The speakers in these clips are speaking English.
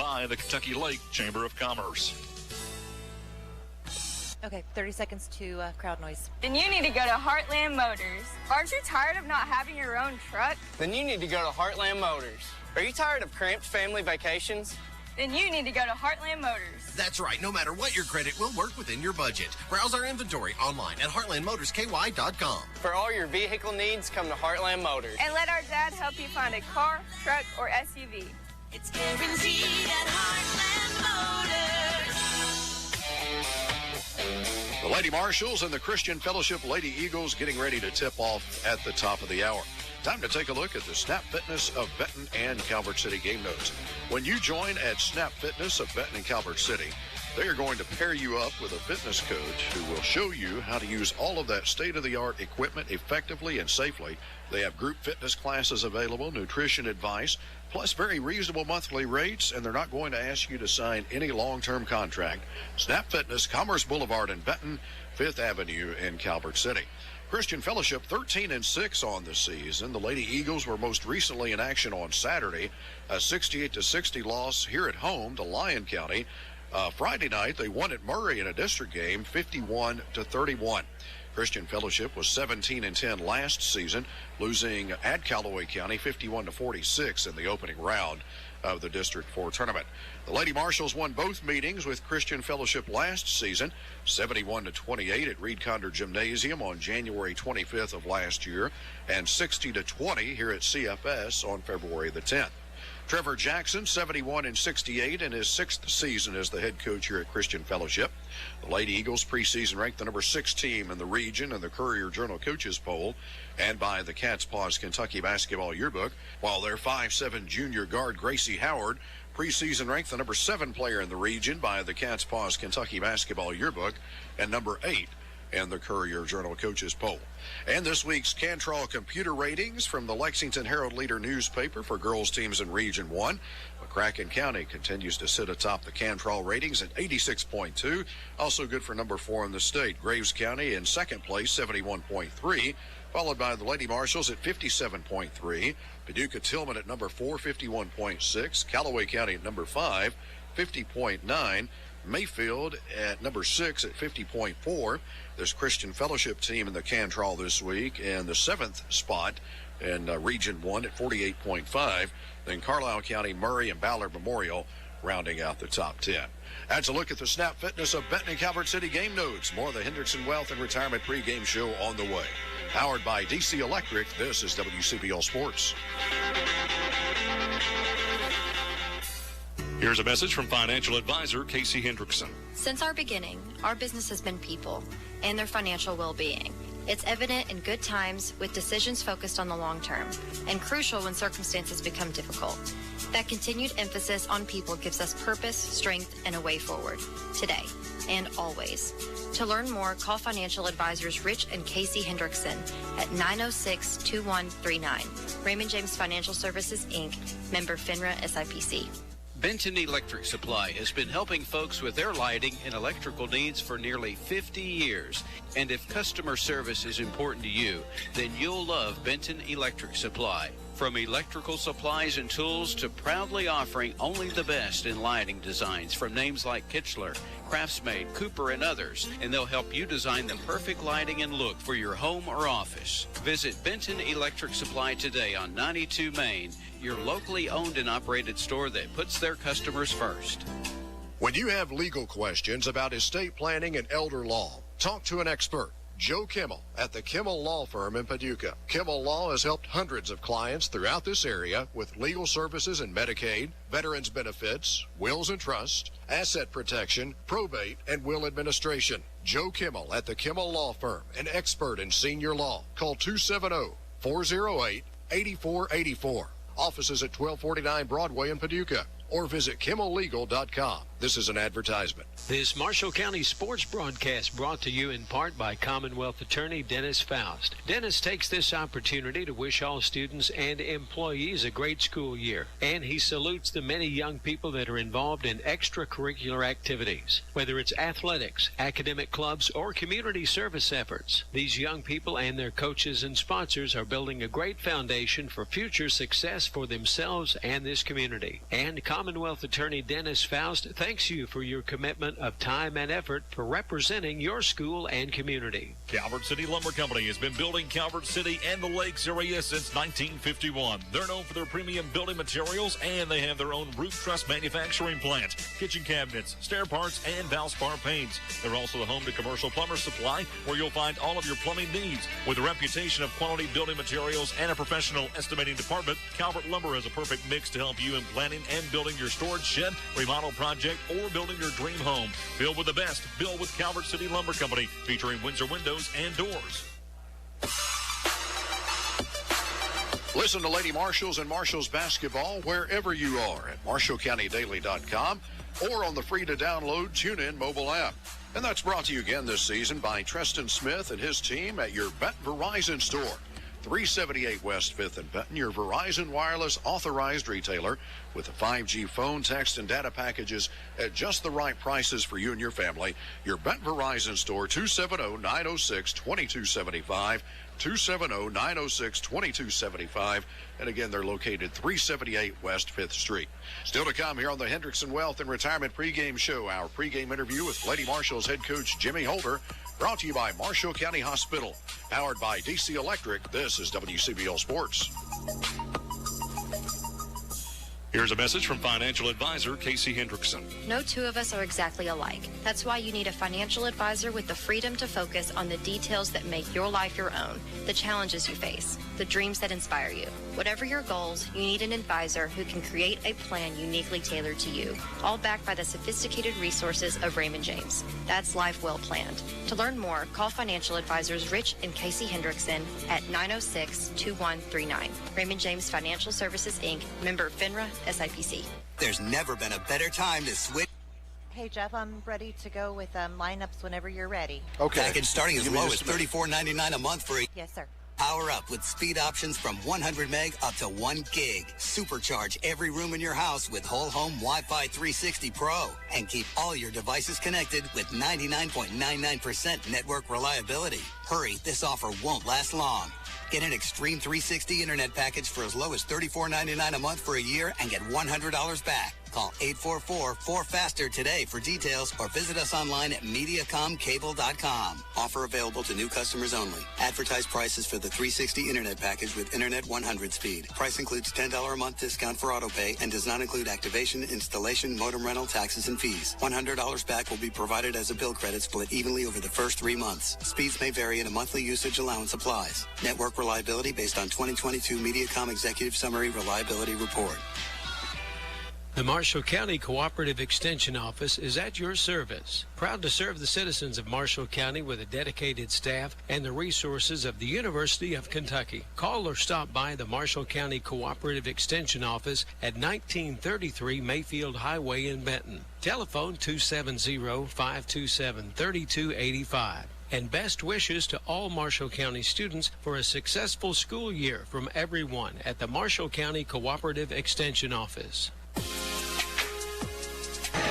by the Kentucky Lake Chamber of Commerce. Okay, 30 seconds to crowd noise. Then you need to go to Heartland Motors. Aren't you tired of not having your own truck? Then you need to go to Heartland Motors. Are you tired of cramped family vacations? Then you need to go to Heartland Motors. That's right. No matter what your credit, will work within your budget. Browse our inventory online at heartlandmotorsky.com. For all your vehicle needs, come to Heartland Motors. And let our dad help you find a car, truck, or SUV. It's guaranteed at Heartland Motors. The Lady Marshals and the Christian Fellowship Lady Eagles getting ready to tip off at the top of the hour. Time to take a look at the Snap Fitness of Benton and Calvert City game notes. When you join at Snap Fitness of Benton and Calvert City, they are going to pair you up with a fitness coach who will show you how to use all of that state-of-the-art equipment effectively and safely. They have group fitness classes available, nutrition advice, plus very reasonable monthly rates, and they're not going to ask you to sign any long-term contract. Snap Fitness, Commerce Boulevard in Benton, 5th Avenue in Calvert City. Christian Fellowship 13-6 on the season. The Lady Eagles were most recently in action on Saturday, a 68-60 loss here at home to Lyon County. Friday night, they won at Murray in a district game, 51-31. Christian Fellowship was 17-10 last season, losing at Callaway County 51-46 in the opening round of the District 4 tournament. The Lady Marshals won both meetings with Christian Fellowship last season, 71-28 at Reed Condor Gymnasium on January 25th of last year, and 60-20 here at CFS on February the 10th. Trevor Jackson, 71-68 in his 6th season as the head coach here at Christian Fellowship. The Lady Eagles preseason ranked the number 6 team in the region in the Courier-Journal Coaches Poll and by the Cat's Paws Kentucky Basketball Yearbook, while their 5'7" junior guard Gracie Howard preseason ranked the number 7 player in the region by the Cat's Paws Kentucky Basketball Yearbook and number 8 in the Courier-Journal Coaches Poll. And this week's Cantrell computer ratings from the Lexington Herald-Leader newspaper for girls teams in Region 1. McCracken County continues to sit atop the Cantrell ratings at 86.2. Also good for number 4 in the state. Graves County in second place, 71.3. Followed by the Lady Marshals at 57.3. Paducah Tillman at number 4, 51.6. Callaway County at number 5, 50.9. Mayfield at number 6 at 50.4. This Christian Fellowship team in the Cantrell this week in the 7th spot in Region 1 at 48.5. Then Carlisle County, Murray, and Ballard Memorial rounding out the top 10. That's a look at the Snap Fitness of Benton and Calvert City game notes. More of the Hendrickson Wealth and Retirement pregame show on the way. Powered by DC Electric, this is WCBL Sports. Here's a message from financial advisor Casey Hendrickson. Since our beginning, our business has been people and their financial well-being. It's evident in good times with decisions focused on the long term and crucial when circumstances become difficult. That continued emphasis on people gives us purpose, strength, and a way forward today and always. To learn more, call financial advisors Rich and Casey Hendrickson at 906-2139. Raymond James Financial Services, Inc., member FINRA SIPC. Benton Electric Supply has been helping folks with their lighting and electrical needs for nearly 50 years. And if customer service is important to you, then you'll love Benton Electric Supply. From electrical supplies and tools to proudly offering only the best in lighting designs from names like Kichler, Craftsmade, Cooper, and others. And they'll help you design the perfect lighting and look for your home or office. Visit Benton Electric Supply today on 92 Main, your locally owned and operated store that puts their customers first. When you have legal questions about estate planning and elder law, talk to an expert. Joe Kimmel at the Kimmel Law Firm in Paducah. Kimmel Law has helped hundreds of clients throughout this area with legal services in Medicaid, veterans benefits, wills and trust, asset protection, probate, and will administration. Joe Kimmel at the Kimmel Law Firm, an expert in senior law. Call 270-408-8484. Offices at 1249 Broadway in Paducah, or visit kimmellegal.com. This is an advertisement. This Marshall County sports broadcast brought to you in part by Commonwealth Attorney Dennis Faust. Dennis takes this opportunity to wish all students and employees a great school year, and he salutes the many young people that are involved in extracurricular activities, whether it's athletics, academic clubs, or community service efforts. These young people and their coaches and sponsors are building a great foundation for future success for themselves and this community. And Commonwealth Attorney Dennis Faust thanks you for your commitment of time and effort for representing your school and community. Calvert City Lumber Company has been building Calvert City and the Lakes area since 1951. They're known for their premium building materials, and they have their own roof truss manufacturing plant, kitchen cabinets, stair parts, and Valspar paints. They're also the home to Commercial Plumber Supply, where you'll find all of your plumbing needs. With a reputation of quality building materials and a professional estimating department, Calvert Lumber is a perfect mix to help you in planning and building your storage shed, remodel project, or building your dream home. Build with the best. Build with Calvert City Lumber Company, featuring Windsor windows and doors. Listen to Lady Marshals and Marshals basketball wherever you are at MarshallCountyDaily.com or on the free-to-download TuneIn mobile app. And that's brought to you again this season by Treston Smith and his team at your Benton Verizon store. 378 West 5th in Benton, your Verizon Wireless authorized retailer with the 5G phone, text, and data packages at just the right prices for you and your family. Your Benton Verizon store, 270-906-2275, 270-906-2275. And again, they're located 378 West 5th Street. Still to come here on the Hendrickson Wealth and Retirement pregame show, our pregame interview with Lady Marshals head coach Jimmy Holder, brought to you by Marshall County Hospital, powered by DC Electric. This is WCBL Sports. Here's a message from financial advisor Casey Hendrickson. No two of us are exactly alike. That's why you need a financial advisor with the freedom to focus on the details that make your life your own, the challenges you face, the dreams that inspire you. Whatever your goals, you need an advisor who can create a plan uniquely tailored to you, all backed by the sophisticated resources of Raymond James. That's life well planned. To learn more, call financial advisors Rich and Casey Hendrickson at 906-2139. Raymond James Financial Services, Inc., member FINRA, SIPC. There's never been a better time to switch. Hey, Jeff, I'm ready to go with lineups whenever you're ready. Okay. Package starting as low as $34.99 a month for a Yes, sir. power up with speed options from 100 meg up to 1 gig. Supercharge every room in your house with whole home Wi-Fi 360 Pro. And keep all your devices connected with 99.99% network reliability. Hurry, this offer won't last long. Get an Extreme 360 internet package for as low as $34.99 a month for a year and get $100 back. Call 844-4FASTER today for details or visit us online at MediacomCable.com. Offer available to new customers only. Advertised prices for the 360 internet package with Internet 100 speed. Price includes $10 a month discount for autopay and does not include activation, installation, modem rental, taxes, and fees. $100 back will be provided as a bill credit split evenly over the first 3 months. Speeds may vary and a monthly usage allowance applies. Network reliability based on 2022 Mediacom Executive Summary Reliability Report. The Marshall County Cooperative Extension Office is at your service. Proud to serve the citizens of Marshall County with a dedicated staff and the resources of the University of Kentucky. Call or stop by the Marshall County Cooperative Extension Office at 1933 Mayfield Highway in Benton. Telephone 270-527-3285. And best wishes to all Marshall County students for a successful school year from everyone at the Marshall County Cooperative Extension Office.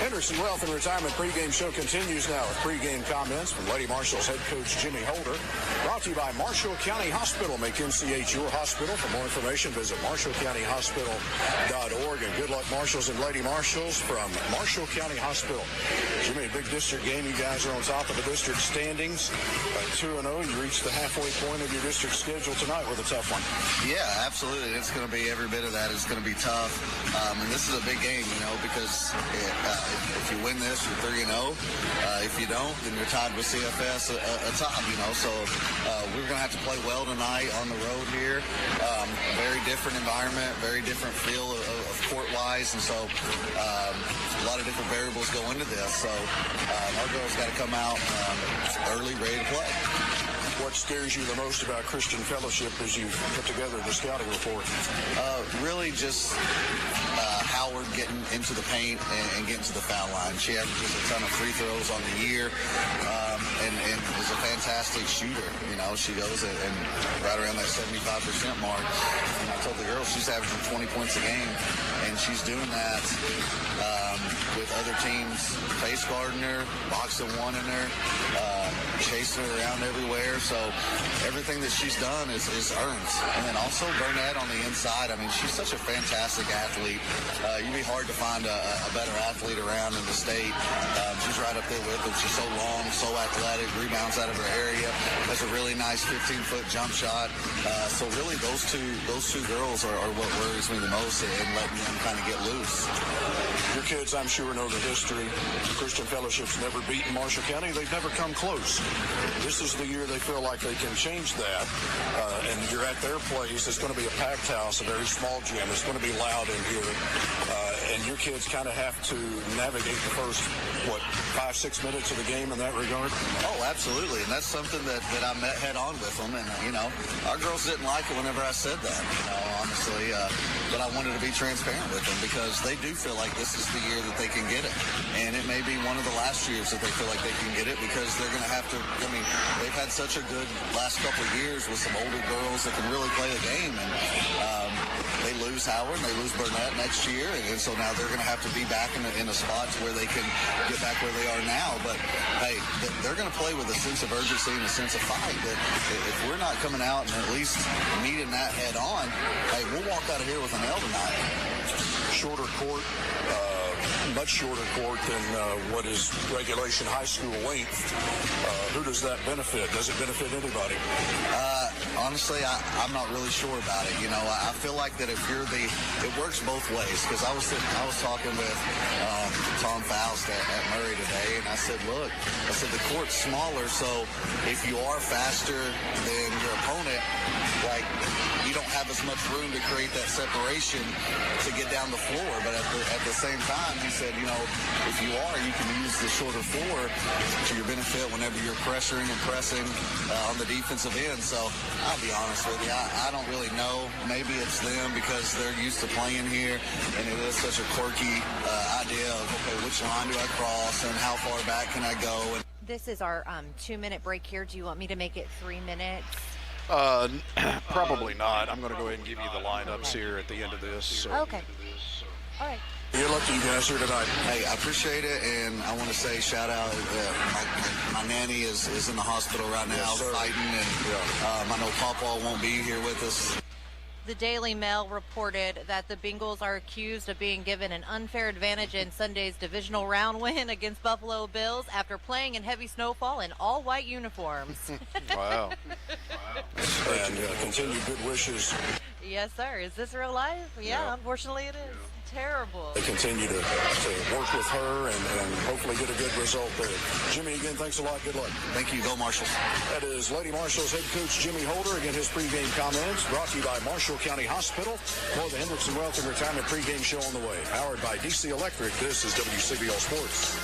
Hendrickson Wealth and Retirement pregame show continues now with pregame comments from Lady Marshals head coach Jimmy Holder. Brought to you by Marshall County Hospital. Make MCH your hospital. For more information, visit marshallcountyhospital.org. And good luck, Marshals and Lady Marshals from Marshall County Hospital. Jimmy, a big district game. You guys are on top of the district standings. 2-0. You reached the halfway point of your district schedule tonight with a tough one. Yeah, absolutely. It's going to be every bit of that. It's going to be tough. And this is a big game, you know, because if you win this, you're 3-0. If you don't, then you're tied with CFS atop, you know. So we're going to have to play well tonight on the road here. Very different environment, very different feel of court-wise. And so a lot of different variables go into this. So our girls got to come out early, ready to play. What scares you the most about Christian Fellowship as you put together the scouting report? Really just how Howard getting into the paint and getting to the foul line. She averages a ton of free throws on the year, and is a fantastic shooter. You know, she goes and right around that 75% mark. And I told the girls she's averaging 20 points a game, and she's doing that with other teams face guarding her, boxing one in her, chasing her around everywhere. So everything that she's done is earned. And then also Burnett on the inside. I mean, she's such a fantastic athlete. You'd be hard to find a better athlete around in the state. She's right up there with them. She's so long, so athletic, rebounds out of her area, has a really nice 15-foot jump shot. So really those two girls are what worries me the most in letting them kind of get loose. Your kids, I'm sure, know the history. Christian Fellowship's never beaten Marshall County. They've never come close. This is the year they feel like they can change that. And you're at their place. It's going to be a packed house, a very small gym. It's going to be loud in here. And your kids kind of have to navigate the first, 5-6 minutes of the game in that regard? Oh, absolutely. And that's something that I met head on with them. And, you know, our girls didn't like it whenever I said that, you know, honestly. But I wanted to be transparent with them because they do feel like this is the year that they can get it. And it may be one of the last years that they feel like they can get it because they're going to have to, I mean, they've had such a good last couple of years with some older girls that can really play the game. And they lose Howard and they lose Burnett next year. And so now they're going to have to be back in a spot where they can get back where they are now. But, hey, they're going to play with a sense of urgency and a sense of fight. That if we're not coming out and at least meeting that head on, hey, we'll walk out of here with an L tonight. Shorter court, much shorter court than what is regulation high school length. Who does that benefit? Does it benefit anybody? Honestly, I'm not really sure about it. You know, I feel like that if you're it works both ways. Because I was talking with Tom Faust at Murray today, and I said, look, the court's smaller, so if you are faster than your opponent, like, you don't have as much room to create that separation to get down the floor. But at the same time, he said, you know, if you are, you can use the shorter floor to your benefit whenever you're pressuring and pressing on the defensive end. So I'll be honest with you, I don't really know. Maybe it's them because they're used to playing here, and it is such a quirky idea of, okay, which line do I cross and how far back can I go? This is our 2-minute break here. Do you want me to make it 3 minutes? Probably not. I'm going to go ahead and give you the lineups here at the end of this. So. Okay. All right. Good luck to you guys here tonight. Hey, I appreciate it, and I want to say shout out. My nanny is in the hospital right now, fighting, and I know Papa won't be here with us. The Daily Mail reported that the Bengals are accused of being given an unfair advantage in Sunday's divisional round win against Buffalo Bills after playing in heavy snowfall in all-white uniforms. Wow. And continued good wishes. Yes, sir. Is this real life? Yeah, unfortunately it is. Terrible. They continue to work with her and hopefully get a good result there. Jimmy, again, thanks a lot. Good luck. Thank you. Go Marshals. That is Lady Marshals head coach Jimmy Holder. Again, his pregame comments brought to you by Marshall County Hospital. More the Hendrickson Wealth and Retirement pregame show on the way. Powered by DC Electric. This is WCBL Sports.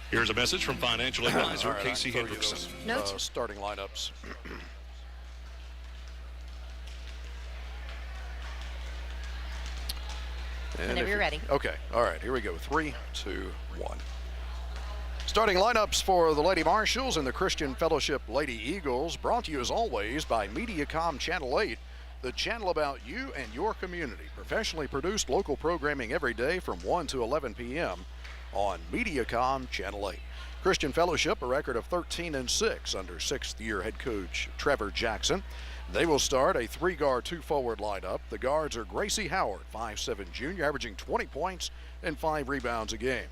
Here's a message from financial advisor Casey Hendrickson. Starting lineups. Whenever you're ready. Okay. All right. Here we go. 3, 2, 1. Starting lineups for the Lady Marshals and the Christian Fellowship Lady Eagles, brought to you as always by Mediacom Channel 8, the channel about you and your community. Professionally produced local programming every day from 1 to 11 p.m. on Mediacom Channel 8. Christian Fellowship, a record of 13-6 under sixth-year head coach Trevor Jackson. They will start a 3-guard, 2-forward lineup. The guards are Gracie Howard, 5'7" junior, averaging 20 points and 5 rebounds a game.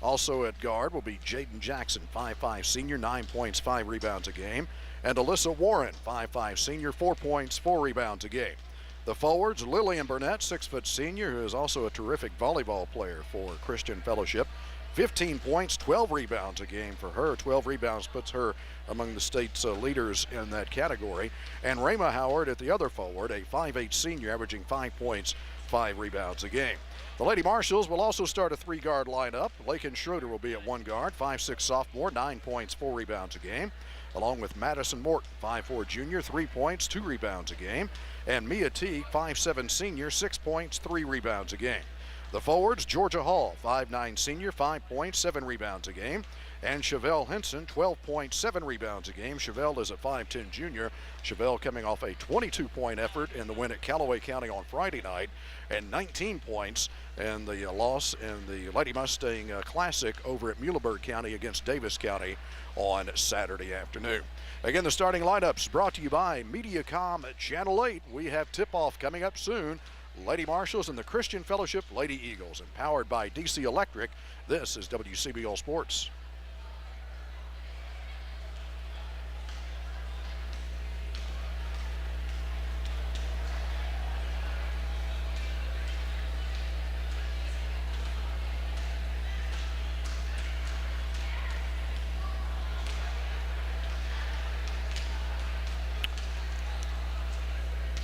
Also at guard will be Jaden Jackson, 5'5" senior, 9 points, 5 rebounds a game. And Alyssa Warren, 5'5" senior, 4 points, 4 rebounds a game. The forwards, Lillian Burnett, 6' senior, who is also a terrific volleyball player for Christian Fellowship. 15 points, 12 rebounds a game for her. 12 rebounds puts her among the state's leaders in that category. And Rayma Howard at the other forward, a 5'8" senior, averaging 5 points, 5 rebounds a game. The Lady Marshals will also start a 3-guard lineup. Lakin Schroeder will be at 1 guard, 5'6" sophomore, 9 points, 4 rebounds a game. along with Madison Morton, 5'4" junior, 3 points, 2 rebounds a game, and Mia Teague, 5'7" senior, 6 points, 3 rebounds a game. The forwards, Georgia Hall, 5'9" senior, 5 points, 7 rebounds a game, and Chevelle Henson, 12 points, 7 rebounds a game. Chevelle is a 5'10" junior. Chevelle coming off a 22-point effort in the win at Callaway County on Friday night, and 19 points in the loss in the Lady Mustang Classic over at Muhleberg County against Davis County on Saturday afternoon. Again, the starting lineups brought to you by Mediacom Channel 8. We have tip-off coming up soon. Lady Marshals and the Christian Fellowship Lady Eagles, empowered by DC Electric. This is WCBL Sports.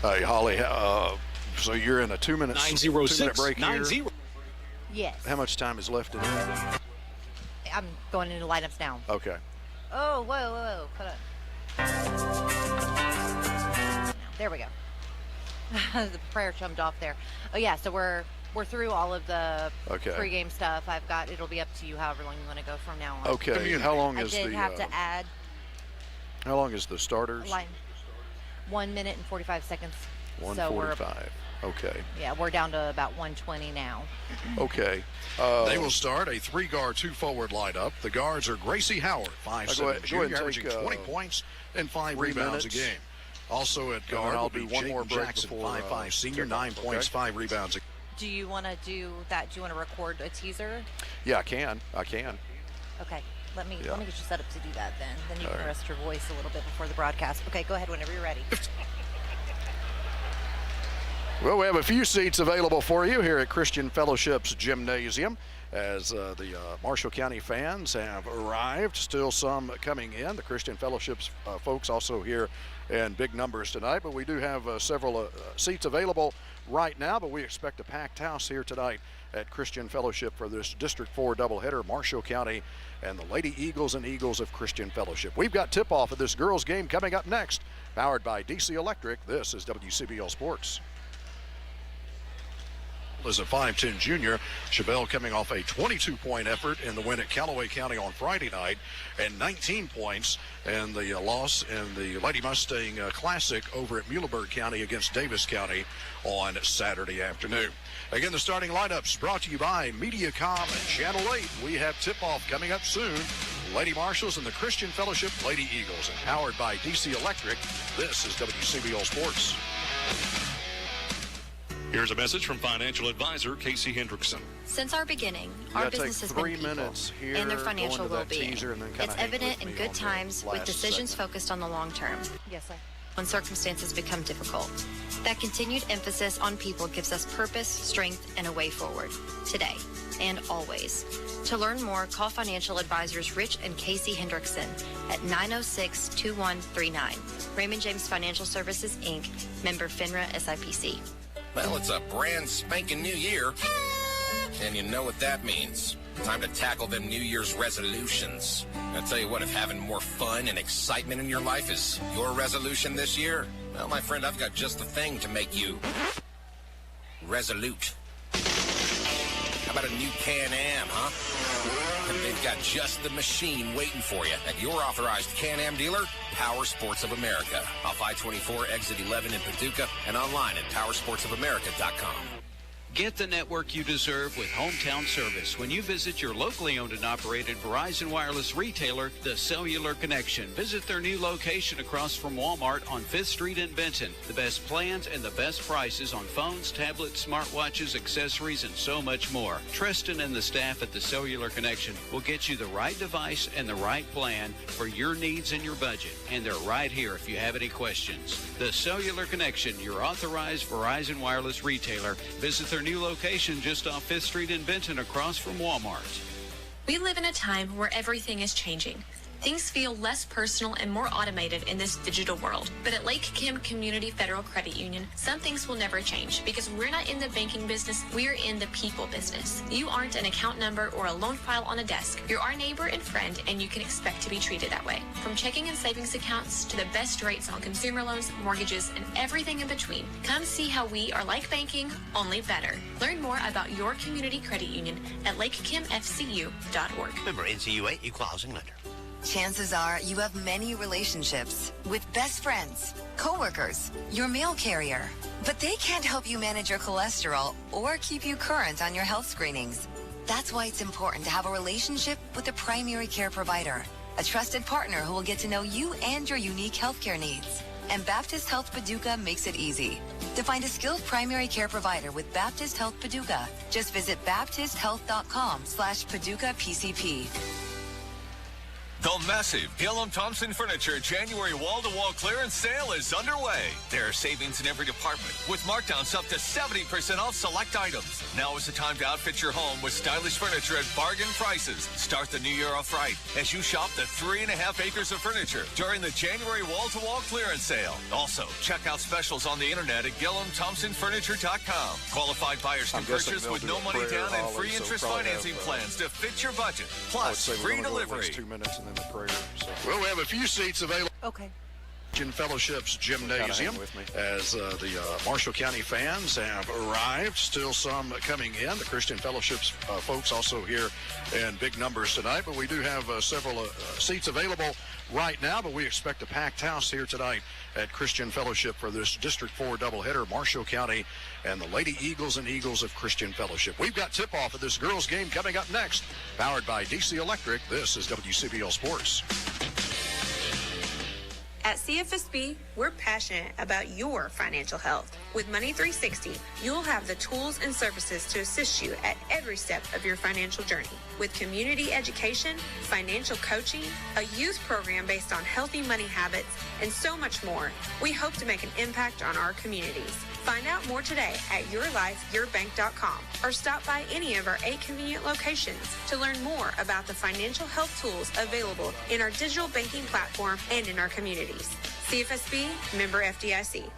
Hey, Holly, so you're in a 2 minute, 2-minute break here. Yes. How much time is left in it? I'm going into lineups now. Okay. Oh, whoa. Hold on. There we go. The prayer jumped off there. Oh, yeah, so we're through all of the pregame stuff. It'll be up to you however long you want to go from now on. Okay. How long is I did have to add. How long is the starters? 1 minute and 45 seconds. 1:45. Okay. Yeah, we're down to about 1:20 now. Okay. They will start a 3-guard, 2-forward lineup. The guards are Gracie Howard, 5'7", junior, averaging 20 points and 5 rebounds a game. Also at guard, I'll do one more Jackson, 5'5", senior, 9 points, 5 rebounds a game. Do you want to do that? Do you want to record a teaser? Yeah, I can. Okay. Let me get you set up to do that then. Then you can rest your voice a little bit before the broadcast. Okay, go ahead whenever you're ready. Well, we have a few seats available for you here at Christian Fellowship's Gymnasium as the Marshall County fans have arrived. Still some coming in. The Christian Fellowship's folks also here in big numbers tonight, but we do have several seats available right now, but we expect a packed house here tonight at Christian Fellowship for this District 4 doubleheader, Marshall County and the Lady Eagles and Eagles of Christian Fellowship. We've got tip-off of this girls' game coming up next, powered by DC Electric. This is WCBL Sports. Is a 5'10" junior. Chevelle coming off a 22-point effort in the win at Callaway County on Friday night, and 19 points in the loss in the Lady Mustang Classic over at Muhleberg County against Davis County on Saturday afternoon. Again, the starting lineups brought to you by Mediacom Channel 8. We have tip-off coming up soon. Lady Marshals and the Christian Fellowship Lady Eagles, empowered by DC Electric. This is WCBL Sports. Here's a message from financial advisor Casey Hendrickson. Since our beginning, our business has been people and their financial well-being. It's evident in good times with decisions focused on the long term. Yes, sir. When circumstances become difficult. That continued emphasis on people gives us purpose, strength, and a way forward. Today and always. To learn more, call financial advisors Rich and Casey Hendrickson at 906-2139. Raymond James Financial Services, Inc., member FINRA SIPC. Well, it's a brand spanking new year, and you know what that means. Time to tackle them New Year's resolutions. I tell you what, if having more fun and excitement in your life is your resolution this year, well, my friend, I've got just the thing to make you resolute. How about a new Can-Am, huh? And they've got just the machine waiting for you at your authorized Can-Am dealer, Power Sports of America, off I-24, exit 11 in Paducah, and online at powersportsofamerica.com. Get the network you deserve with hometown service when you visit your locally owned and operated Verizon Wireless retailer, The Cellular Connection. Visit their new location across from Walmart on 5th Street in Benton. The best plans and the best prices on phones, tablets, smartwatches, accessories, and so much more. Tristan and the staff at The Cellular Connection will get you the right device and the right plan for your needs and your budget. And they're right here if you have any questions. The Cellular Connection, your authorized Verizon Wireless retailer. Visit their new location just off 5th Street in Benton across from Walmart. We live in a time where everything is changing. Things feel less personal and more automated in this digital world. But at Lake Kim Community Federal Credit Union, some things will never change because we're not in the banking business, we're in the people business. You aren't an account number or a loan file on a desk. You're our neighbor and friend, and you can expect to be treated that way. From checking and savings accounts to the best rates on consumer loans, mortgages, and everything in between, come see how we are like banking, only better. Learn more about your community credit union at lakekimfcu.org. Member NCUA, Equal Housing Lender. Chances are you have many relationships with best friends, coworkers, your mail carrier, but they can't help you manage your cholesterol or keep you current on your health screenings. That's why it's important to have a relationship with a primary care provider, a trusted partner who will get to know you and your unique healthcare needs. And Baptist Health Paducah makes it easy. To find a skilled primary care provider with Baptist Health Paducah, just visit baptisthealth.com/PaducahPCP. The massive Gillum Thompson Furniture January wall-to-wall clearance sale is underway. There are savings in every department with markdowns up to 70% off select items. Now is the time to outfit your home with stylish furniture at bargain prices. Start the new year off right as you shop the 3.5 acres of furniture during the January wall-to-wall clearance sale. Also, check out specials on the internet at GillumThompsonFurniture.com. Qualified buyers can purchase with no money down and free interest financing plans to fit your budget. Plus, free delivery. 2 minutes and then the prayer. So. Well, we have a few seats available. Okay. Christian Fellowship's gymnasium as the Marshall County fans have arrived. Still some coming in. The Christian Fellowship's folks also here in big numbers tonight, but we do have several seats available right now, but we expect a packed house here tonight at Christian Fellowship for this District 4 doubleheader, Marshall County and the Lady Eagles and Eagles of Christian Fellowship. We've got tip-off of this girls' game coming up next. Powered by DC Electric, this is WCBL Sports. At CFSB, we're passionate about your financial health. With Money 360, you'll have the tools and services to assist you at every step of your financial journey. With community education, financial coaching, a youth program based on healthy money habits, and so much more, we hope to make an impact on our communities. Find out more today at yourlifeyourbank.com or stop by any of our 8 convenient locations to learn more about the financial health tools available in our digital banking platform and in our communities. CFSB, member FDIC.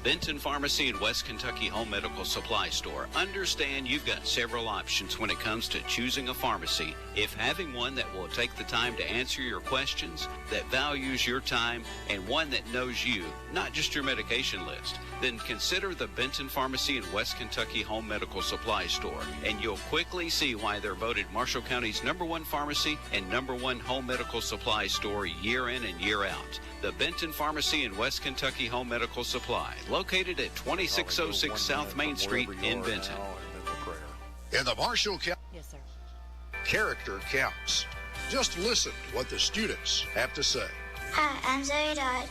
Benton Pharmacy and West Kentucky Home Medical Supply Store. Understand you've got several options when it comes to choosing a pharmacy. If having one that will take the time to answer your questions, that values your time, and one that knows you, not just your medication list, then consider the Benton Pharmacy and West Kentucky Home Medical Supply Store, and you'll quickly see why they're voted Marshall County's #1 pharmacy and #1 home medical supply store year in and year out. The Benton Pharmacy and West Kentucky Home Medical Supply, located at 2606 South Main Street in Benton. In the Marshall County, yes, sir. Character counts. Just listen to what the students have to say. Hi, I'm Zoe Dodd.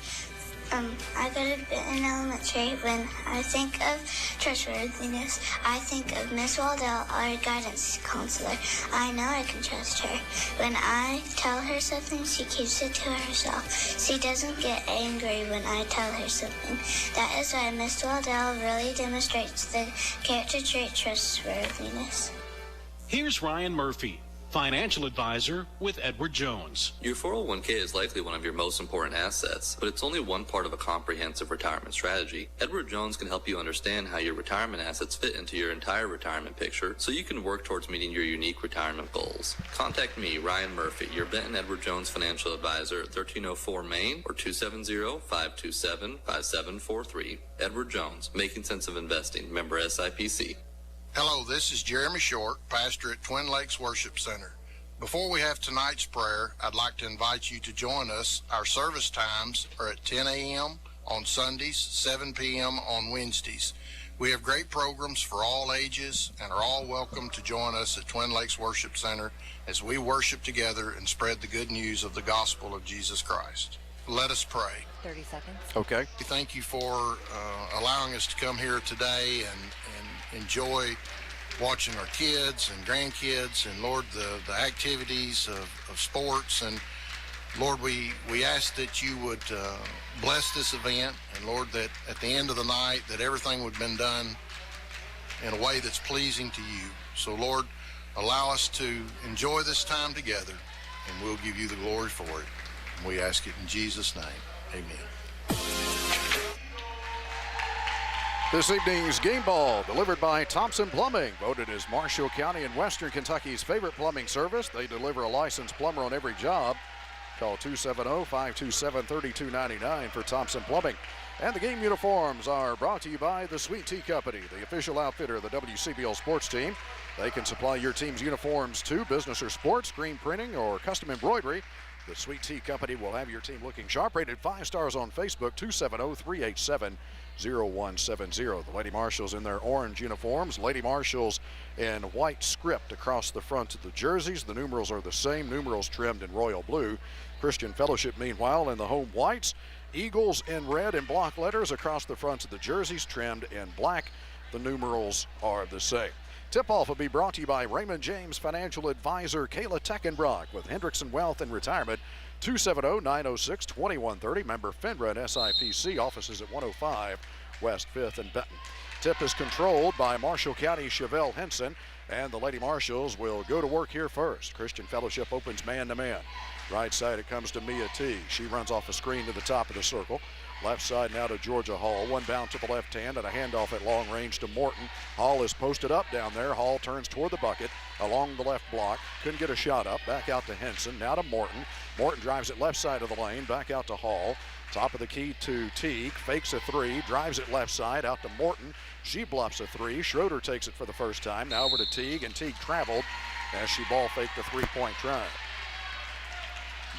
I go to Benton Elementary. When I think of trustworthiness, I think of Miss Waldell, our guidance counselor. I know I can trust her. When I tell her something, she keeps it to herself. She doesn't get angry when I tell her something. That is why Miss Waldell really demonstrates the character trait trustworthiness. Here's Ryan Murphy, financial advisor with Edward Jones. Your 401k is likely one of your most important assets, but it's only one part of a comprehensive retirement strategy. Edward Jones can help you understand how your retirement assets fit into your entire retirement picture so you can work towards meeting your unique retirement goals. Contact me, Ryan Murphy, your Benton Edward Jones financial advisor at 1304 Main or 270-527-5743. Edward Jones, Making Sense of Investing, member SIPC. Hello, this is Jeremy Short, pastor at Twin Lakes Worship Center. Before we have tonight's prayer, I'd like to invite you to join us. Our service times are at 10 a.m. on Sundays, 7 p.m. on Wednesdays. We have great programs for all ages and are all welcome to join us at Twin Lakes Worship Center as we worship together and spread the good news of the gospel of Jesus Christ. Let us pray. 30 seconds. Okay. Thank you for allowing us to come here today and enjoy watching our kids and grandkids and, Lord, the activities of sports. And, Lord, we ask that you would bless this event and, Lord, that at the end of the night that everything would have been done in a way that's pleasing to you. So, Lord, allow us to enjoy this time together. and we'll give you the glory for it. And we ask it in Jesus' name. Amen. This evening's game ball delivered by Thompson Plumbing, voted as Marshall County and Western Kentucky's favorite plumbing service. They deliver a licensed plumber on every job. Call 270-527-3299 for Thompson Plumbing. And the game uniforms are brought to you by the Sweet Tea Company, the official outfitter of the WCBL sports team. They can supply your team's uniforms to business or sports, screen printing, or custom embroidery. The Sweet Tea Company will have your team looking sharp. Rated 5 stars on Facebook, 270-387-0170. The Lady Marshals in their orange uniforms. Lady Marshals in white script across the front of the jerseys. The numerals are the same, numerals trimmed in royal blue. Christian Fellowship, meanwhile, in the home whites. Eagles in red and block letters across the fronts of the jerseys, trimmed in black. The numerals are the same. Tip-off will be brought to you by Raymond James Financial Advisor Kayla Teckenbrock with Hendrickson Wealth and Retirement, 270-906-2130. Member FINRA and SIPC. Offices at 105 West 5th and Benton. Tip is controlled by Marshall County Chevelle Henson, and the Lady Marshals will go to work here first. Christian Fellowship opens man-to-man. Right side it comes to Mia T. She runs off a screen to the top of the circle. Left side now to Georgia Hall. One bound to the left hand and a handoff at long range to Morton. Hall is posted up down there. Hall turns toward the bucket along the left block. Couldn't get a shot up. Back out to Henson. Now to Morton. Morton drives it left side of the lane. Back out to Hall. Top of the key to Teague. Fakes a three. Drives it left side out to Morton. She bluffs a three. Schroeder takes it for the first time. Now over to Teague, and Teague traveled as she ball faked the three-point try.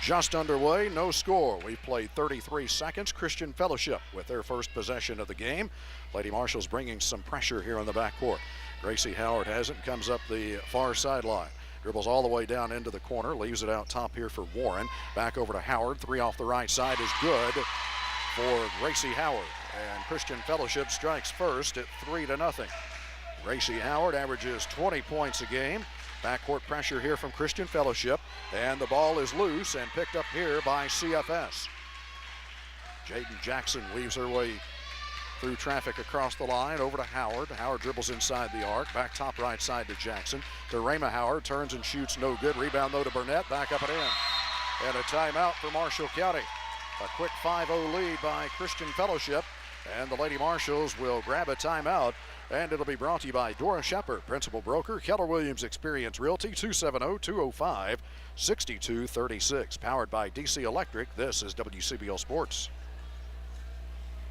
Just underway, no score. We've played 33 seconds. Christian Fellowship with their first possession of the game. Lady Marshals bringing some pressure here on the backcourt. Gracie Howard has it, comes up the far sideline. Dribbles all the way down into the corner, leaves it out top here for Warren. Back over to Howard. Three off the right side is good for Gracie Howard. And Christian Fellowship strikes first at 3-0. Gracie Howard averages 20 points a game. Backcourt pressure here from Christian Fellowship, and the ball is loose and picked up here by CFS. Jaden Jackson weaves her way through traffic across the line over to Howard. Howard dribbles inside the arc, back top right side to Jackson. To Rama Howard, turns and shoots, no good. Rebound though to Burnett, back up and in. And a timeout for Marshall County. A quick 5-0 lead by Christian Fellowship, and the Lady Marshals will grab a timeout. And it'll be brought to you by Dora Shepard, Principal Broker, Keller Williams Experience Realty, 270-205-6236. Powered by DC Electric, this is WCBL Sports.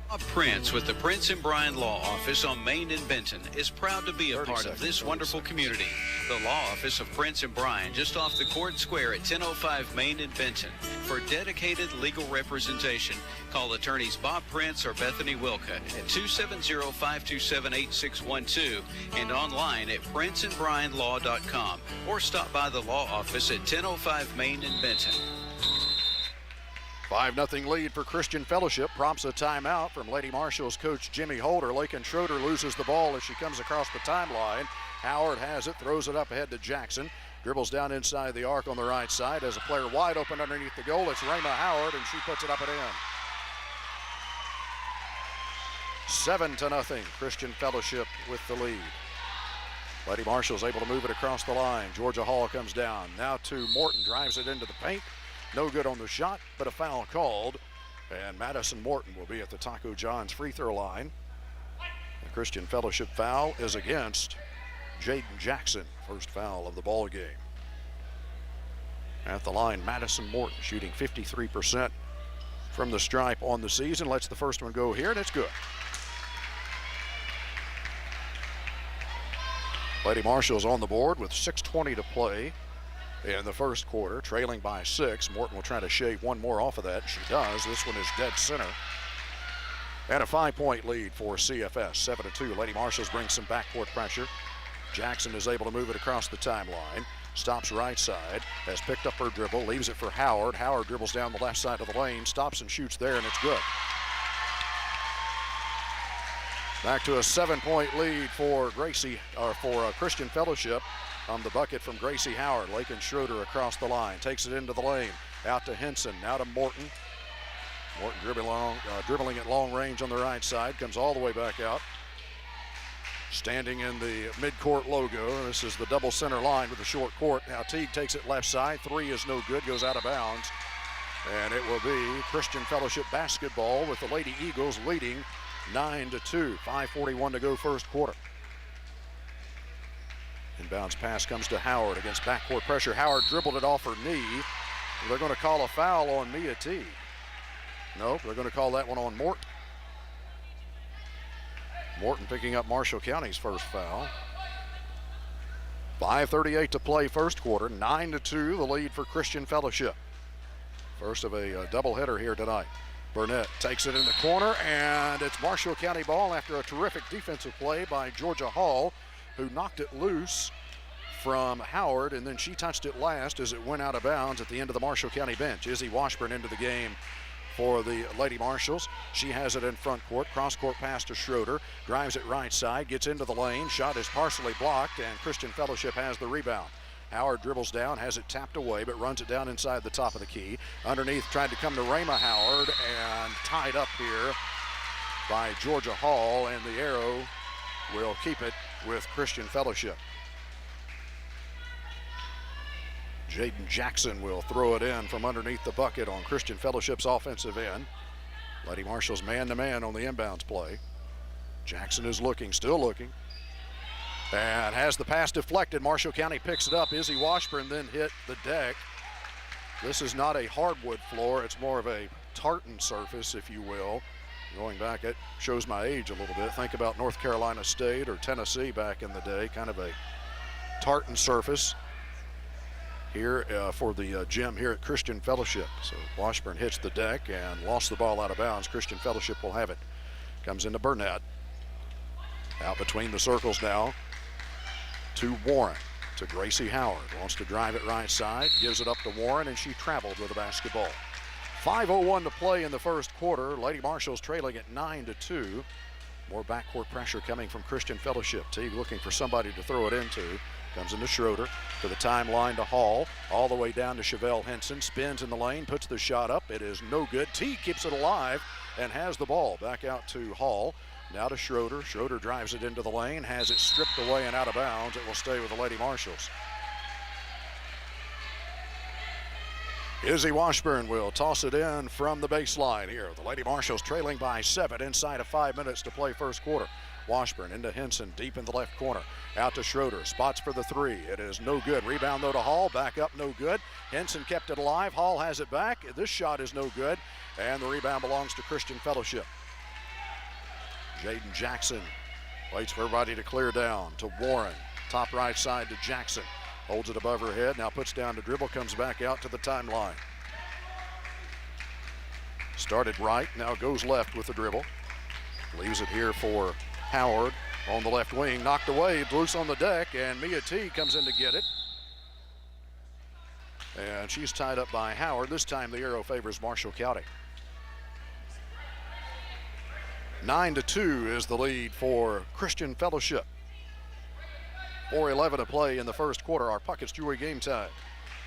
Bob Prince with the Prince and Bryan Law Office on Main and Benton is proud to be a part of this wonderful community. The Law Office of Prince and Bryan, just off the Court Square at 1005 Main and Benton. For dedicated legal representation, call attorneys Bob Prince or Bethany Wilka at 270-527-8612 and online at princeandbryanlaw.com, or stop by the Law Office at 1005 Main and Benton. 5-0 lead for Christian Fellowship prompts a timeout from Lady Marshals coach Jimmy Holder. Lakin Schroeder loses the ball as she comes across the timeline. Howard has it, throws it up ahead to Jackson. Dribbles down inside the arc on the right side. As a player wide open underneath the goal, it's Rama Howard, and she puts it up and in. 7-0, Christian Fellowship with the lead. Lady Marshals able to move it across the line. Georgia Hall comes down. Now to Morton, drives it into the paint. No good on the shot, but a foul called. And Madison Morton will be at the Taco John's free throw line. The Christian Fellowship foul is against Jaden Jackson. First foul of the ball game. At the line, Madison Morton shooting 53% from the stripe on the season. Lets the first one go here, and it's good. Lady Marshals on the board with 6:20 to play in the first quarter, trailing by 6. Morton will try to shave one more off of that. She does. This one is dead center. And a 5-point lead for CFS, 7-2. Lady Marshals bring some backcourt pressure. Jackson is able to move it across the timeline. Stops right side, has picked up her dribble, leaves it for Howard. Howard dribbles down the left side of the lane, stops and shoots there, and it's good. Back to a 7-point lead for Christian Fellowship on the bucket from Gracie Howard. Lakin Schroeder across the line, takes it into the lane. Out to Henson, now to Morton. Morton dribbling at long range on the right side, comes all the way back out. standing in the midcourt logo. This is the double center line with the short court. Now Teague takes it left side. 3 is no good, goes out of bounds. And it will be Christian Fellowship basketball with the Lady Eagles leading 9-2. 5:41 to go first quarter. Inbounds pass comes to Howard against backcourt pressure. Howard dribbled it off her knee. They're going to call a foul on Mia Teague. Nope, they're going to call that one on Morton. Morton picking up Marshall County's first foul. 5:38 to play first quarter. 9-2 the lead for Christian Fellowship. First of a doubleheader here tonight. Burnett takes it in the corner, and it's Marshall County ball after a terrific defensive play by Georgia Hall, who knocked it loose from Howard, and then she touched it last as it went out of bounds at the end of the Marshall County bench. Izzy Washburn into the game for the Lady Marshals. She has it in front court. Cross court pass to Schroeder. Drives it right side. Gets into the lane. Shot is partially blocked, and Christian Fellowship has the rebound. Howard dribbles down, has it tapped away, but runs it down inside the top of the key. Underneath tried to come to Rayma Howard, and tied up here by Georgia Hall, and the arrow will keep it with Christian Fellowship. Jaden Jackson will throw it in from underneath the bucket on Christian Fellowship's offensive end. Lady Marshals man-to-man on the inbounds play. Jackson is looking, still looking, and has the pass deflected. Marshall County picks it up. Izzy Washburn then hit the deck. This is not a hardwood floor. It's more of a tartan surface, if you will. Going back, it shows my age a little bit. Think about North Carolina State or Tennessee back in the day, kind of a tartan surface here for the gym here at Christian Fellowship. So Washburn hits the deck and lost the ball out of bounds. Christian Fellowship will have it. Comes into Burnett. Out between the circles now to Warren, to Gracie Howard. Wants to drive it right side, gives it up to Warren, and she traveled with the basketball. 5:01 to play in the first quarter. Lady Marshals trailing at 9-2. More backcourt pressure coming from Christian Fellowship. Teague looking for somebody to throw it into. Comes into Schroeder, to the timeline to Hall, all the way down to Chevelle Henson. Spins in the lane, puts the shot up. It is no good. Teague keeps it alive and has the ball. Back out to Hall. Now to Schroeder. Schroeder drives it into the lane, has it stripped away and out of bounds. It will stay with the Lady Marshals. Izzy Washburn will toss it in from the baseline here. The Lady Marshals trailing by 7 inside of 5 minutes to play first quarter. Washburn into Henson, deep in the left corner. Out to Schroeder, spots for the 3. It is no good. Rebound though to Hall, back up, no good. Henson kept it alive. Hall has it back. This shot is no good, and the rebound belongs to Christian Fellowship. Jaden Jackson waits for everybody to clear down to Warren. Top right side to Jackson. Holds it above her head, now puts down the dribble, comes back out to the timeline. Started right, now goes left with the dribble. Leaves it here for Howard on the left wing. Knocked away, loose on the deck, and Mia Teague comes in to get it. And she's tied up by Howard. This time the arrow favors Marshall County. 9-2 is the lead for Christian Fellowship. 4:11 to play in the first quarter. Our Puckett's Jewelry game time.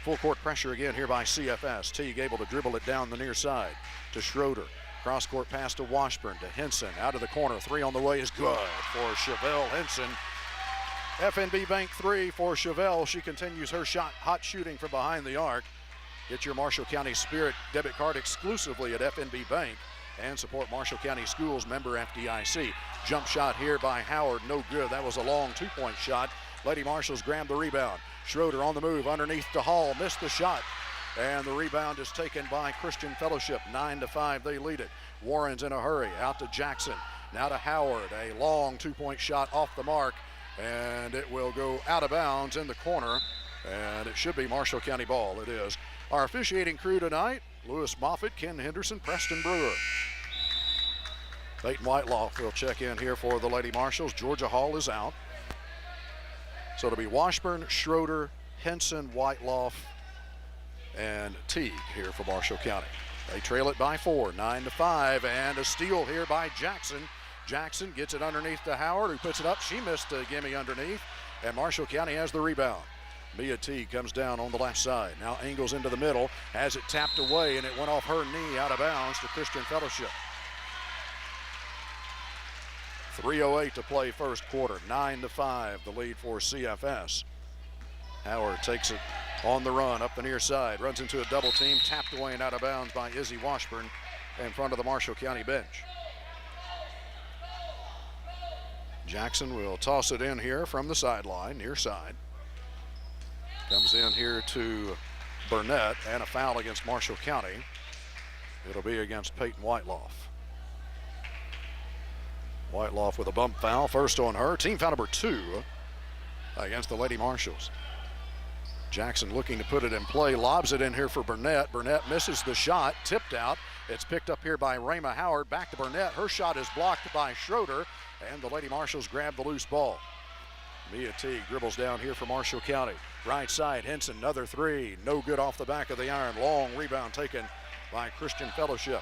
Full court pressure again here by CFS. Teague able to dribble it down the near side to Schroeder. Cross court pass to Washburn to Henson. Out of the corner. 3 on the way is good for Chevelle Henson. FNB Bank 3 for Chevelle. She continues her hot shooting from behind the arc. Get your Marshall County Spirit debit card exclusively at FNB Bank and support Marshall County Schools, member FDIC. Jump shot here by Howard, no good. That was a long 2-point shot. Lady Marshals grabbed the rebound. Schroeder on the move, underneath to Hall, missed the shot. And the rebound is taken by Christian Fellowship. 9-5, they lead it. Warren's in a hurry, out to Jackson. Now to Howard, a long 2-point shot off the mark. And it will go out of bounds in the corner. And it should be Marshall County ball, it is. Our officiating crew tonight, Lewis Moffitt, Ken Henderson, Preston Brewer. Peyton Whiteloff will check in here for the Lady Marshals. Georgia Hall is out. So it'll be Washburn, Schroeder, Henson, Whiteloff, and Teague here for Marshall County. They trail it by 4, 9-5, and a steal here by Jackson. Jackson gets it underneath to Howard, who puts it up. She missed a gimme underneath, and Marshall County has the rebound. Mia Teague comes down on the left side. Now angles into the middle, has it tapped away, and it went off her knee out of bounds to Christian Fellowship. 3:08 to play first quarter. 9-5, the lead for CFS. Howard takes it on the run up the near side, runs into a double team, tapped away and out of bounds by Izzy Washburn in front of the Marshall County bench. Jackson will toss it in here from the sideline, near side. Comes in here to Burnett, and a foul against Marshall County. It'll be against Peyton Whiteloff. Whiteloff with a bump foul, first on her. Team foul number 2 against the Lady Marshals. Jackson looking to put it in play, lobs it in here for Burnett. Burnett misses the shot, tipped out. It's picked up here by Rayma Howard, back to Burnett. Her shot is blocked by Schroeder, and the Lady Marshals grab the loose ball. Mia Teague dribbles down here for Marshall County. Right side, Henson, another three. No good off the back of the iron. Long rebound taken by Christian Fellowship.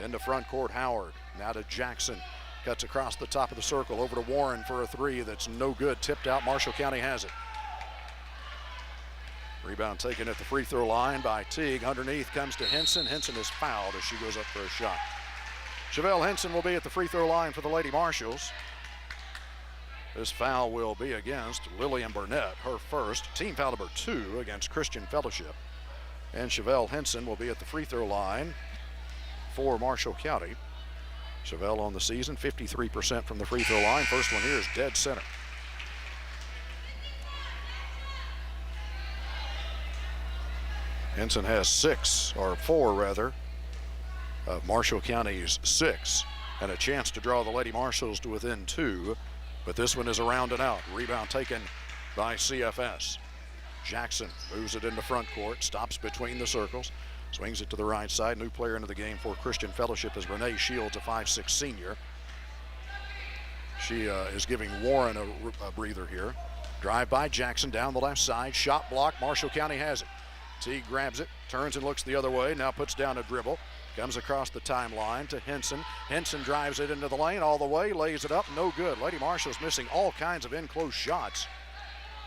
Into front court, Howard. Now to Jackson. Cuts across the top of the circle over to Warren for a three that's no good. Tipped out. Marshall County has it. Rebound taken at the free throw line by Teague. Underneath comes to Henson. Henson is fouled as she goes up for a shot. Chevelle Henson will be at the free throw line for the Lady Marshals. This foul will be against Lillian Burnett, her first. Team foul number 2 against Christian Fellowship. And Chevelle Henson will be at the free throw line for Marshall County. Chevelle on the season, 53% from the free throw line. First one here is dead center. Henson has 4 of Marshall County's 6, and a chance to draw the Lady Marshals to within 2. But this one is around and out. Rebound taken by CFS. Jackson moves it into front court, stops between the circles, swings it to the right side. New player into the game for Christian Fellowship is Renee Shields, a 5'6" senior. She is giving Warren a breather here. Drive by Jackson down the left side. Shot block. Marshall County has it. Teague grabs it, turns and looks the other way. Now puts down a dribble. Comes across the timeline to Henson. Henson drives it into the lane all the way, lays it up, no good. Lady Marshals missing all kinds of in-close shots.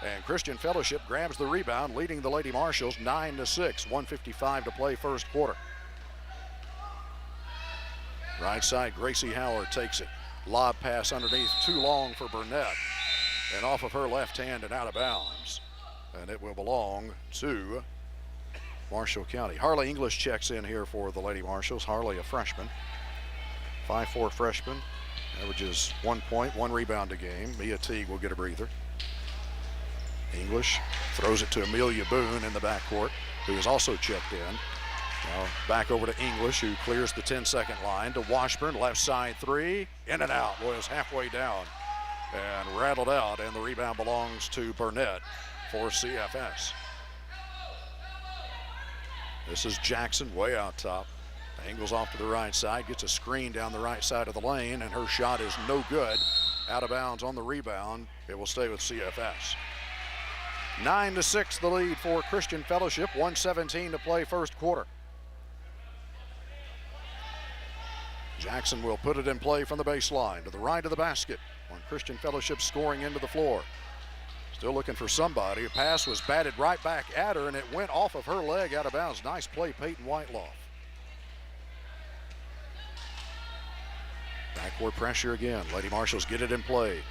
And Christian Fellowship grabs the rebound, leading the Lady Marshals 9-6, 1:55 to play first quarter. Right side, Gracie Howard takes it. Lob pass underneath, too long for Burnett. And off of her left hand and out of bounds. And it will belong to Marshall County. Harley English checks in here for the Lady Marshals. Harley, a freshman. 5'4" freshman. Averages 1 point, 1 rebound a game. Mia Teague will get a breather. English throws it to Amelia Boone in the backcourt, who is also checked in. Now back over to English, who clears the 10-second line to Washburn. Left side three. In and out. Was halfway down and rattled out. And the rebound belongs to Burnett for CFS. This is Jackson way out top. Angles off to the right side, gets a screen down the right side of the lane, and her shot is no good. Out of bounds on the rebound. It will stay with CFS. 9-6 the lead for Christian Fellowship. 1:17 to play first quarter. Jackson will put it in play from the baseline to the right of the basket on Christian Fellowship scoring into the floor. Still looking for somebody. A pass was batted right back at her, and it went off of her leg out of bounds. Nice play, Peyton Whiteloff. Backcourt pressure again. Lady Marshals get it in play.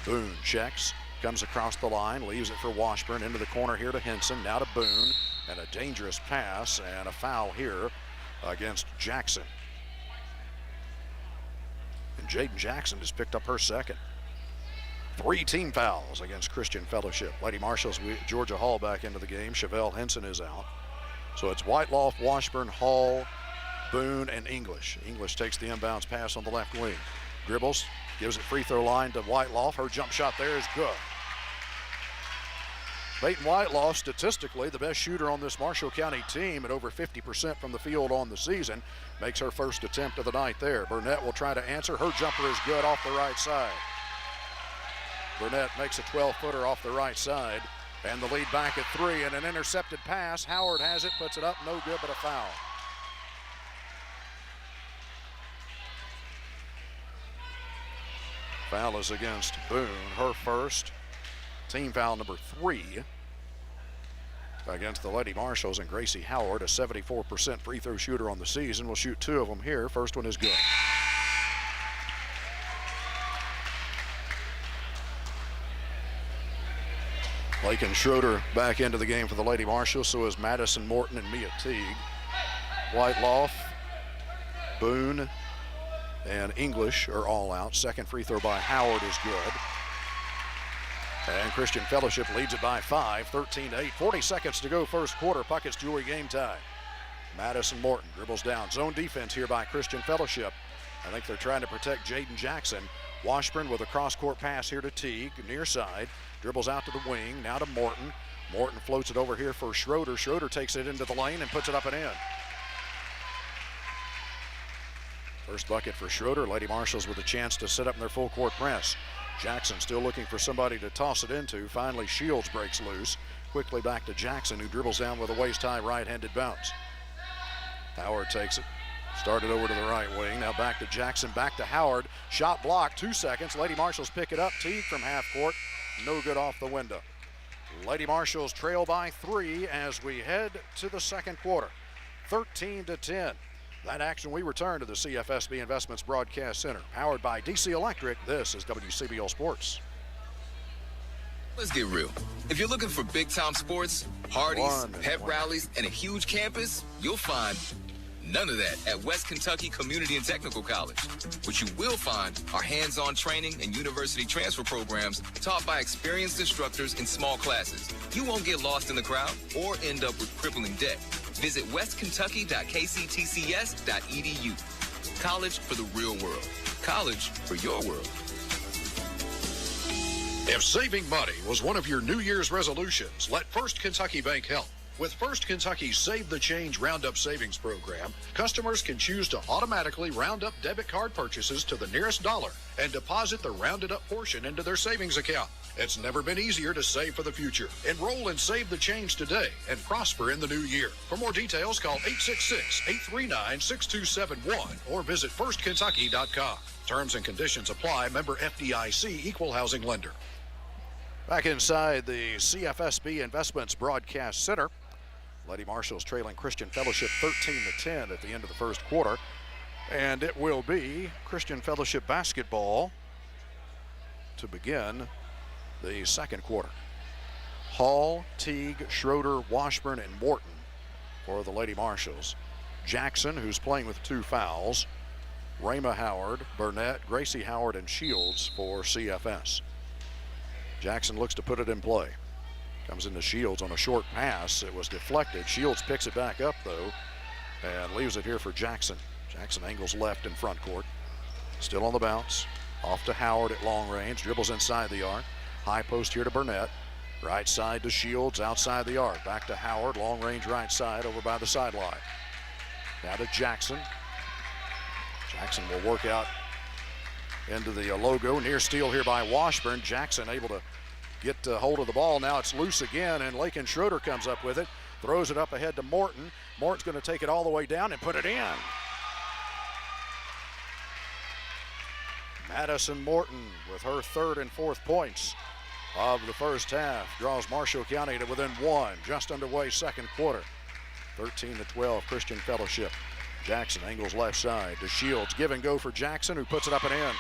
Boone checks, comes across the line, leaves it for Washburn into the corner here to Henson. Now to Boone, and a dangerous pass and a foul here against Jackson. And Jaden Jackson has picked up her second. 3 team fouls against Christian Fellowship. Lady Marshals, Georgia Hall back into the game. Chevelle Henson is out. So it's Whiteloff, Washburn, Hall, Boone, and English. English takes the inbounds pass on the left wing. Dribbles, gives it free throw line to Whiteloff. Her jump shot there is good. Peyton Whiteloff, statistically the best shooter on this Marshall County team at over 50% from the field on the season, makes her first attempt of the night there. Burnett will try to answer. Her jumper is good off the right side. Burnett makes a 12-footer off the right side, and the lead back at 3, and an intercepted pass. Howard has it, puts it up, no good, but a foul. Foul is against Boone, her first. Team foul number 3 against the Lady Marshals, and Gracie Howard, a 74% free throw shooter on the season, will shoot 2 of them here. First one is good. Lakin Schroeder back into the game for the Lady Marshals. So is Madison Morton and Mia Teague. Whiteloff, Boone, and English are all out. Second free throw by Howard is good. And Christian Fellowship leads it by 5, 13-8. 40 seconds to go first quarter. Puckett's Jewelry game time. Madison Morton dribbles down. Zone defense here by Christian Fellowship. I think they're trying to protect Jaden Jackson. Washburn with a cross-court pass here to Teague, near side. Dribbles out to the wing, now to Morton. Morton floats it over here for Schroeder. Schroeder takes it into the lane and puts it up and in. First bucket for Schroeder. Lady Marshals with a chance to set up in their full court press. Jackson still looking for somebody to toss it into. Finally, Shields breaks loose. Quickly back to Jackson, who dribbles down with a waist-high right-handed bounce. Howard takes it. Started over to the right wing. Now back to Jackson, back to Howard. Shot blocked, 2 seconds. Lady Marshals pick it up. Teague from half court. No good off the window. Lady Marshals trail by 3 as we head to the second quarter. 13-10. That action, we return to the CFSB Investments Broadcast Center. Powered by DC Electric, this is WCBL Sports. Let's get real. If you're looking for big-time sports, parties, pep rallies, and a huge campus, you'll find none of that at West Kentucky Community and Technical College. What you will find are hands-on training and university transfer programs taught by experienced instructors in small classes. You won't get lost in the crowd or end up with crippling debt. Visit westkentucky.kctcs.edu. College for the real world. College for your world. If saving money was one of your New Year's resolutions, let First Kentucky Bank help. With First Kentucky's Save the Change Roundup Savings Program, customers can choose to automatically round up debit card purchases to the nearest dollar and deposit the rounded up portion into their savings account. It's never been easier to save for the future. Enroll in Save the Change today and prosper in the new year. For more details, call 866-839-6271 or visit firstkentucky.com. Terms and conditions apply. Member FDIC, Equal Housing Lender. Back inside the CFSB Investments Broadcast Center. Lady Marshals trailing Christian Fellowship 13-10 at the end of the first quarter. And it will be Christian Fellowship basketball to begin the second quarter. Hall, Teague, Schroeder, Washburn, and Morton for the Lady Marshals. Jackson, who's playing with 2 fouls. Rayma Howard, Burnett, Gracie Howard, and Shields for CFS. Jackson looks to put it in play. Comes into Shields on a short pass. It was deflected. Shields picks it back up, though, and leaves it here for Jackson. Jackson angles left in front court. Still on the bounce. Off to Howard at long range. Dribbles inside the arc. High post here to Burnett. Right side to Shields outside the arc. Back to Howard. Long range right side over by the sideline. Now to Jackson. Jackson will work out into the logo. Near steal here by Washburn. Jackson able to get hold of the ball. Now it's loose again, and Lakin Schroeder comes up with it. Throws it up ahead to Morton. Morton's going to take it all the way down and put it in. Madison Morton with her 3rd and 4th points of the first half draws Marshall County to within 1. Just underway second quarter. 13-12 Christian Fellowship. Jackson angles left side to Shields. Give and go for Jackson, who puts it up and in.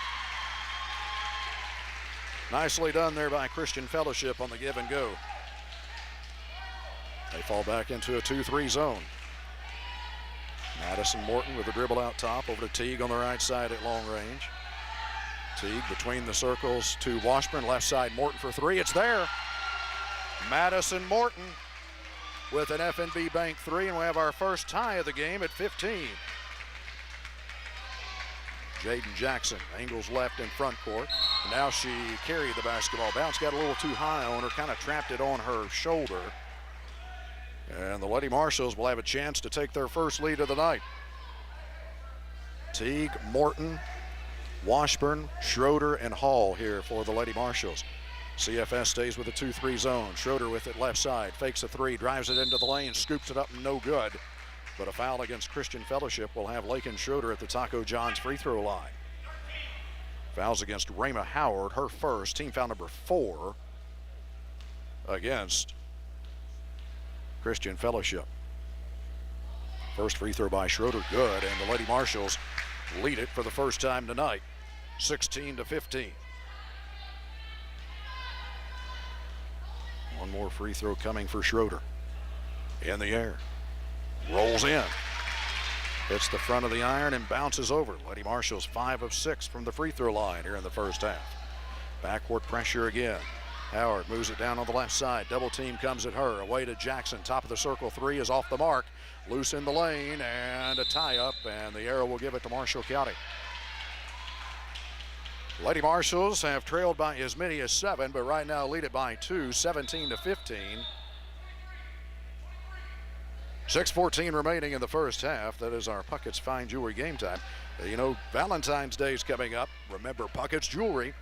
Nicely done there by Christian Fellowship on the give and go. They fall back into a 2-3 zone. Madison Morton with a dribble out top over to Teague on the right side at long range. Teague between the circles to Washburn. Left side, Morton for 3. It's there. Madison Morton with an FNB Bank 3, and we have our first tie of the game at 15. Jaden Jackson angles left in front court. Now she carried the basketball. Bounce got a little too high on her, kind of trapped it on her shoulder. And the Lady Marshals will have a chance to take their first lead of the night. Teague, Morton, Washburn, Schroeder, and Hall here for the Lady Marshals. CFS stays with a 2-3 zone. Schroeder with it left side, fakes a 3, drives it into the lane, scoops it up, no good. But a foul against Christian Fellowship will have Lakin Schroeder at the Taco John's free throw line. Fouls against Rayma Howard, her first, team foul number 4 against Christian Fellowship. First free throw by Schroeder, good, and the Lady Marshals lead it for the first time tonight, 16-15. 1 more free throw coming for Schroeder. In the air. Rolls in. Hits the front of the iron and bounces over. Lady Marshals 5 of 6 from the free throw line here in the first half. Backcourt pressure again. Howard moves it down on the left side. Double team comes at her. Away to Jackson. Top of the circle. 3 is off the mark. Loose in the lane and a tie up, and the arrow will give it to Marshall County. Lady Marshals have trailed by as many as 7, but right now lead it by 2, 17-15. 6:14 remaining in the first half. That is our Puckett's Fine Jewelry game time. You know, Valentine's Day is coming up. Remember Puckett's Jewelry.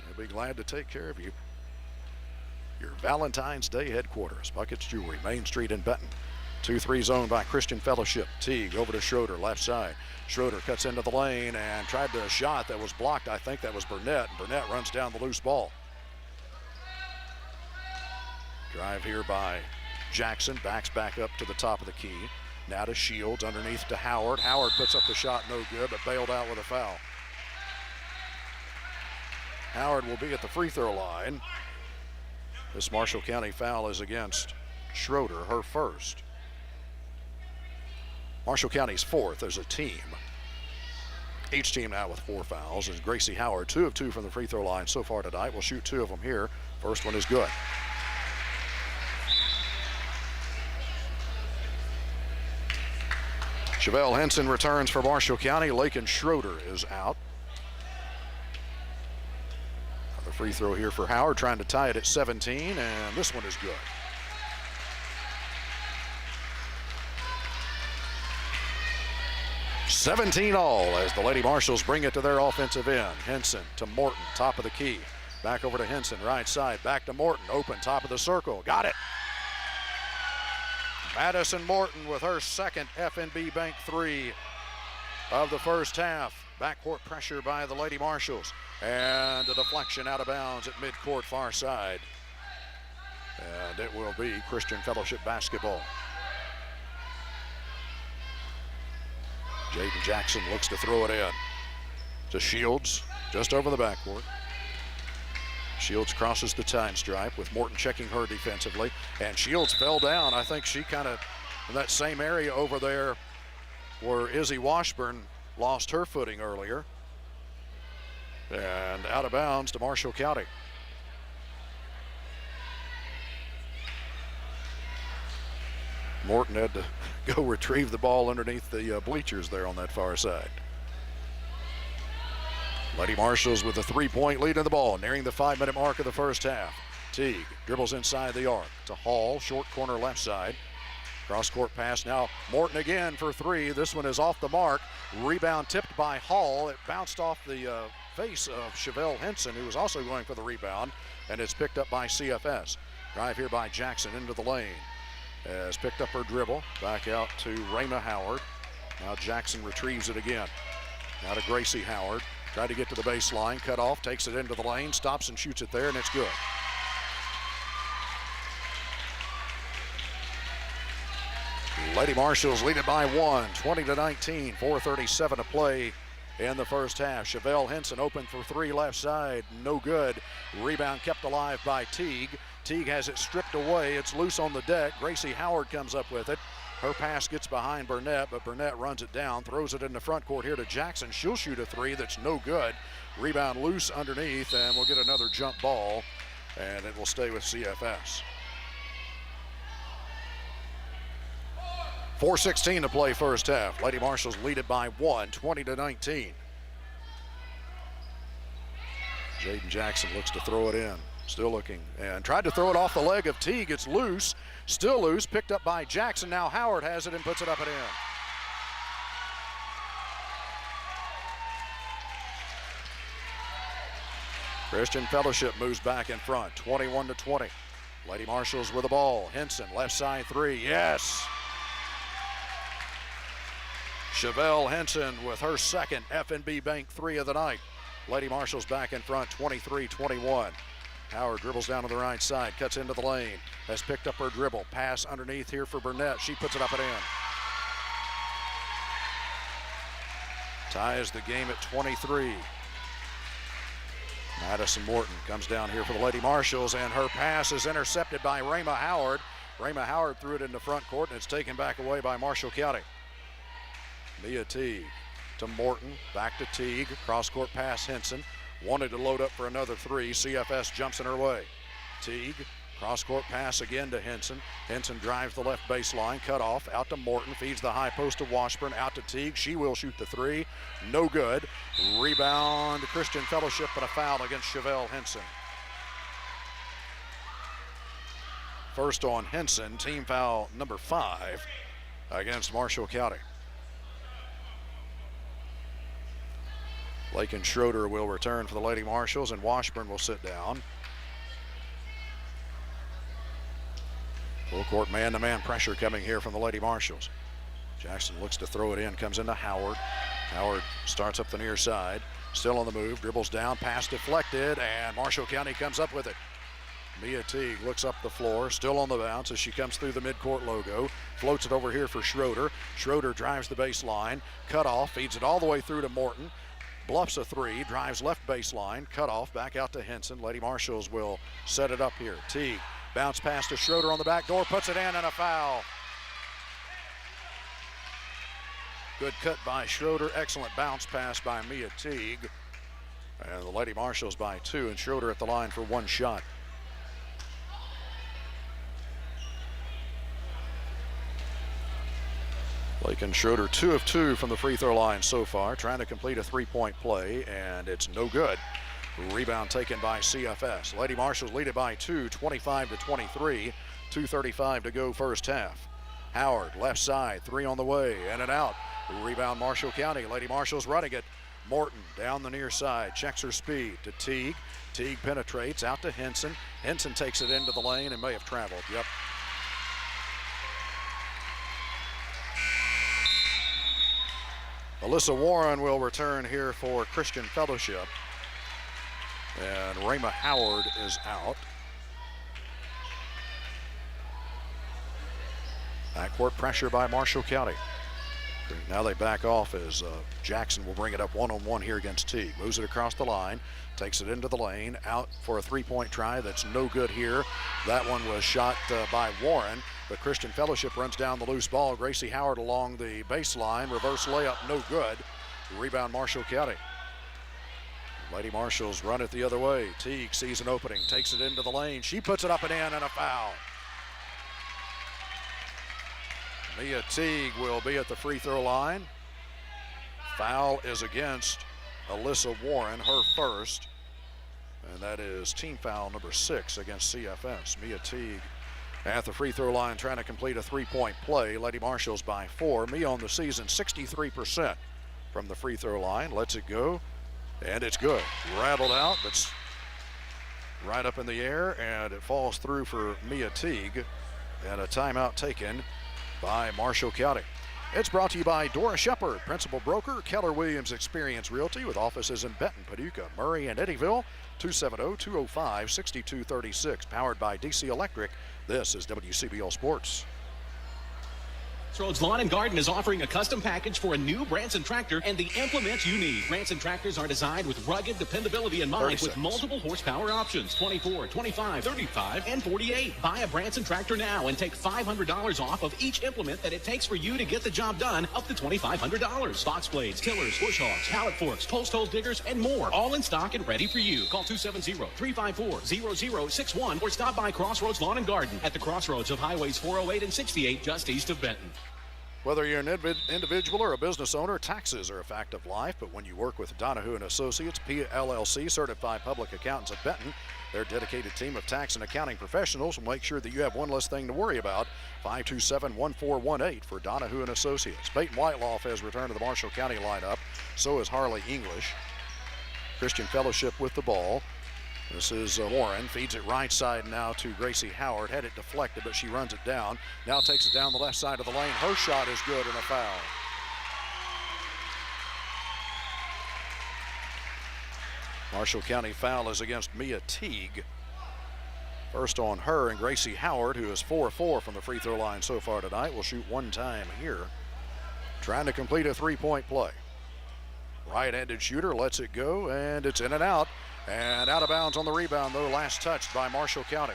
They'll be glad to take care of you. Your Valentine's Day headquarters, Puckett's Jewelry, Main Street in Benton. 2-3 zone by Christian Fellowship. Teague over to Schroeder, left side. Schroeder cuts into the lane and tried to shot that was blocked. I think that was Burnett. Burnett runs down the loose ball. Drive here by Jackson, backs back up to the top of the key. Now to Shields, underneath to Howard. Howard puts up the shot, no good, but bailed out with a foul. Howard will be at the free throw line. This Marshall County foul is against Schroeder, her first. Marshall County's 4th as a team. Each team now with 4 fouls. As Gracie Howard, 2 of 2 from the free throw line so far tonight. Will shoot 2 of them here. First one is good. Chevelle Henson returns for Marshall County. Lakin Schroeder is out. The free throw here for Howard, trying to tie it at 17, and this one is good. $17 all as the Lady Marshals bring it to their offensive end. Henson to Morton, top of the key. Back over to Henson, right side. Back to Morton, open, top of the circle. Got it. Madison Morton with her second FNB Bank 3 of the first half. Backcourt pressure by the Lady Marshals. And a deflection out of bounds at midcourt far side. And it will be Christian Fellowship basketball. Jaden Jackson looks to throw it in to Shields, just over the backcourt. Shields crosses the time stripe with Morton checking her defensively. And Shields fell down. I think she kind of, in that same area over there where Izzy Washburn lost her footing earlier. And out of bounds to Marshall County. Morton had to go retrieve the ball underneath the bleachers there on that far side. Lady Marshals with a 3-point lead in the ball, nearing the 5-minute mark of the first half. Teague dribbles inside the arc to Hall, short corner left side. Cross-court pass now. Morton again for 3. This one is off the mark. Rebound tipped by Hall. It bounced off the face of Chevelle Henson, who was also going for the rebound, and it's picked up by CFS. Drive here by Jackson into the lane. Has picked up her dribble. Back out to Rayma Howard. Now Jackson retrieves it again. Now to Gracie Howard. Tried to get to the baseline, cut off, takes it into the lane, stops and shoots it there, and it's good. Lady Marshals lead it by 1, 20-19, 4:37 to play in the first half. Chevelle Henson open for 3 left side, no good. Rebound kept alive by Teague. Teague has it stripped away. It's loose on the deck. Gracie Howard comes up with it. Her pass gets behind Burnett, but Burnett runs it down, throws it in the front court here to Jackson. She'll shoot a 3 that's no good. Rebound loose underneath, and we'll get another jump ball, and it will stay with CFS. 4:16 to play first half. Lady Marshals lead it by 1, 20-19. Jaden Jackson looks to throw it in. Still looking, and tried to throw it off the leg of Teague. It's loose, still loose, picked up by Jackson. Now Howard has it and puts it up and in. Christian Fellowship moves back in front, 21-20. Lady Marshals with the ball. Henson, left side 3, yes. Chevelle Henson with her second FNB Bank 3 of the night. Lady Marshals back in front, 23-21. Howard dribbles down to the right side, cuts into the lane, has picked up her dribble. Pass underneath here for Burnett. She puts it up and in. Ties the game at 23. Madison Morton comes down here for the Lady Marshals, and her pass is intercepted by Rayma Howard. Rayma Howard threw it into front court, and it's taken back away by Marshall County. Mia Teague to Morton, back to Teague, cross-court pass Henson. Wanted to load up for another three. CFS jumps in her way. Teague, cross-court pass again to Henson. Henson drives the left baseline, cut off, out to Morton, feeds the high post to Washburn, out to Teague. She will shoot the three. No good. Rebound, Christian Fellowship, but a foul against Chevelle Henson. First on Henson, team foul number 5 against Marshall County. Lakin Schroeder will return for the Lady Marshals, and Washburn will sit down. Full court man-to-man pressure coming here from the Lady Marshals. Jackson looks to throw it in, comes into Howard. Howard starts up the near side, still on the move, dribbles down, pass deflected, and Marshall County comes up with it. Mia Teague looks up the floor, still on the bounce as she comes through the midcourt logo. Floats it over here for Schroeder. Schroeder drives the baseline, cut off, feeds it all the way through to Morton. Bluffs a three, drives left baseline, cut off, back out to Henson. Lady Marshals will set it up here. Teague, bounce pass to Schroeder on the back door, puts it in, and a foul. Good cut by Schroeder, excellent bounce pass by Mia Teague. And the Lady Marshals by 2, and Schroeder at the line for 1 shot. Lakin Schroeder 2 of 2 from the free throw line so far, trying to complete a 3-point play, and it's no good. Rebound taken by CFS. Lady Marshals lead it by 2, 25-23, 2:35 to go first half. Howard, left side, 3 on the way, in and out. Rebound Marshall County. Lady Marshals running it. Morton down the near side, checks her speed to Teague. Teague penetrates out to Henson. Henson takes it into the lane and may have traveled. Yep. Alyssa Warren will return here for Christian Fellowship. And Rayma Howard is out. Backcourt pressure by Marshall County. Now they back off as Jackson will bring it up one-on-one here against Teague. Moves it across the line, takes it into the lane, out for a 3-point try. That's no good here. That one was shot by Warren, but Christian Fellowship runs down the loose ball. Gracie Howard along the baseline, reverse layup, no good. Rebound Marshall County. Lady Marshals run it the other way. Teague sees an opening, takes it into the lane. She puts it up and in, and a foul. Mia Teague will be at the free throw line. Foul is against Alyssa Warren, her first. And that is team foul number 6 against CFS. Mia Teague at the free throw line trying to complete a 3-point play. Lady Marshals by 4. Mia on the season 63% from the free throw line. Lets it go, and it's good. Rattled out, but right up in the air, and it falls through for Mia Teague. And a timeout taken by Marshall County. It's brought to you by Dora Shepard, Principal Broker, Keller Williams Experience Realty, with offices in Benton, Paducah, Murray, and Eddyville. 270-205-6236. Powered by DC Electric. This is WCBL Sports. Crossroads Lawn and Garden is offering a custom package for a new Branson tractor and the implements you need. Branson tractors are designed with rugged dependability in mind, with multiple horsepower options: 24, 25, 35, and 48. Buy a Branson tractor now and take $500 off of each implement that it takes for you to get the job done, up to $2,500. Box blades, tillers, bush hogs, pallet forks, post hole diggers, and more, all in stock and ready for you. Call 270-354-0061 or stop by Crossroads Lawn and Garden at the crossroads of Highways 408 and 68, just east of Benton. Whether you're an individual or a business owner, taxes are a fact of life. But when you work with Donahue & Associates, PLLC, certified public accountants of Benton, their dedicated team of tax and accounting professionals will make sure that you have one less thing to worry about. 527-1418 for Donahue & Associates. Peyton Whiteloff has returned to the Marshall County lineup. So is Harley English. Christian Fellowship with the ball. This is Warren, feeds it right side now to Gracie Howard. Had it deflected, but she runs it down. Now takes it down the left side of the lane. Her shot is good and a foul. Marshall County foul is against Mia Teague. First on her, and Gracie Howard, who is 4-4 from the free throw line so far tonight, will shoot one time here. Trying to complete a 3-point play. Right-handed shooter lets it go, and it's in and out. And out of bounds on the rebound, though, last touched by Marshall County.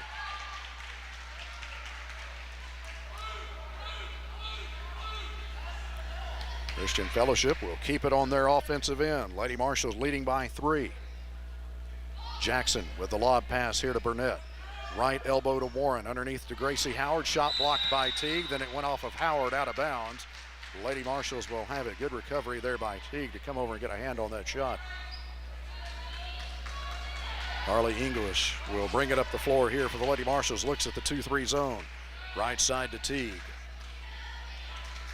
Christian Fellowship will keep it on their offensive end. Lady Marshals leading by 3. Jackson with the lob pass here to Burnett. Right elbow to Warren, underneath to Gracie Howard. Shot blocked by Teague, then it went off of Howard out of bounds. Lady Marshals will have it. Good recovery there by Teague to come over and get a hand on that shot. Harley English will bring it up the floor here for the Lady Marshals. Looks at the 2-3 zone. Right side to Teague.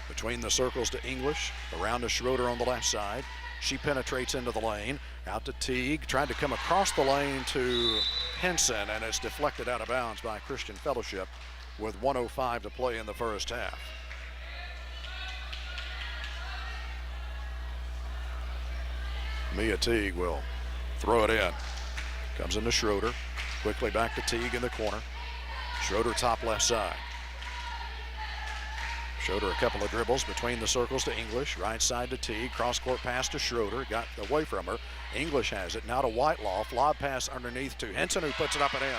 Between the circles to English. Around to Schroeder on the left side. She penetrates into the lane. Out to Teague. Tried to come across the lane to Henson, and it's deflected out of bounds by Christian Fellowship with 1:05 to play in the first half. Mia Teague will throw it in. Comes into Schroeder. Quickly back to Teague in the corner. Schroeder top left side. Schroeder a couple of dribbles between the circles to English. Right side to Teague. Cross-court pass to Schroeder. Got away from her. English has it. Now to Whiteloff. Lob pass underneath to Henson, who puts it up and in.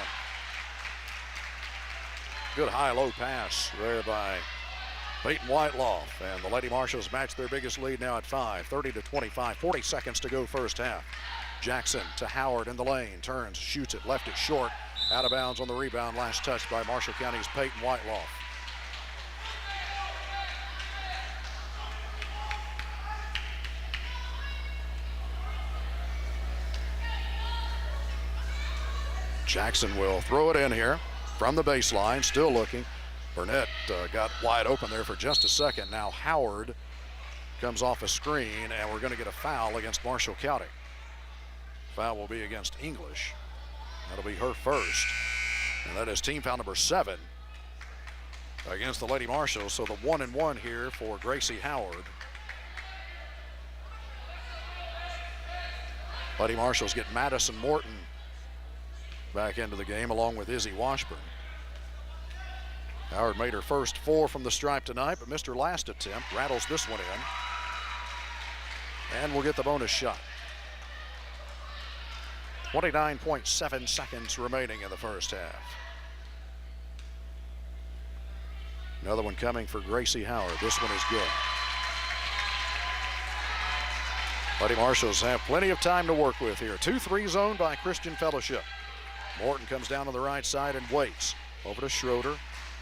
Good high-low pass there by Peyton Whiteloff. And the Lady Marshals match their biggest lead now at 5. 30-25. 40 seconds to go first half. Jackson to Howard in the lane. Turns, shoots it, left it short. Out of bounds on the rebound. Last touch by Marshall County's Peyton Whiteloff. Jackson will throw it in here from the baseline, still looking. Burnett got wide open there for just a second. Now Howard comes off a screen, and we're going to get a foul against Marshall County. Foul will be against English. That'll be her first. And that is team foul number 7 against the Lady Marshals. So the 1-and-1 here for Gracie Howard. Lady Marshals get Madison Morton back into the game along with Izzy Washburn. Howard made her first 4 from the stripe tonight, but missed her last attempt. Rattles this one in. And we'll get the bonus shot. 29.7 seconds remaining in the first half. Another one coming for Gracie Howard. This one is good. Lady Marshals have plenty of time to work with here. 2-3 zone by Christian Fellowship. Morton comes down to the right side and waits. Over to Schroeder.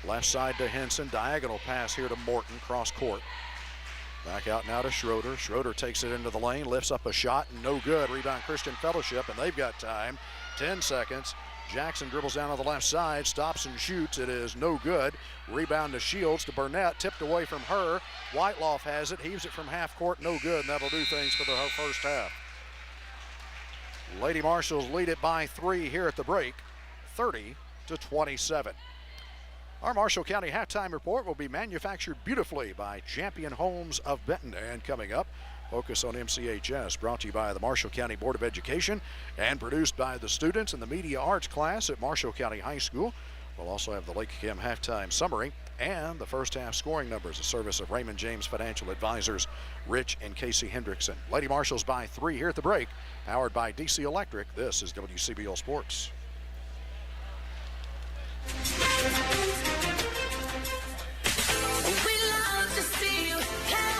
Left side to Henson. Diagonal pass here to Morton. Cross court. Back out now to Schroeder. Schroeder takes it into the lane. Lifts up a shot. No good. Rebound Christian Fellowship. And they've got time. 10 seconds. Jackson dribbles down on the left side. Stops and shoots. It is no good. Rebound to Shields to Burnett. Tipped away from her. Whiteloff has it. Heaves it from half court. No good. And that'll do things for the first half. Lady Marshals lead it by 3 here at the break, 30-27. Our Marshall County halftime report will be manufactured beautifully by Champion Homes of Benton. And coming up, Focus on MCHS, brought to you by the Marshall County Board of Education and produced by the students in the Media Arts class at Marshall County High School. We'll also have the Lake Kim halftime summary and the first half scoring numbers, a service of Raymond James Financial Advisors, Rich and Casey Hendrickson. Lady Marshals by 3 here at the break, powered by DC Electric. This is WCBL Sports.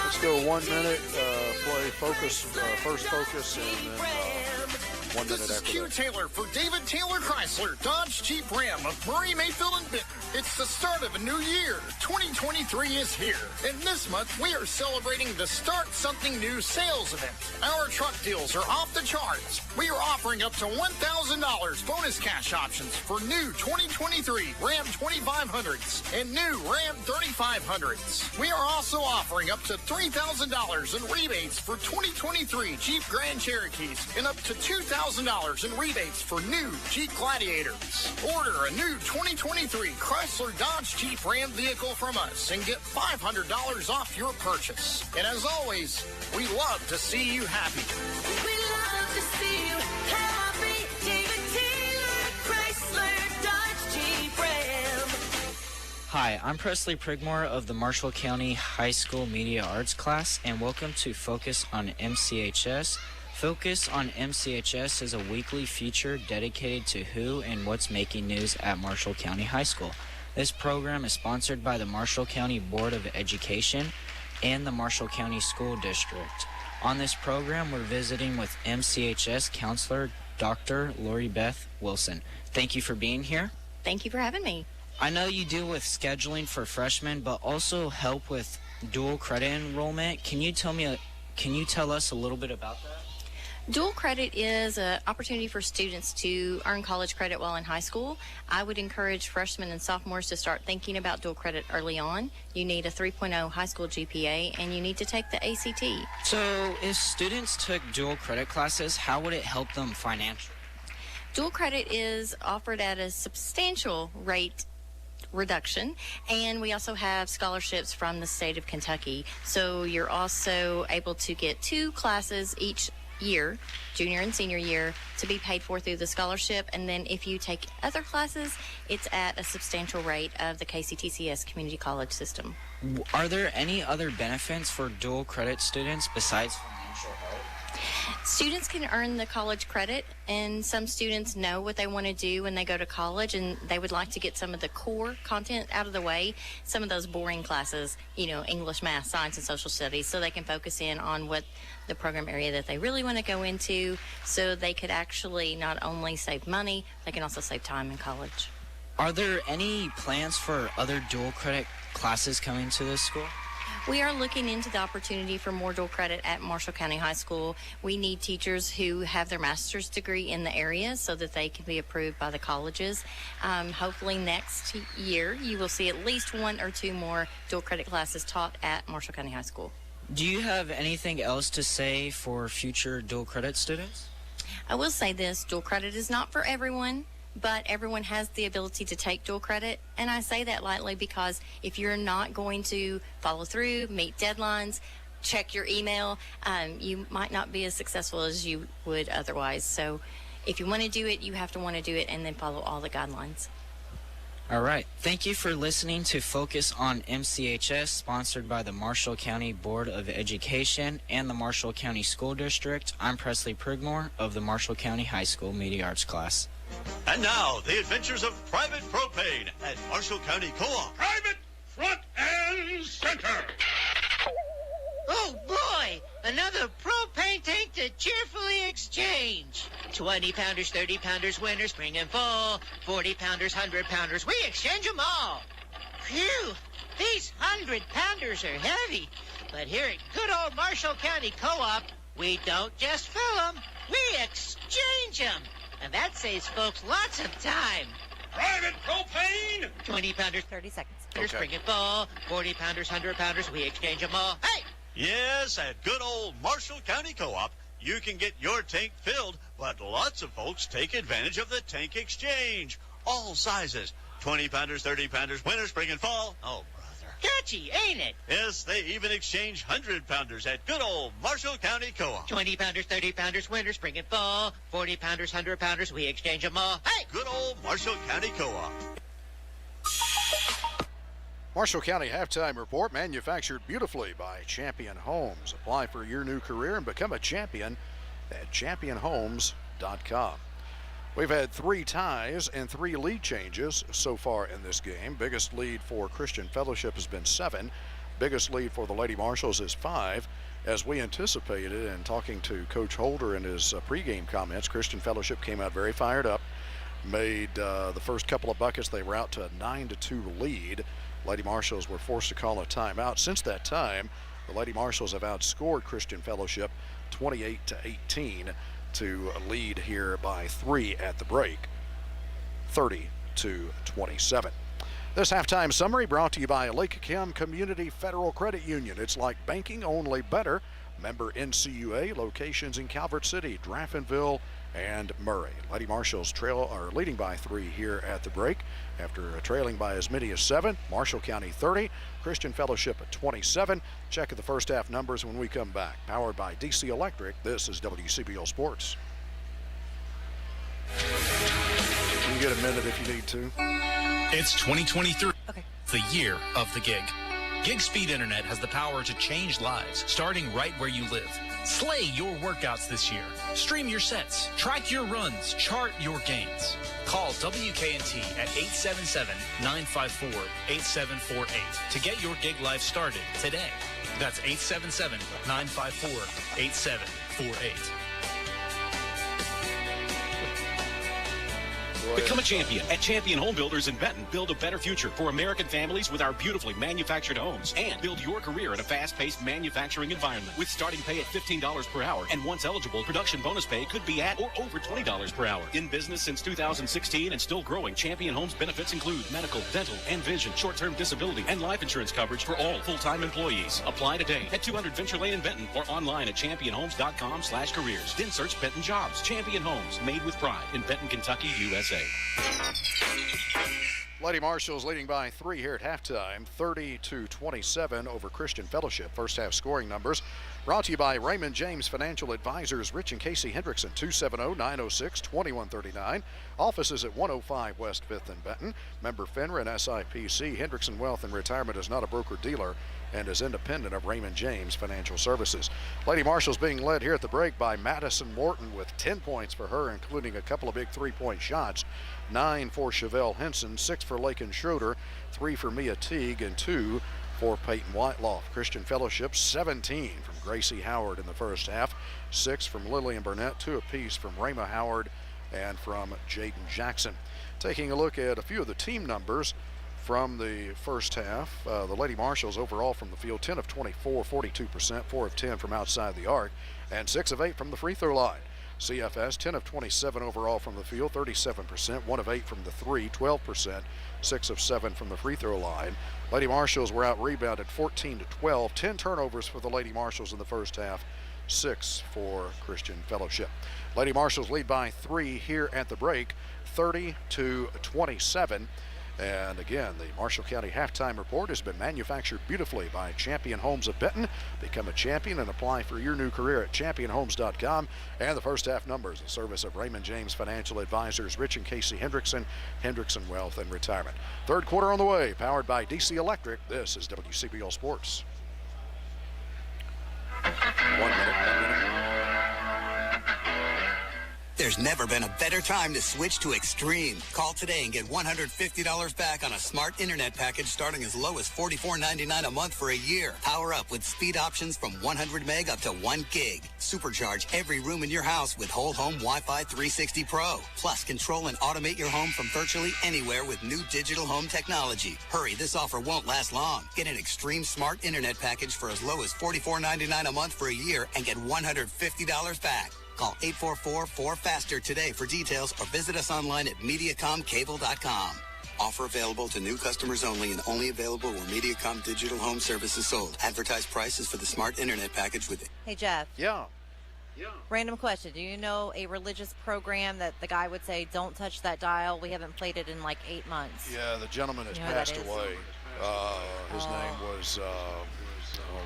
Let's go 1 minute, play focus, first focus, and then 1 minute This is after Q that. Taylor for David Taylor Chrysler, Dodge Jeep Ram of Murray, Mayfield, and Benton. It's the start of a new year. 2023 is here. And this month, we are celebrating the Start Something New sales event. Our truck deals are off the charts. We are offering up to $1,000 bonus cash options for new 2023 Ram 2500s and new Ram 3500s. We are also offering up to $3,000 in rebates for 2023 Jeep Grand Cherokees and up to $2,000 in rebates for new Jeep Gladiators. Order a new 2023 Chrysler Dodge Jeep Ram vehicle from us and get $500 off your purchase. And as always, we love to see you happy. We love to see you happy. David Taylor, Chrysler, Dodge Jeep Ram. Hi, I'm Presley Prigmore of the Marshall County High School Media Arts class, and welcome to Focus on MCHS. Focus on MCHS is a weekly feature dedicated to who and what's making news at Marshall County High School. This program is sponsored by the Marshall County Board of Education and the Marshall County School District. On this program, we're visiting with MCHS counselor Dr. Lori Beth Wilson. Thank you for being here. Thank you for having me. I know you deal with scheduling for freshmen, but also help with dual credit enrollment. Can you tell us a little bit about that? Dual credit is an opportunity for students to earn college credit while in high school. I would encourage freshmen and sophomores to start thinking about dual credit early on. You need a 3.0 high school GPA, and you need to take the ACT. So if students took dual credit classes, how would it help them financially? Dual credit is offered at a substantial rate reduction, and we also have scholarships from the state of Kentucky. So you're also able to get 2 classes each year, junior and senior year, to be paid for through the scholarship. And then if you take other classes, it's at a substantial rate of the KCTCS community college system. Are there any other benefits for dual credit students besides financial help? Students can earn the college credit, and some students know what they want to do when they go to college, and they would like to get some of the core content out of the way, some of those boring classes, English, math, science, and social studies, so they can focus in on what the program area that they really want to go into, so they could actually not only save money, they can also save time in college. Are there any plans for other dual credit classes coming to this school? We are looking into the opportunity for more dual credit at Marshall County High School. We need teachers who have their master's degree in the area so that they can be approved by the colleges. Hopefully next year you will see at least 1 or 2 more dual credit classes taught at Marshall County High School. Do you have anything else to say for future dual credit students? I will say this, dual credit is not for everyone, but everyone has the ability to take dual credit. And I say that lightly because if you're not going to follow through, meet deadlines, check your email, you might not be as successful as you would otherwise. So if you want to do it, you have to want to do it and then follow all the guidelines. All right. Thank you for listening to Focus on MCHS, sponsored by the Marshall County Board of Education and the Marshall County School District. I'm Presley Prigmore of the Marshall County High School Media Arts class. And now, the adventures of Private Propane at Marshall County Co-op. Private front and center. Oh, boy! Another propane tank to cheerfully exchange. 20-pounders, 30-pounders, winter, spring, and fall. 40-pounders, 100-pounders, we exchange them all. Phew! These 100-pounders are heavy. But here at good old Marshall County Co-op, we don't just fill them, we exchange them. And that saves folks lots of time. Private propane! 20-pounders, 30 seconds. Okay. Spring and fall, 40-pounders, 100-pounders, we exchange them all. Hey! Yes, at good old Marshall County Co-op, you can get your tank filled, but lots of folks take advantage of the tank exchange. All sizes, 20-pounders, 30-pounders, winter, spring, and fall. Oh, brother. Catchy, ain't it? Yes, they even exchange 100-pounders at good old Marshall County Co-op. 20-pounders, 30-pounders, winter, spring, and fall. 40-pounders, 100-pounders, we exchange them all. Hey! Good old Marshall County Co-op. Marshall County Halftime Report, manufactured beautifully by Champion Homes. Apply for your new career and become a champion at championhomes.com. We've had 3 ties and 3 lead changes so far in this game. Biggest lead for Christian Fellowship has been 7. Biggest lead for the Lady Marshals is 5. As we anticipated, and talking to Coach Holder in his pregame comments, Christian Fellowship came out very fired up, made the first couple of buckets. They were out to a 9-2 lead. Lady Marshals were forced to call a timeout. Since that time, the Lady Marshals have outscored Christian Fellowship 28-18 to lead here by 3 at the break, 30-27. This halftime summary brought to you by Lake Kim Community Federal Credit Union. It's like banking, only better. Member NCUA, locations in Calvert City, Draftonville, and Murray. Lady Marshals are leading by 3 here at the break after trailing by as many as 7. Marshall County 30, Christian Fellowship at 27. Check the first half numbers when we come back. Powered by DC Electric, this is WCBL Sports. You can get a minute if you need to. It's 2023, the year of the gig. Gig Speed Internet has the power to change lives, starting right where you live. Slay your workouts this year. Stream your sets, track your runs, chart your gains. Call WKNT at 877-954-8748 to get your gig life started today. That's 877-954-8748. Become a champion at Champion Home Builders in Benton. Build a better future for American families with our beautifully manufactured homes. And build your career in a fast-paced manufacturing environment. With starting pay at $15 per hour. And once eligible, production bonus pay could be at or over $20 per hour. In business since 2016 and still growing, Champion Homes benefits include medical, dental, and vision, short-term disability, and life insurance coverage for all full-time employees. Apply today at 200 Venture Lane in Benton or online at championhomes.com/careers. Then search Benton Jobs. Champion Homes, made with pride in Benton, Kentucky, USA. Lady Marshals leading by 3 here at halftime, 30-27 over Christian Fellowship. First half scoring numbers brought to you by Raymond James Financial Advisors, Rich and Casey Hendrickson, 270-906-2139. Offices at 105 West 5th in Benton. Member FINRA and SIPC. Hendrickson Wealth and Retirement is not a broker-dealer and is independent of Raymond James Financial Services. Lady Marshals being led here at the break by Madison Morton with 10 points for her, including a couple of big 3-point shots. 9 for Chevelle Henson, 6 for Lakin Schroeder, 3 for Mia Teague, and 2 for Peyton Whiteloff. Christian Fellowship, 17 from Gracie Howard in the first half, 6 from Lillian Burnett, 2 apiece from Rama Howard and from Jaden Jackson. Taking a look at a few of the team numbers from the first half, the Lady Marshals overall from the field, 10 of 24, 42%, 4 of 10 from outside the arc, and 6 of 8 from the free throw line. CFS, 10 of 27 overall from the field, 37%, 1 of 8 from the 3, 12%, 6 of 7 from the free throw line. Lady Marshals were out rebounded 14-12, 10 turnovers for the Lady Marshals in the first half, 6 for Christian Fellowship. Lady Marshals lead by 3 here at the break, 30-27. And again, the Marshall County Halftime Report has been manufactured beautifully by Champion Homes of Benton. Become a champion and apply for your new career at championhomes.com. And the first half numbers, the service of Raymond James Financial Advisors, Rich and Casey Hendrickson, Hendrickson Wealth and Retirement. Third quarter on the way, powered by DC Electric. This is WCBL Sports. 1 minute. There's never been a better time to switch to Extreme. Call today and get $150 back on a smart internet package starting as low as $44.99 a month for a year. Power up with speed options from 100 meg up to 1 gig. Supercharge every room in your house with Whole Home Wi-Fi 360 Pro. Plus, control and automate your home from virtually anywhere with new digital home technology. Hurry, this offer won't last long. Get an Extreme smart internet package for as low as $44.99 a month for a year and get $150 back. Call 844-4FASTER today for details or visit us online at MediacomCable.com. Offer available to new customers only and only available where Mediacom Digital Home Service is sold. Advertised prices for the smart internet package with it. Hey, Jeff. Yeah. Random question. Do you know a religious program that the guy would say, don't touch that dial? We haven't played it in like 8 months. Yeah, the gentleman has passed away. His name was, oh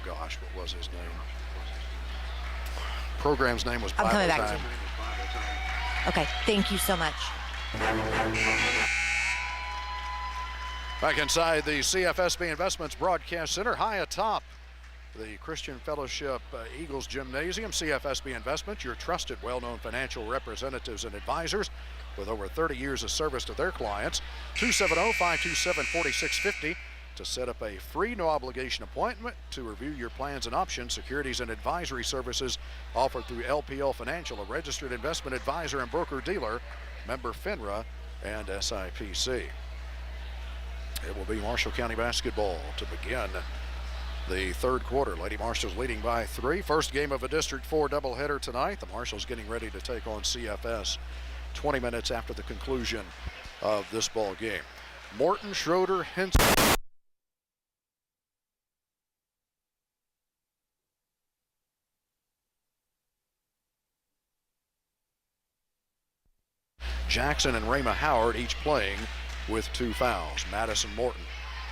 gosh, what was his name? Program's name was Bible I'm coming back Time. to you. Okay, thank you so much. Back inside the CFSB Investments Broadcast Center, high atop the Christian Fellowship Eagles Gymnasium. CFSB Investments, your trusted, well-known financial representatives and advisors with over 30 years of service to their clients. 270-527-4650 to set up a free, no-obligation appointment to review your plans and options. Securities and advisory services offered through LPL Financial, a registered investment advisor and broker-dealer, member FINRA and SIPC. It will be Marshall County basketball to begin the third quarter. Lady Marshals leading by 3. First game of a District 4 doubleheader tonight. The Marshals getting ready to take on CFS 20 minutes after the conclusion of this ball game. Morton, Schroeder, Henson. Jackson and Rama Howard each playing with 2 fouls. Madison Morton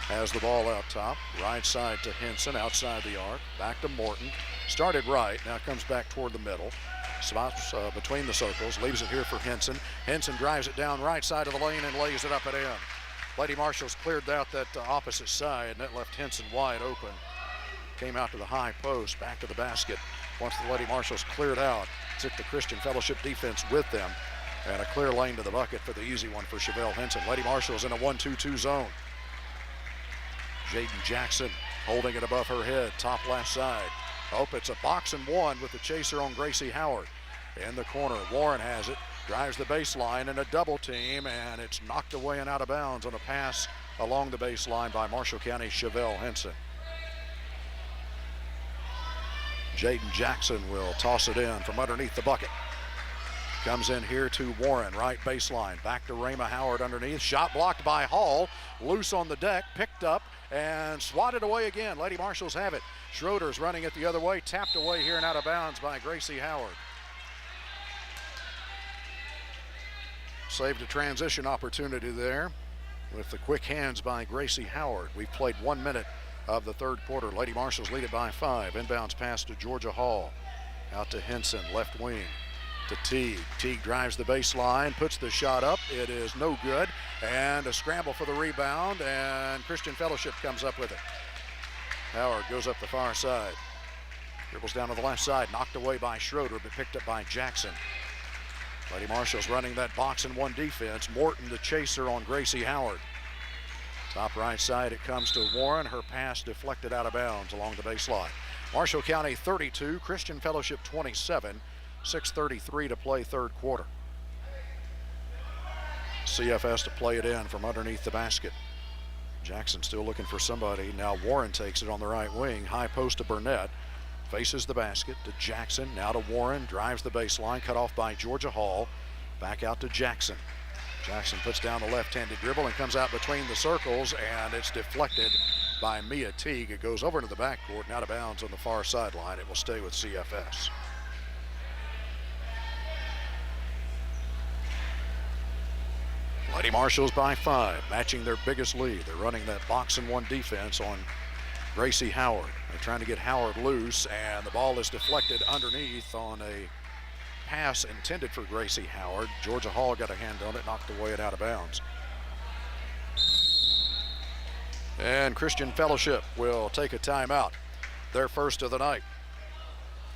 has the ball out top. Right side to Henson, outside the arc. Back to Morton. Started right, now comes back toward the middle. Spots between the circles, leaves it here for Henson. Henson drives it down right side of the lane and lays it up and in. Lady Marshals cleared out that opposite side, and that left Henson wide open. Came out to the high post, back to the basket. once the Lady Marshals cleared out, took the Christian Fellowship defense with them, and a clear lane to the bucket for the easy one for Chevelle Henson. Lady Marshals in a 1-2-2 zone. Jaden Jackson holding it above her head, top left side. Oh, it's a box and one with the chaser on Gracie Howard. In the corner, Warren has it, drives the baseline in a double team, and it's knocked away and out of bounds on a pass along the baseline by Marshall County Chevelle Henson. Jaden Jackson will toss it in from underneath the bucket. Comes in here to Warren, right baseline. Back to Rama Howard underneath. Shot blocked by Hall. Loose on the deck, picked up and swatted away again. Lady Marshals have it. Schroeder's running it the other way, tapped away here and out of bounds by Gracie Howard. Saved a transition opportunity there with the quick hands by Gracie Howard. We've played 1 minute of the third quarter. Lady Marshals lead it by 5. Inbounds pass to Georgia Hall. Out to Henson, left wing. To Teague. Teague drives the baseline, puts the shot up. It is no good. And a scramble for the rebound, and Christian Fellowship comes up with it. Howard goes up the far side. Dribbles down to the left side, knocked away by Schroeder, but picked up by Jackson. Lady Marshals running that box and one defense. Morton, the chaser on Gracie Howard. Top right side, it comes to Warren. Her pass deflected out of bounds along the baseline. Marshall County 32, Christian Fellowship 27. 6:33 to play third quarter. CFS to play it in from underneath the basket. Jackson still looking for somebody. Now Warren takes it on the right wing. High post to Burnett. Faces the basket to Jackson. Now to Warren. Drives the baseline. Cut off by Georgia Hall. Back out to Jackson. Jackson puts down the left-handed dribble and comes out between the circles, and it's deflected by Mia Teague. It goes over into the backcourt and out of bounds on the far sideline. It will stay with CFS. Lady Marshals by 5, matching their biggest lead. They're running that box and one defense on Gracie Howard. They're trying to get Howard loose, and the ball is deflected underneath on a pass intended for Gracie Howard. Georgia Hall got a hand on it, knocked away and out of bounds. And Christian Fellowship will take a timeout. Their first of the night.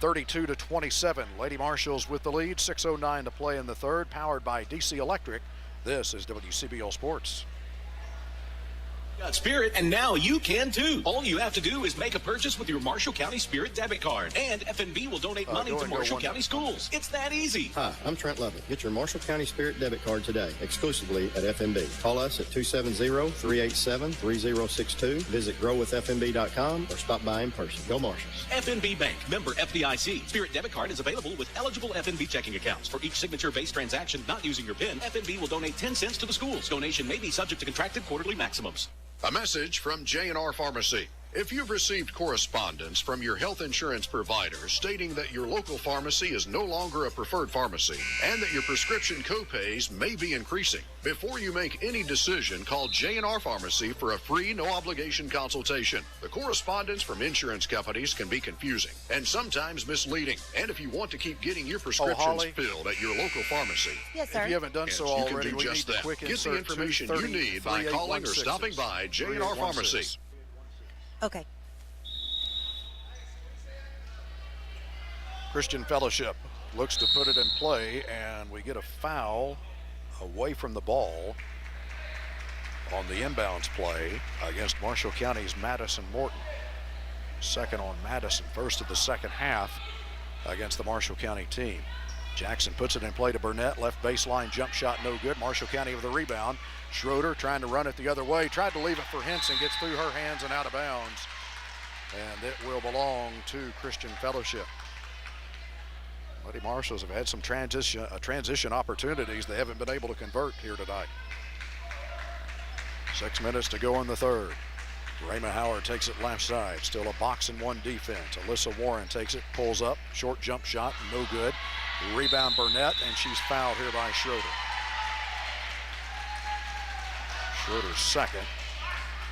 32-27. Lady Marshals with the lead. 6:09 to play in the third. Powered by DC Electric. This is WCBL Sports. Got Spirit, and now you can too. All you have to do is make a purchase with your Marshall County Spirit debit card, and FNB will donate money to Marshall County schools. It's that easy. Hi, I'm Trent Lovett. Get your Marshall County Spirit debit card today, exclusively at FNB. Call us at 270-387-3062. Visit growwithfnb.com or stop by in person. Go Marshalls. FNB Bank, member FDIC. Spirit debit card is available with eligible FNB checking accounts. For each signature-based transaction not using your PIN, FNB will donate 10 cents to the schools. Donation may be subject to contracted quarterly maximums. A message from J&R Pharmacy. If you've received correspondence from your health insurance provider stating that your local pharmacy is no longer a preferred pharmacy and that your prescription copays may be increasing, before you make any decision, call J&R Pharmacy for a free, no-obligation consultation. The correspondence from insurance companies can be confusing and sometimes misleading. And if you want to keep getting your prescriptions filled at your local pharmacy, yes, sir. if you haven't done so already, you can do just that. Get the information you need by calling or stopping by J&R Pharmacy. Okay. Christian Fellowship looks to put it in play, and we get a foul away from the ball on the inbounds play against Marshall County's Madison Morton. Second on Madison, first of the second half against the Marshall County team. Jackson puts it in play to Burnett, left baseline jump shot no good. Marshall County with the rebound. Schroeder trying to run it the other way, tried to leave it for Henson, gets through her hands and out of bounds. And it will belong to Christian Fellowship. Lady Marshals have had some transition opportunities they haven't been able to convert here tonight. 6 minutes to go in the third. Rama Howard takes it left side, still a box and one defense. Alyssa Warren takes it, pulls up, short jump shot, no good. Rebound Burnett, and she's fouled here by Schroeder. Schroeder's second.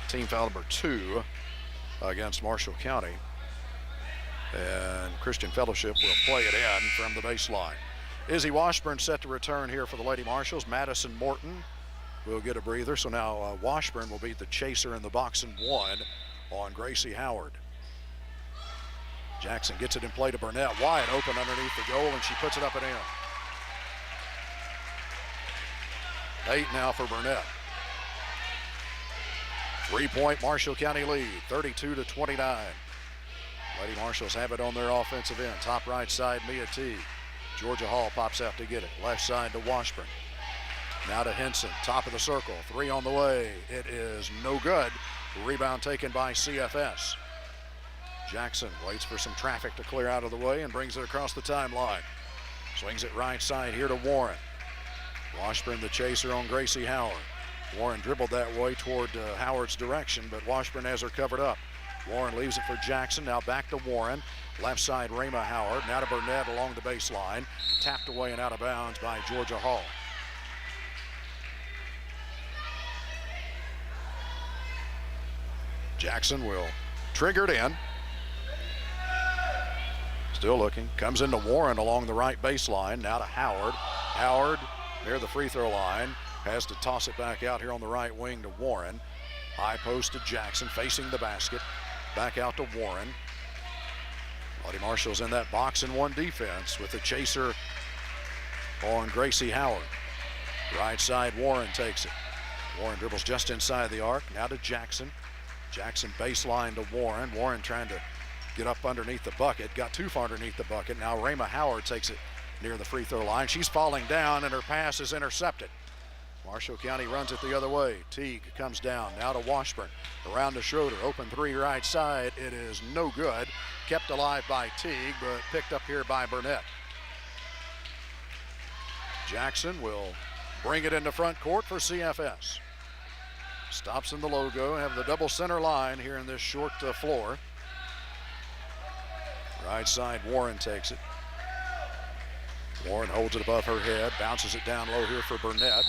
Team foul number 2 against Marshall County. And Christian Fellowship will play it in from the baseline. Izzy Washburn set to return here for the Lady Marshals. Madison Morton will get a breather. So now Washburn will be the chaser in the box and one on Gracie Howard. Jackson gets it in play to Burnett. Wide open underneath the goal, and she puts it up and in. 8 now for Burnett. 3-point Marshall County lead, 32-29. Lady Marshals have it on their offensive end. Top right side, Mia T. Georgia Hall pops out to get it. Left side to Washburn. Now to Henson, top of the circle. 3 on the way. It is no good. Rebound taken by CFS. Jackson waits for some traffic to clear out of the way and brings it across the timeline. Swings it right side here to Warren. Washburn the chaser on Gracie Howard. Warren dribbled that way toward Howard's direction, but Washburn has her covered up. Warren leaves it for Jackson. Now back to Warren. Left side, Rama Howard. Now to Burnett along the baseline. Tapped away and out of bounds by Georgia Hall. Jackson will trigger it in. Still looking. Comes into Warren along the right baseline. Now to Howard. Howard near the free throw line. Has to toss it back out here on the right wing to Warren. High post to Jackson facing the basket. Back out to Warren. Lady Marshals in that box and one defense with the chaser on Gracie Howard. Right side, Warren takes it. Warren dribbles just inside the arc. Now to Jackson. Jackson baseline to Warren. Warren trying to get up underneath the bucket. Got too far underneath the bucket. Now Rama Howard takes it near the free throw line. She's falling down and her pass is intercepted. Marshall County runs it the other way. Teague comes down. Now to Washburn. Around to Schroeder. Open 3 right side. It is no good. Kept alive by Teague, but picked up here by Burnett. Jackson will bring it into front court for CFS. Stops in the logo. Have the double center line here in this short floor. Right side, Warren takes it. Warren holds it above her head. Bounces it down low here for Burnett.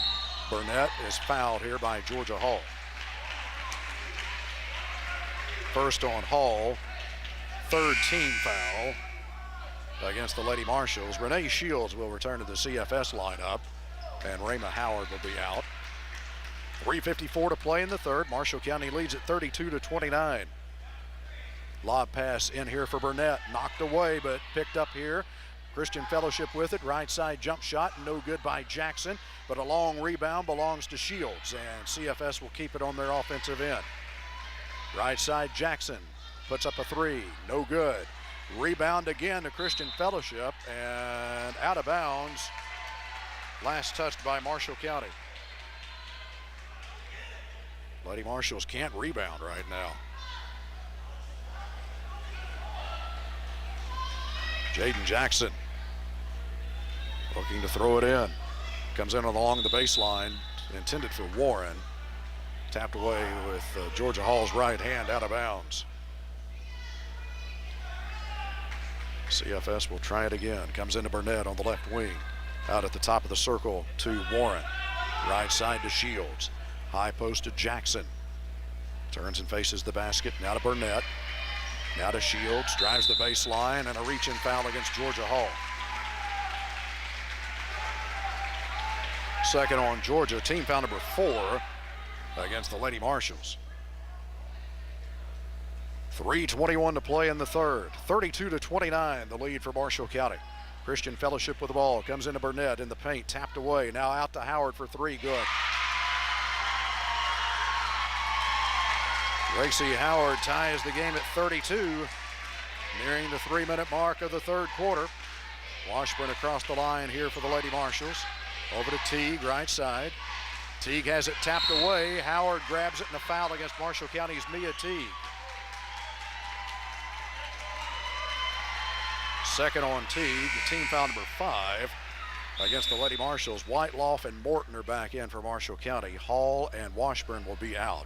Burnett is fouled here by Georgia Hall. First on Hall. 3rd team foul against the Lady Marshals. Renee Shields will return to the CFS lineup, and Rama Howard will be out. 3:54 to play in the third. Marshall County leads at 32-29. Lob pass in here for Burnett. Knocked away, but picked up here. Christian Fellowship with it. Right side jump shot. No good by Jackson, but a long rebound belongs to Shields, and CFS will keep it on their offensive end. Right side, Jackson puts up a 3. No good. Rebound again to Christian Fellowship, and out of bounds. Last touched by Marshall County. Lady Marshals can't rebound right now. Jaden Jackson looking to throw it in. Comes in along the baseline, intended for Warren. Tapped away with Georgia Hall's right hand, out of bounds. CFS will try it again. Comes into Burnett on the left wing. Out at the top of the circle to Warren. Right side to Shields. High post to Jackson. Turns and faces the basket. Now to Burnett. Now to Shields. Drives the baseline, and a reach-in foul against Georgia Hall. Second on Georgia. Team foul number 4 against the Lady Marshals. 3:21 to play in the third. 32-29, the lead for Marshall County. Christian Fellowship with the ball. Comes into Burnett in the paint. Tapped away. Now out to Howard for 3. Good. Gracie Howard ties the game at 32. Nearing the 3-minute mark of the third quarter. Washburn across the line here for the Lady Marshals. Over to Teague, right side. Teague has it tapped away. Howard grabs it, and a foul against Marshall County's Mia Teague. Second on Teague, team foul number 5 against the Lady Marshals. Whiteloff and Morton are back in for Marshall County. Hall and Washburn will be out.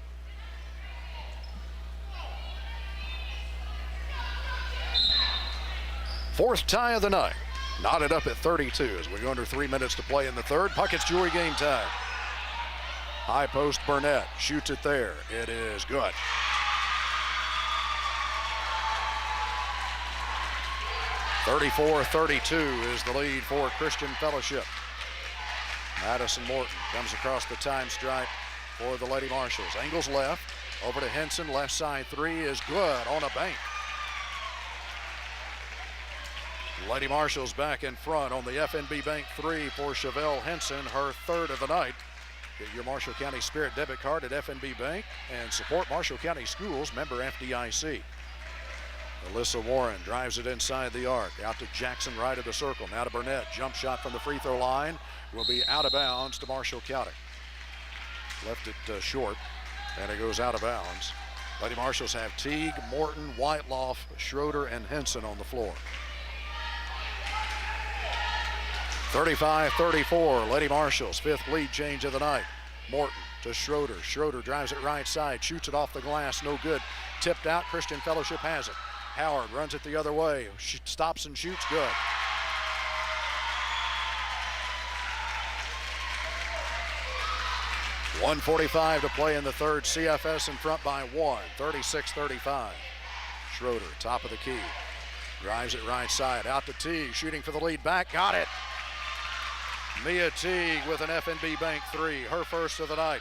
Fourth tie of the night. Knotted up at 32 as we go under 3 minutes to play in the third. Puckett's Jewelry game time. High post Burnett shoots it there. It is good. (34-32) is the lead for Christian Fellowship. Madison Morton comes across the time stripe for the Lady Marshals. Angles left, over to Henson, left side 3 is good on a bank. Lady Marshals back in front on the FNB Bank 3 for Chevelle Henson, her third of the night. Get your Marshall County Spirit debit card at FNB Bank and support Marshall County Schools, member FDIC. Alyssa Warren drives it inside the arc. Out to Jackson, right of the circle. Now to Burnett. Jump shot from the free throw line will be out of bounds to Marshall County. Left it short, and it goes out of bounds. Lady Marshals have Teague, Morton, Whiteloff, Schroeder, and Henson on the floor. 35-34, Lady Marshals, fifth lead change of the night. Morton to Schroeder. Schroeder drives it right side, shoots it off the glass, no good. Tipped out, Christian Fellowship has it. Howard runs it the other way, stops and shoots, good. .145 to play in the third. CFS in front by 1, 36-35. Schroeder, top of the key. Drives it right side, out to Teague, shooting for the lead back, got it. Mia Teague with an FNB Bank 3, her first of the night.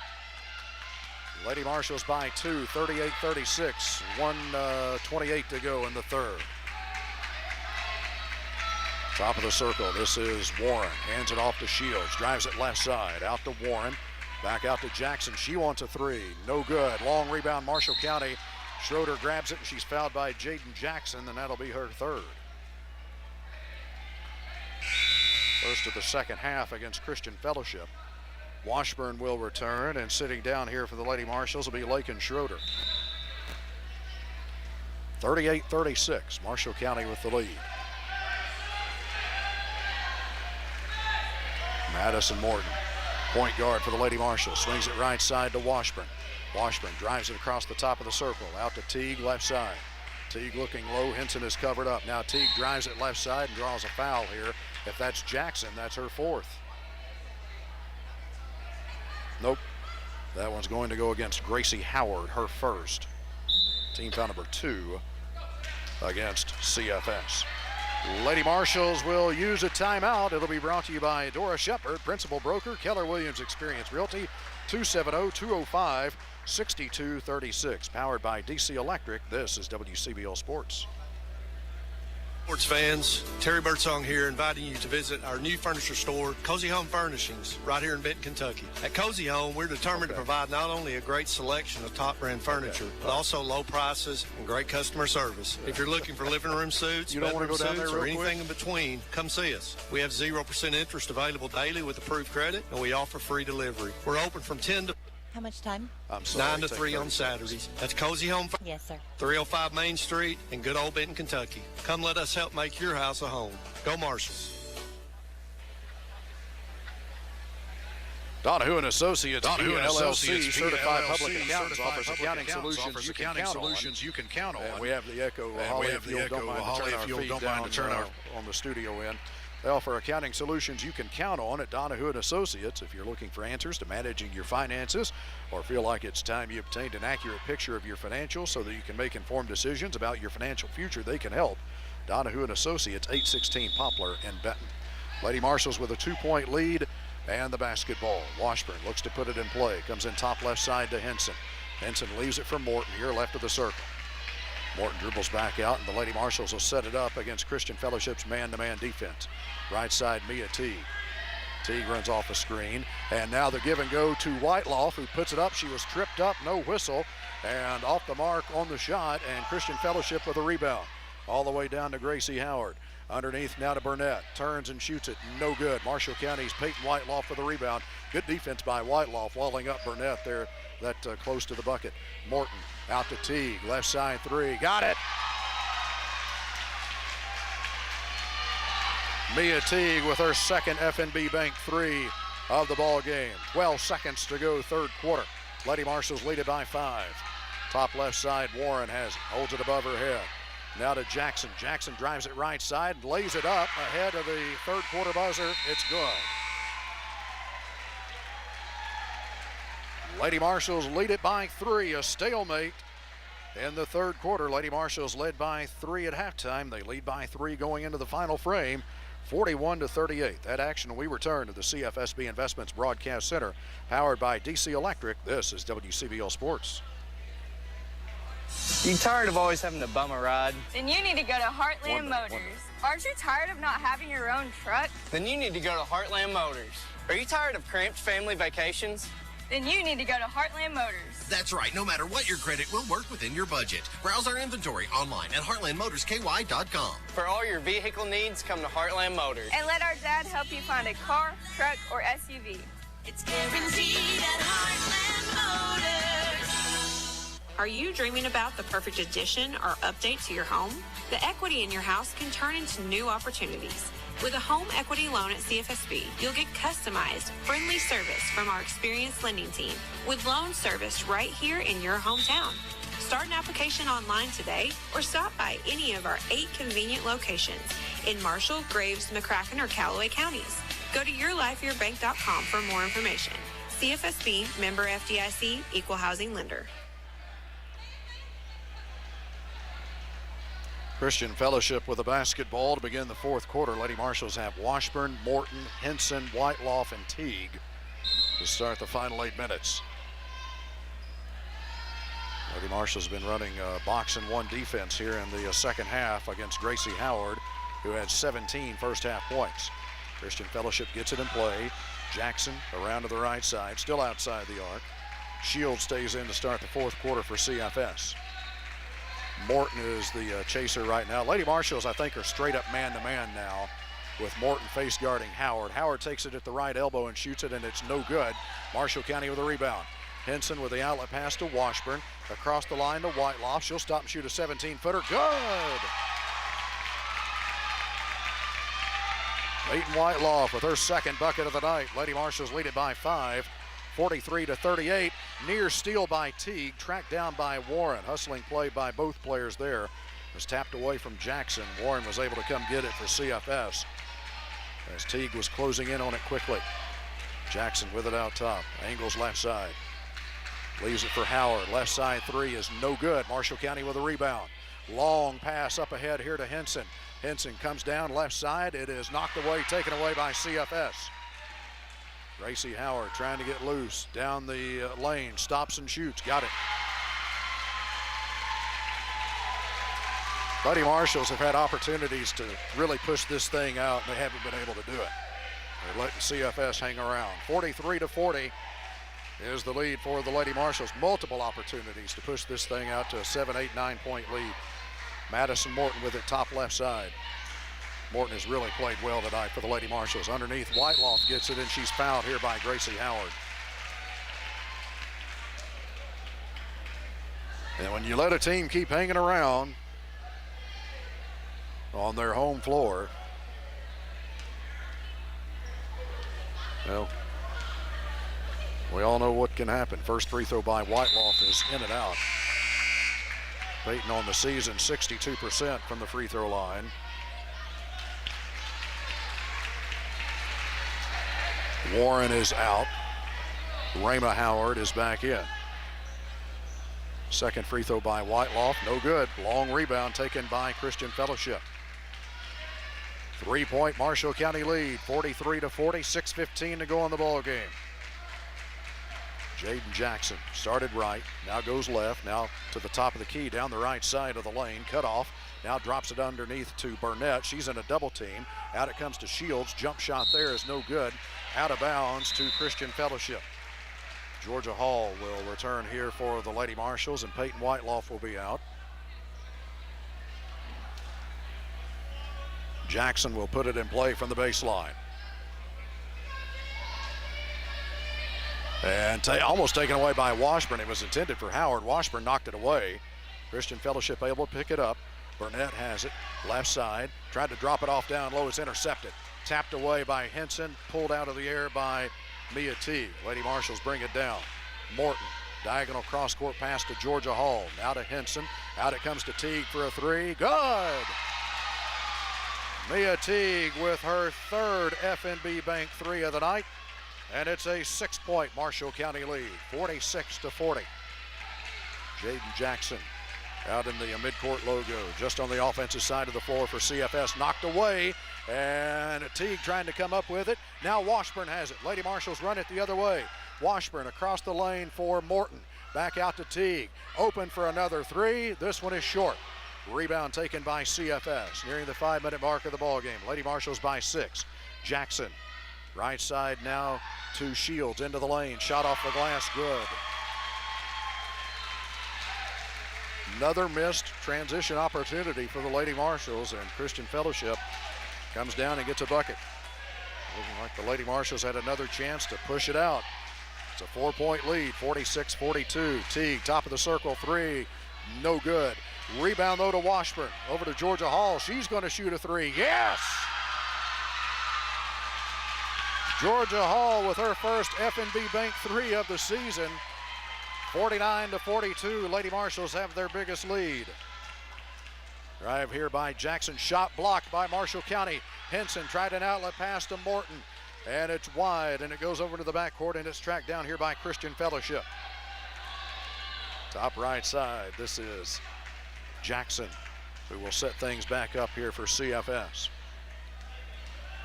Lady Marshals by 2, 38-36, 1:28 to go in the third. Top of the circle, this is Warren, hands it off to Shields, drives it left side, out to Warren, back out to Jackson, she wants a three, no good. Long rebound, Marshall County. Schroeder grabs it and she's fouled by Jaden Jackson, and that'll be her third. First of the second half against Christian Fellowship. Washburn will return, and sitting down here for the Lady Marshals will be Lakin Schroeder. 38-36, Marshall County with the lead. Madison Morton, point guard for the Lady Marshals, swings it right side to Washburn. Washburn drives it across the top of the circle, out to Teague, left side. Teague looking low, Henson is covered up. Now Teague drives it left side and draws a foul here. If that's Jackson, that's her fourth. Nope, that one's going to go against Gracie Howard, her first. Team foul number 2 against CFS. Lady Marshals will use a timeout. It'll be brought to you by Dora Shepard, Principal Broker, Keller Williams Experience Realty, 270-205-6236. Powered by DC Electric, this is WCBL Sports. Sports fans, Terry Birdsong here, inviting you to visit our new furniture store, Cozy Home Furnishings, right here in Benton, Kentucky. At Cozy Home, we're determined to provide not only a great selection of top brand furniture, but also low prices and great customer service. If you're looking for living room suits, bedroom suits, or anything in between, come see us. We have 0% interest available daily with approved credit, and we offer free delivery. We're open from 10 to How much time? 9 to 3 on Saturdays. That's Cozy Home. Yes, sir. 305 Main Street in good old Benton, Kentucky. Come let us help make your house a home. Go Marshals. Donahue and Associates, LLC, certified public accountants, offers accounting solutions you can count on. And we have the echo. Holly, if you don't mind to turn our on the studio end. They offer accounting solutions you can count on at Donahue and Associates. If you're looking for answers to managing your finances or feel like it's time you obtained an accurate picture of your financials so that you can make informed decisions about your financial future, they can help. Donahue and Associates, 816 Poplar in Benton. Lady Marshals with a 2-point lead and the basketball. Washburn looks to put it in play. Comes in top left side to Henson. Henson leaves it for Morton here left of the circle. Morton dribbles back out, and the Lady Marshals will set it up against Christian Fellowship's man-to-man defense. Right side, Mia Teague. Teague runs off the screen, and now the give and go to Whiteloff, who puts it up. She was tripped up, no whistle, and off the mark on the shot, and Christian Fellowship with a rebound. All the way down to Gracie Howard. Underneath now to Burnett. Turns and shoots it, no good. Marshall County's Peyton Whiteloff for the rebound. Good defense by Whiteloff, walling up Burnett there, that close to the bucket. Morton out to Teague, left side three, got it. Mia Teague with her second FNB Bank 3 of the ball game. 12 seconds to go, third quarter. Lady Marshals lead it by 5. Top left side, Warren has it, holds it above her head. Now to Jackson. Jackson drives it right side and lays it up ahead of the third quarter buzzer. It's good. Lady Marshals lead it by 3, a stalemate in the third quarter. Lady Marshals led by 3 at halftime. They lead by 3 going into the final frame, 41-38. That action, we return to the CFSB Investments Broadcast Center, powered by DC Electric. This is WCBL Sports. You tired of always having to bum a ride? Then you need to go to Heartland Motors. Aren't you tired of not having your own truck? Then you need to go to Heartland Motors. Are you tired of cramped family vacations? Then you need to go to Heartland Motors. That's right. No matter what your credit, will work within your budget. Browse our inventory online at heartlandmotorsky.com. For all your vehicle needs, come to Heartland Motors. And let our dad help you find a car, truck, or SUV. It's guaranteed at Heartland Motors. Are you dreaming about the perfect addition or update to your home? The equity in your house can turn into new opportunities. With a home equity loan at CFSB, you'll get customized, friendly service from our experienced lending team with loan service right here in your hometown. Start an application online today or stop by any of our 8 convenient locations in Marshall, Graves, McCracken, or Callaway counties. Go to yourlifeyourbank.com for more information. CFSB, member FDIC, equal housing lender. Christian Fellowship with a basketball to begin the fourth quarter. Lady Marshals have Washburn, Morton, Henson, Whiteloff, and Teague to start the final 8 minutes. Lady Marshals have been running box and one defense here in the second half against Gracie Howard, who had 17 first half points. Christian Fellowship gets it in play. Jackson around to the right side, still outside the arc. Shields stays in to start the fourth quarter for CFS. Morton is the chaser right now. Lady Marshals, I think, are straight up man-to-man now with Morton face guarding Howard. Howard takes it at the right elbow and shoots it, and it's no good. Marshall County with a rebound. Henson with the outlet pass to Washburn. Across the line to Whiteloff. She'll stop and shoot a 17-footer. Good! Peyton Whiteloff with her second bucket of the night. Lady Marshals lead it by 5. 43-38, near steal by Teague, tracked down by Warren. Hustling play by both players there. It was tapped away from Jackson. Warren was able to come get it for CFS as Teague was closing in on it quickly. Jackson with it out top, angles left side. Leaves it for Howard, left side three is no good. Marshall County with a rebound. Long pass up ahead here to Henson. Henson comes down left side, it is knocked away, taken away by CFS. Gracie Howard trying to get loose down the lane, stops and shoots, got it. Lady Marshals have had opportunities to really push this thing out, and they haven't been able to do it. They're letting CFS hang around. 43-40 is the lead for the Lady Marshals. Multiple opportunities to push this thing out to a 7, 8, 9-point lead. Madison Morton with it top left side. Morton has really played well tonight for the Lady Marshals. Underneath, Whiteloff gets it, and she's fouled here by Gracie Howard. And when you let a team keep hanging around on their home floor, well, we all know what can happen. First free throw by Whiteloff is in and out. Peyton on the season, 62% from the free throw line. Warren is out. Rama Howard is back in. Second free throw by Whiteloff, no good. Long rebound taken by Christian Fellowship. 3-point Marshall County lead, 43-40, 6:15 to go in the ball game. Jaden Jackson started right, now goes left, now to the top of the key, down the right side of the lane, cut off. Now drops it underneath to Burnett. She's in a double team. Out it comes to Shields. Jump shot there is no good. Out of bounds to Christian Fellowship. Georgia Hall will return here for the Lady Marshals, and Peyton Whiteloff will be out. Jackson will put it in play from the baseline. And almost taken away by Washburn. It was intended for Howard. Washburn knocked it away. Christian Fellowship able to pick it up. Burnett has it, left side, tried to drop it off down low, it's intercepted. Tapped away by Henson, pulled out of the air by Mia Teague. Lady Marshals bring it down. Morton, diagonal cross-court pass to Georgia Hall. Now to Henson, out it comes to Teague for a three, good! Mia Teague with her third FNB Bank three of the night, and it's a 6-point Marshall County lead, 46-40. Jaden Jackson out in the midcourt logo, just on the offensive side of the floor for CFS, knocked away, and Teague trying to come up with it. Now Washburn has it. Lady Marshals run it the other way. Washburn across the lane for Morton. Back out to Teague. Open for another three. This one is short. Rebound taken by CFS. Nearing the 5-minute mark of the ball game. Lady Marshals by 6. Jackson. Right side now to Shields. Into the lane. Shot off the glass. Good. Another missed transition opportunity for the Lady Marshals, and Christian Fellowship comes down and gets a bucket. Looking like the Lady Marshals had another chance to push it out. It's a 4-point lead, 46-42. Teague, top of the circle, three, no good. Rebound though to Washburn. Over to Georgia Hall. She's going to shoot a three. Yes! Georgia Hall with her first F&B Bank three of the season. 49-42, Lady Marshals have their biggest lead. Drive here by Jackson, shot blocked by Marshall County. Henson tried an outlet pass to Morton, and it's wide, and it goes over to the backcourt, and it's tracked down here by Christian Fellowship. Top right side, this is Jackson, who will set things back up here for CFS.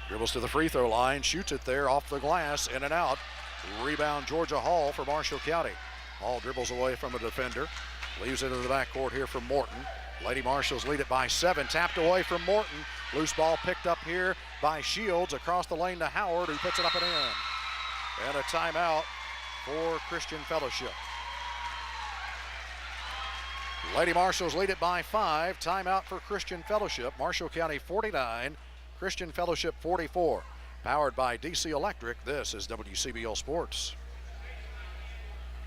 Dribbles to the free throw line, shoots it there off the glass, in and out. Rebound Georgia Hall for Marshall County. Hall dribbles away from a defender, leaves it into the backcourt here for Morton. Lady Marshals lead it by 7, tapped away from Morton. Loose ball picked up here by Shields across the lane to Howard, who puts it up and in. And a timeout for Christian Fellowship. Lady Marshals lead it by 5, timeout for Christian Fellowship. Marshall County 49, Christian Fellowship 44. Powered by DC Electric, this is WCBL Sports.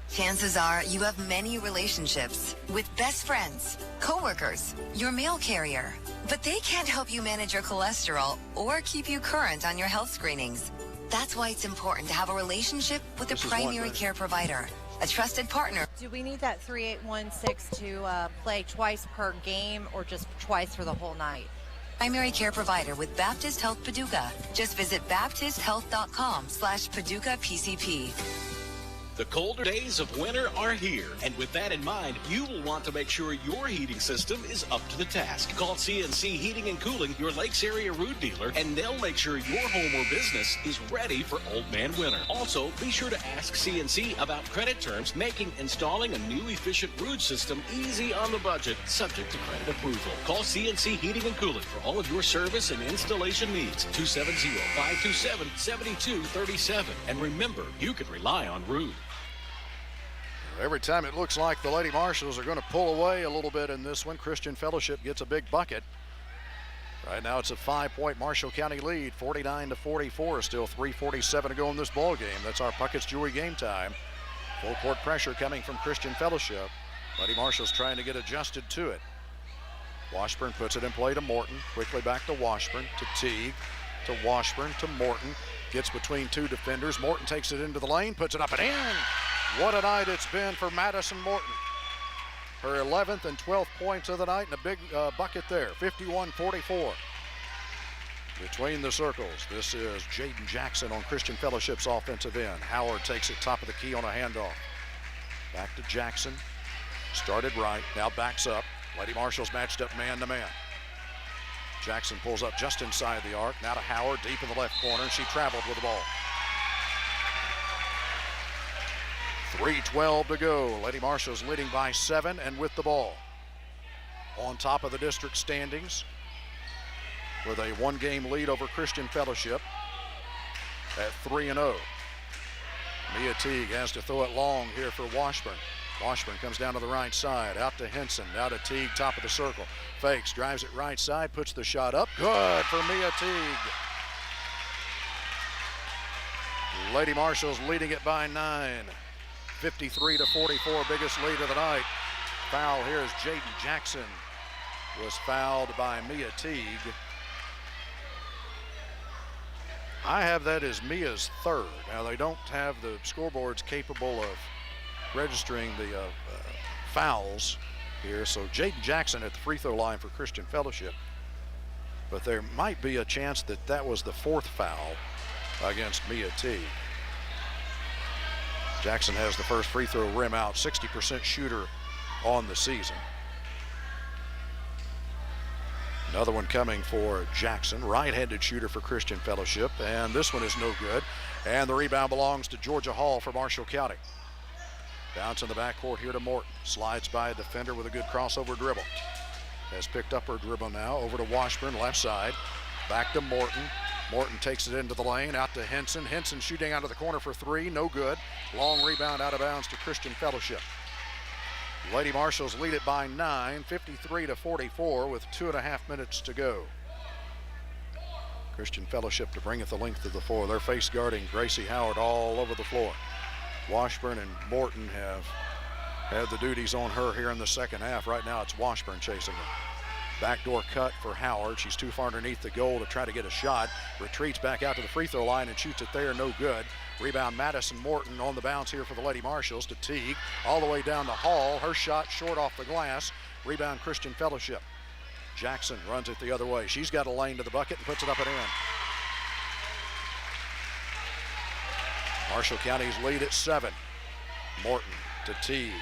Chances are you have many relationships with best friends, coworkers, your mail carrier, but they can't help you manage your cholesterol or keep you current on your health screenings. That's why it's important to have a relationship with a primary care provider, a trusted partner. Do we need that 3816 to play twice per game or just twice for the whole night? Primary care provider with Baptist Health Paducah. Just visit baptisthealth.com/Paducah PCP. The colder days of winter are here, and with that in mind, you will want to make sure your heating system is up to the task. Call CNC Heating and Cooling, your Lakes area Ruud dealer, and they'll make sure your home or business is ready for Old Man Winter. Also, be sure to ask CNC about credit terms, making installing a new efficient Ruud system easy on the budget, subject to credit approval. Call CNC Heating and Cooling for all of your service and installation needs. 270-527-7237. And remember, you can rely on Ruud. Every time it looks like the Lady Marshals are going to pull away a little bit in this one, Christian Fellowship gets a big bucket. Right now it's a 5-point Marshall County lead, 49-44. Still 3:47 to go in this ball game. That's our Puckett's Jewelry game time. Full court pressure coming from Christian Fellowship. Lady Marshals trying to get adjusted to it. Washburn puts it in play to Morton. Quickly back to Washburn, to Teague, to Washburn, to Morton. Gets between two defenders. Morton takes it into the lane, puts it up and in. What a night it's been for Madison Morton. Her 11th and 12th points of the night and a big bucket there, 51-44. Between the circles, this is Jaden Jackson on Christian Fellowship's offensive end. Howard takes it top of the key on a handoff. Back to Jackson. Started right, now backs up. Lady Marshals matched up man-to-man. Jackson pulls up just inside the arc. Now to Howard, deep in the left corner. She traveled with the ball. 3:12 to go. Lady Marshals leading by 7 and with the ball. On top of the district standings with a 1-game lead over Christian Fellowship at 3-0. Mia Teague has to throw it long here for Washburn. Washburn comes down to the right side, out to Henson, now to Teague, top of the circle. Fakes, drives it right side, puts the shot up. Good for Mia Teague. Lady Marshals leading it by 9. 53-44, biggest lead of the night. Foul here is Jaden Jackson was fouled by Mia Teague. I have that as Mia's third. Now they don't have the scoreboards capable of registering the fouls here. So Jaden Jackson at the free throw line for Christian Fellowship. But there might be a chance that that was the 4th foul against Mia Teague. Jackson has the first free throw rim out, 60% shooter on the season. Another one coming for Jackson, right-handed shooter for Christian Fellowship, and this one is no good. And the rebound belongs to Georgia Hall for Marshall County. Bounce in the backcourt here to Morton. Slides by a defender with a good crossover dribble. Has picked up her dribble now. Over to Washburn, left side. Back to Morton. Morton takes it into the lane, out to Henson. Henson shooting out of the corner for three, no good. Long rebound out of bounds to Christian Fellowship. Lady Marshals lead it by 9, 53-44 with 2.5 minutes to go. Christian Fellowship to bring it the length of the floor. They're face guarding Gracie Howard all over the floor. Washburn and Morton have had the duties on her here in the second half. Right now it's Washburn chasing her. Backdoor cut for Howard. She's too far underneath the goal to try to get a shot. Retreats back out to the free throw line and shoots it there, no good. Rebound Madison Morton on the bounce here for the Lady Marshals to Teague. All the way down the hall. Her shot short off the glass. Rebound Christian Fellowship. Jackson runs it the other way. She's got a lane to the bucket and puts it up and in. Marshall County's lead at 7. Morton to Teague.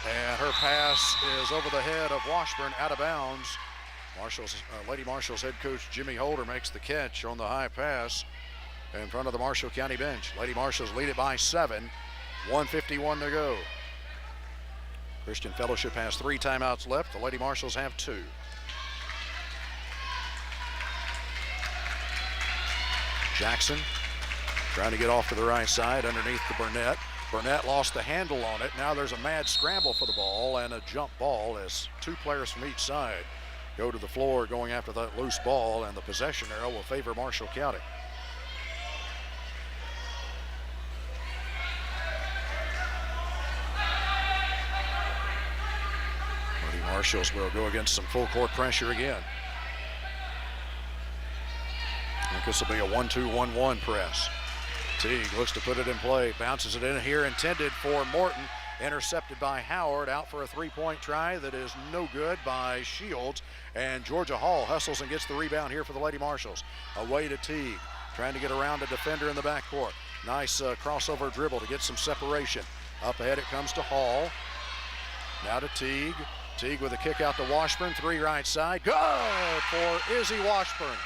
And her pass is over the head of Washburn, out of bounds. Lady Marshals head coach Jimmy Holder makes the catch on the high pass in front of the Marshall County bench. Lady Marshals lead it by 7, 1:51 to go. Christian Fellowship has 3 timeouts left. The Lady Marshals have 2. Jackson trying to get off to the right side underneath the Burnett. Burnett lost the handle on it. Now there's a mad scramble for the ball and a jump ball as 2 players from each side go to the floor going after that loose ball, and the possession arrow will favor Marshall County. Lady Marshals will go against some full court pressure again. I think this will be a 1-2-1-1 press. Teague looks to put it in play, bounces it in here, intended for Morton, intercepted by Howard, out for a 3-point try that is no good by Shields, and Georgia Hall hustles and gets the rebound here for the Lady Marshals. Away to Teague, trying to get around a defender in the backcourt. Nice crossover dribble to get some separation. Up ahead it comes to Hall. Now to Teague. Teague with a kick out to Washburn, 3 right side. Good for Izzy Washburn.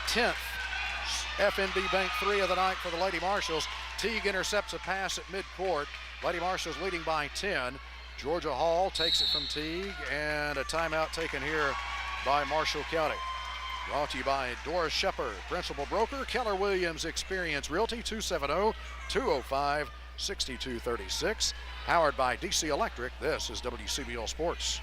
10th FNB Bank 3 of the night for the Lady Marshals. Teague intercepts a pass at midcourt. Lady Marshals leading by 10. Georgia Hall takes it from Teague, and a timeout taken here by Marshall County. Brought to you by Doris Shepard, Principal Broker, Keller Williams Experience Realty, 270-205-6236. Powered by DC Electric. This is WCBL Sports.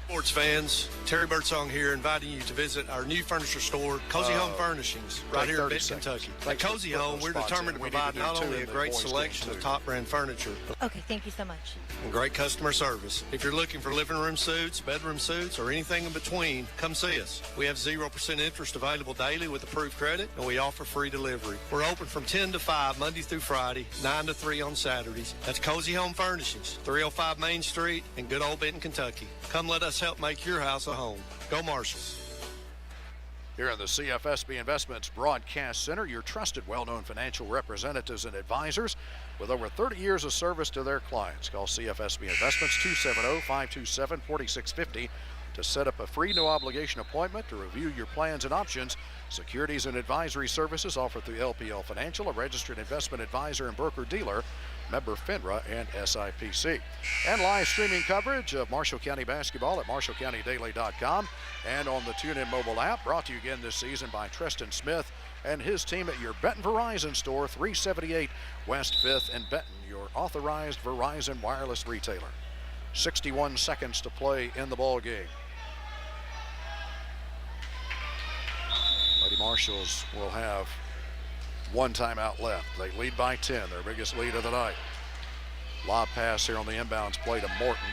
Sports fans, Terry Birdsong here, inviting you to visit our new furniture store, Cozy Home Furnishings, right here in Benton, Kentucky. At Cozy Home, we're determined to provide not only a great selection of top brand furniture, Okay, thank you so much. and great customer service. If you're looking for living room suites, bedroom suites, or anything in between, come see us. We have 0% interest available daily with approved credit, and we offer free delivery. We're open from 10 to 5, Monday through Friday, 9 to 3 on Saturdays. That's Cozy Home Furnishings, 305 Main Street in good old Benton, Kentucky. Come let us help make your house a home. Go Marshals. Here in the CFSB Investments Broadcast Center, your trusted, well-known financial representatives and advisors with over 30 years of service to their clients. Call CFSB Investments 270-527-4650 to set up a free no-obligation appointment to review your plans and options. Securities and advisory services offered through LPL Financial, a registered investment advisor and broker-dealer, member FINRA and SIPC. And live streaming coverage of Marshall County basketball at marshallcountydaily.com and on the TuneIn mobile app, brought to you again this season by Treston Smith and his team at your Benton Verizon store, 378 West 5th in Benton, your authorized Verizon wireless retailer. 61 seconds to play in the ball game. Lady Marshals will have 1 timeout left. They lead by 10, their biggest lead of the night. Lob pass here on the inbounds play to Morton.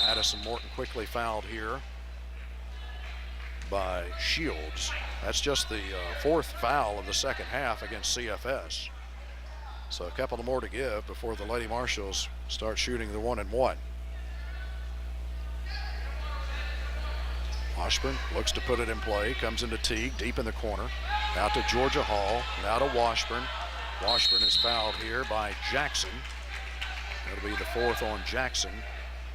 Madison Morton quickly fouled here by Shields. That's just the 4th foul of the second half against CFS. So a couple more to give before the Lady Marshals start shooting the 1-and-1. Washburn looks to put it in play, comes into Teague, deep in the corner. Out to Georgia Hall, now to Washburn. Washburn is fouled here by Jackson. That'll be the 4th on Jackson.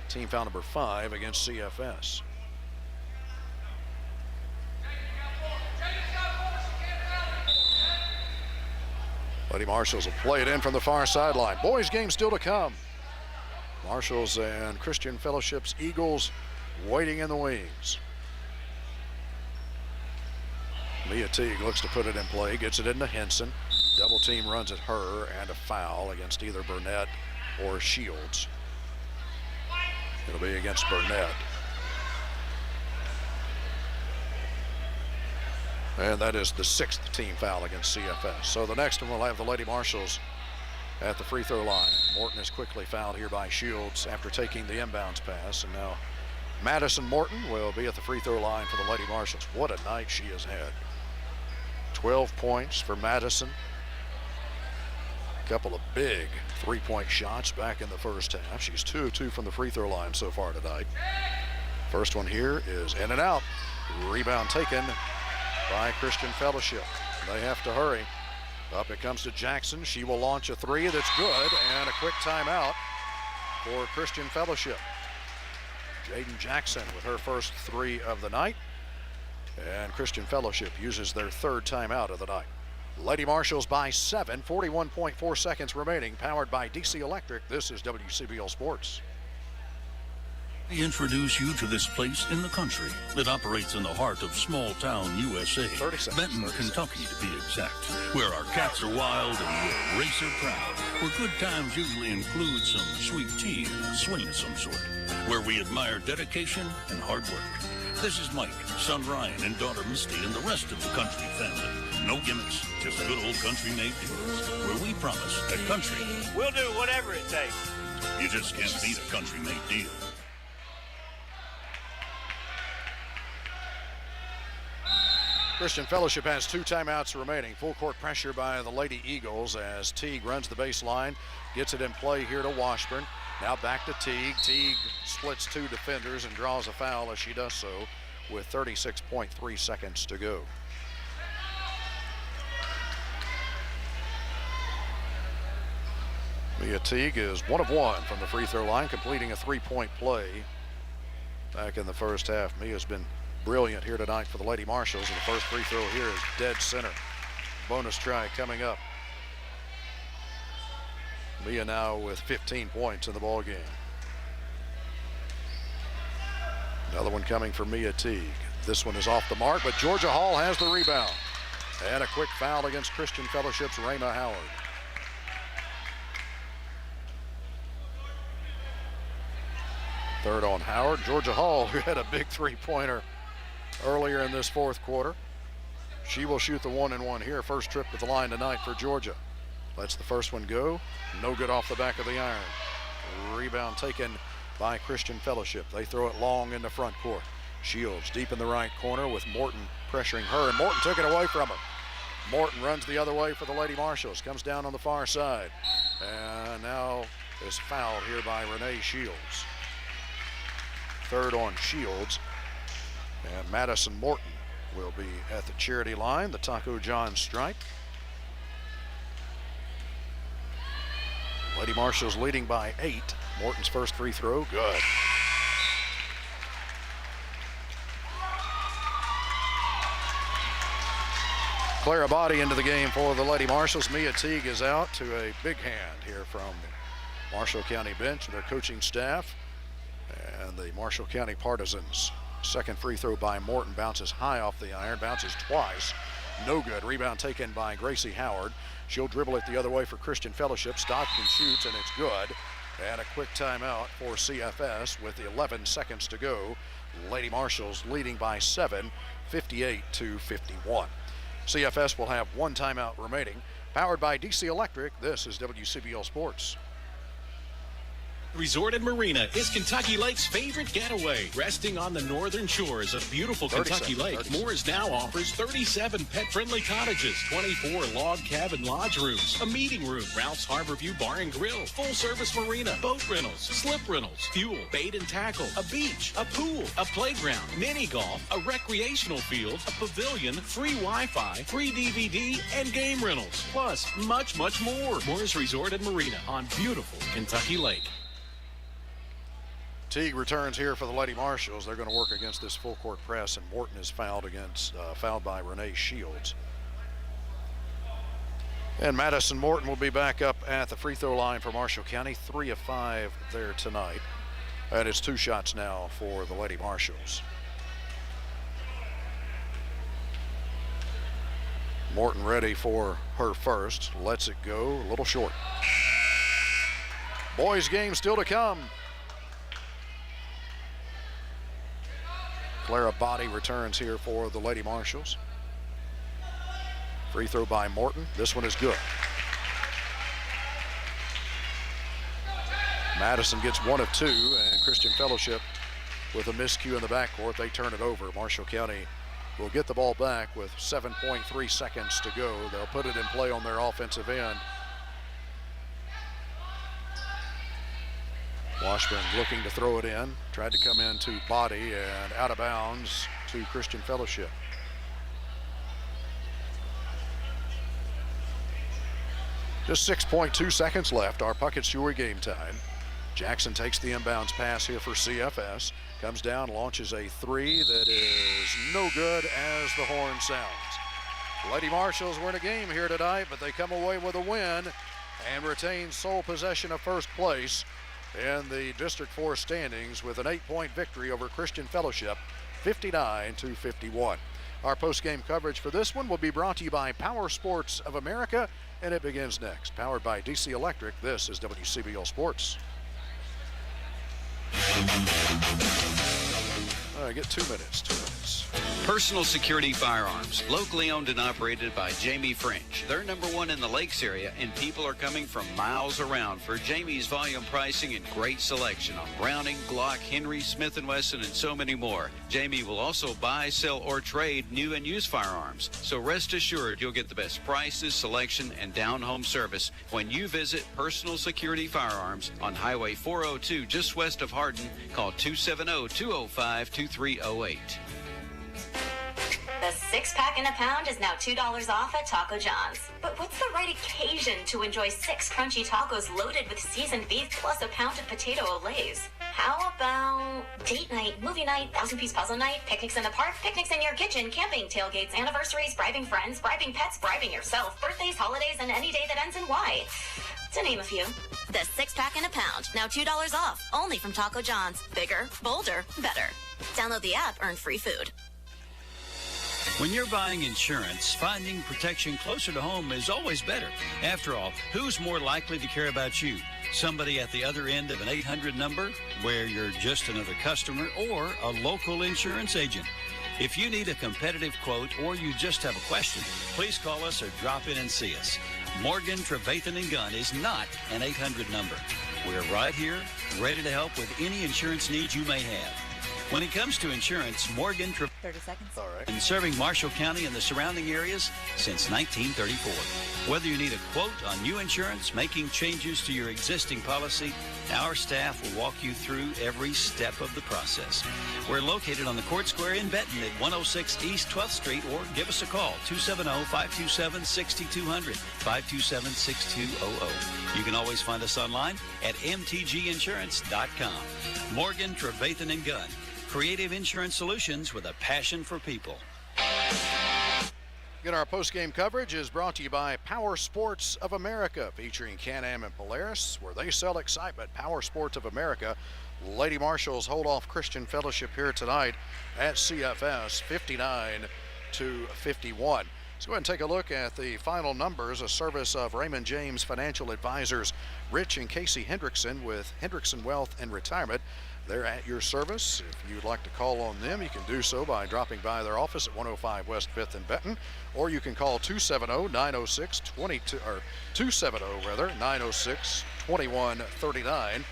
Team foul number 5 against CFS. Lady Marshals will play it in from the far sideline. Boys game still to come. Marshals and Christian Fellowship's Eagles waiting in the wings. Mia Teague looks to put it in play, gets it into Henson. Double team runs at her, and a foul against either Burnett or Shields. It'll be against Burnett. And that is the 6th team foul against CFS. So the next one will have the Lady Marshals at the free throw line. Morton is quickly fouled here by Shields after taking the inbounds pass. And now Madison Morton will be at the free throw line for the Lady Marshals. What a night she has had. 12 points for Madison. A couple of big three-point shots back in the first half. She's 2 of 2 from the free throw line so far tonight. First one here is in and out. Rebound taken by Christian Fellowship. They have to hurry. Up it comes to Jackson. She will launch a three that's good, and a quick timeout for Christian Fellowship. Jaden Jackson with her first three of the night, and Christian Fellowship uses their 3rd timeout of the night. Lady Marshals by 7, 41.4 seconds remaining, powered by DC Electric. This is WCBL Sports. We introduce you to this place in the country that operates in the heart of small town USA. Benton, Kentucky to be exact. Where our cats are wild and we're racer proud. Where good times usually include some sweet tea and a swing of some sort. Where we admire dedication and hard work. This is Mike, son Ryan, and daughter Misty, and the rest of the country family. No gimmicks, just good old country-made deals. Where we promise that country, we'll do whatever it takes. You just can't beat a country-made deal. Christian Fellowship has 2 timeouts remaining. Full court pressure by the Lady Eagles as Teague runs the baseline, gets it in play here to Washburn. Now back to Teague. Teague splits 2 defenders and draws a foul as she does so with 36.3 seconds to go. Mia Teague is 1 of 1 from the free throw line, completing a 3-point play back in the first half. Mia's been brilliant here tonight for the Lady Marshals, and the first free throw here is dead center. Bonus try coming up. Mia now with 15 points in the ball game. Another one coming for Mia Teague. This one is off the mark, but Georgia Hall has the rebound. And a quick foul against Christian Fellowship's Rayma Howard. Third on Howard. Georgia Hall, who had a big three-pointer earlier in this fourth quarter. She will shoot the 1-and-1 here. First trip to the line tonight for Georgia. Lets the first one go. No good off the back of the iron. Rebound taken by Christian Fellowship. They throw it long in the front court. Shields deep in the right corner with Morton pressuring her, and Morton took it away from her. Morton runs the other way for the Lady Marshals. Comes down on the far side. And now is fouled here by Renee Shields. Third on Shields. And Madison Morton will be at the charity line, the Taco John stripe. Lady Marshals leading by 8. Morton's first free throw, good. Clara Body into the game for the Lady Marshals. Mia Teague is out to a big hand here from the Marshall County bench and their coaching staff. And the Marshall County Partisans. Second free throw by Morton bounces high off the iron, bounces twice. No good. Rebound taken by Gracie Howard. She'll dribble it the other way for Christian Fellowship. Stockton shoots, and it's good. And a quick timeout for CFS with 11 seconds to go. Lady Marshals leading by 7, 58-51. CFS will have 1 timeout remaining. Powered by DC Electric, this is WCBL Sports. Resort and Marina is Kentucky Lake's favorite getaway. Resting on the northern shores of beautiful Kentucky Lake, Moores now offers 37 pet-friendly cottages, 24 log cabin lodge rooms, a meeting room, Ralph's Harborview Bar and Grill, full-service marina, boat rentals, slip rentals, fuel, bait and tackle, a beach, a pool, a playground, mini golf, a recreational field, a pavilion, free Wi-Fi, free DVD, and game rentals. Plus, much, much more. Moores Resort and Marina on beautiful Kentucky Lake. Teague returns here for the Lady Marshals. They're going to work against this full court press, and Morton is fouled by Renee Shields. And Madison Morton will be back up at the free throw line for Marshall County. 3 of 5 there tonight. And it's 2 shots now for the Lady Marshals. Morton ready for her first. Lets it go. A little short. Boys game still to come. Clara Body returns here for the Lady Marshals. Free throw by Morton. This one is good. Madison gets 1 of 2, and Christian Fellowship with a miscue in the backcourt. They turn it over. Marshall County will get the ball back with 7.3 seconds to go. They'll put it in play on their offensive end. Washburn looking to throw it in. Tried to come in to Body and out of bounds to Christian Fellowship. Just 6.2 seconds left. Our Puckett Stewart game time. Jackson takes the inbounds pass here for CFS. Comes down, launches a 3 that is no good as the horn sounds. Lady Marshals were in a game here tonight, but they come away with a win and retain sole possession of first place in the District 4 standings with an 8-point victory over Christian Fellowship, 59-51. Our post-game coverage for this one will be brought to you by Power Sports of America, and it begins next. Powered by DC Electric, this is WCBL Sports. Get 2 minutes. Personal Security Firearms, locally owned and operated by Jamie French. They're #1 in the Lakes area, and people are coming from miles around for Jamie's volume pricing and great selection on Browning, Glock, Henry, Smith & Wesson, and so many more. Jamie will also buy, sell, or trade new and used firearms. So rest assured you'll get the best prices, selection, and down-home service when you visit Personal Security Firearms on Highway 402 just west of Hardin. Call 270-205-2308. The 6-pack in a pound is now $2 off at Taco John's. But what's the right occasion to enjoy 6 crunchy tacos loaded with seasoned beef plus a pound of potato olays? How about date night, movie night, 1,000-piece puzzle night, picnics in the park, picnics in your kitchen, camping, tailgates, anniversaries, bribing friends, bribing pets, bribing yourself, birthdays, holidays, and any day that ends in Y, to name a few. The 6-pack in a pound, now $2 off, only from Taco John's. Bigger, bolder, better. Download the app, earn free food. When you're buying insurance, finding protection closer to home is always better. After all, who's more likely to care about you? Somebody at the other end of an 800 number, where you're just another customer, or a local insurance agent? If you need a competitive quote or you just have a question, please call us or drop in and see us. Morgan, Trevathan & Gunn is not an 800 number. We're right here, ready to help with any insurance needs you may have. When it comes to insurance, Morgan 30 seconds. All right. Been serving Marshall County and the surrounding areas since 1934. Whether you need a quote on new insurance, making changes to your existing policy, our staff will walk you through every step of the process. We're located on the Court Square in Benton at 106 East 12th Street, or give us a call, 270-527-6200, 527-6200. You can always find us online at mtginsurance.com. Morgan, Trevathan & Gunn. Creative insurance solutions with a passion for people. Again, our post-game coverage is brought to you by Power Sports of America, featuring Can-Am and Polaris, where they sell excitement. Power Sports of America. Lady Marshals hold off Christian Fellowship here tonight at CFS, 59-51. Let's go ahead and take a look at the final numbers, a service of Raymond James Financial Advisors, Rich and Casey Hendrickson with Hendrickson Wealth and Retirement. They're at your service. If you'd like to call on them, you can do so by dropping by their office at 105 West 5th in Benton, or you can call 270-906-2139.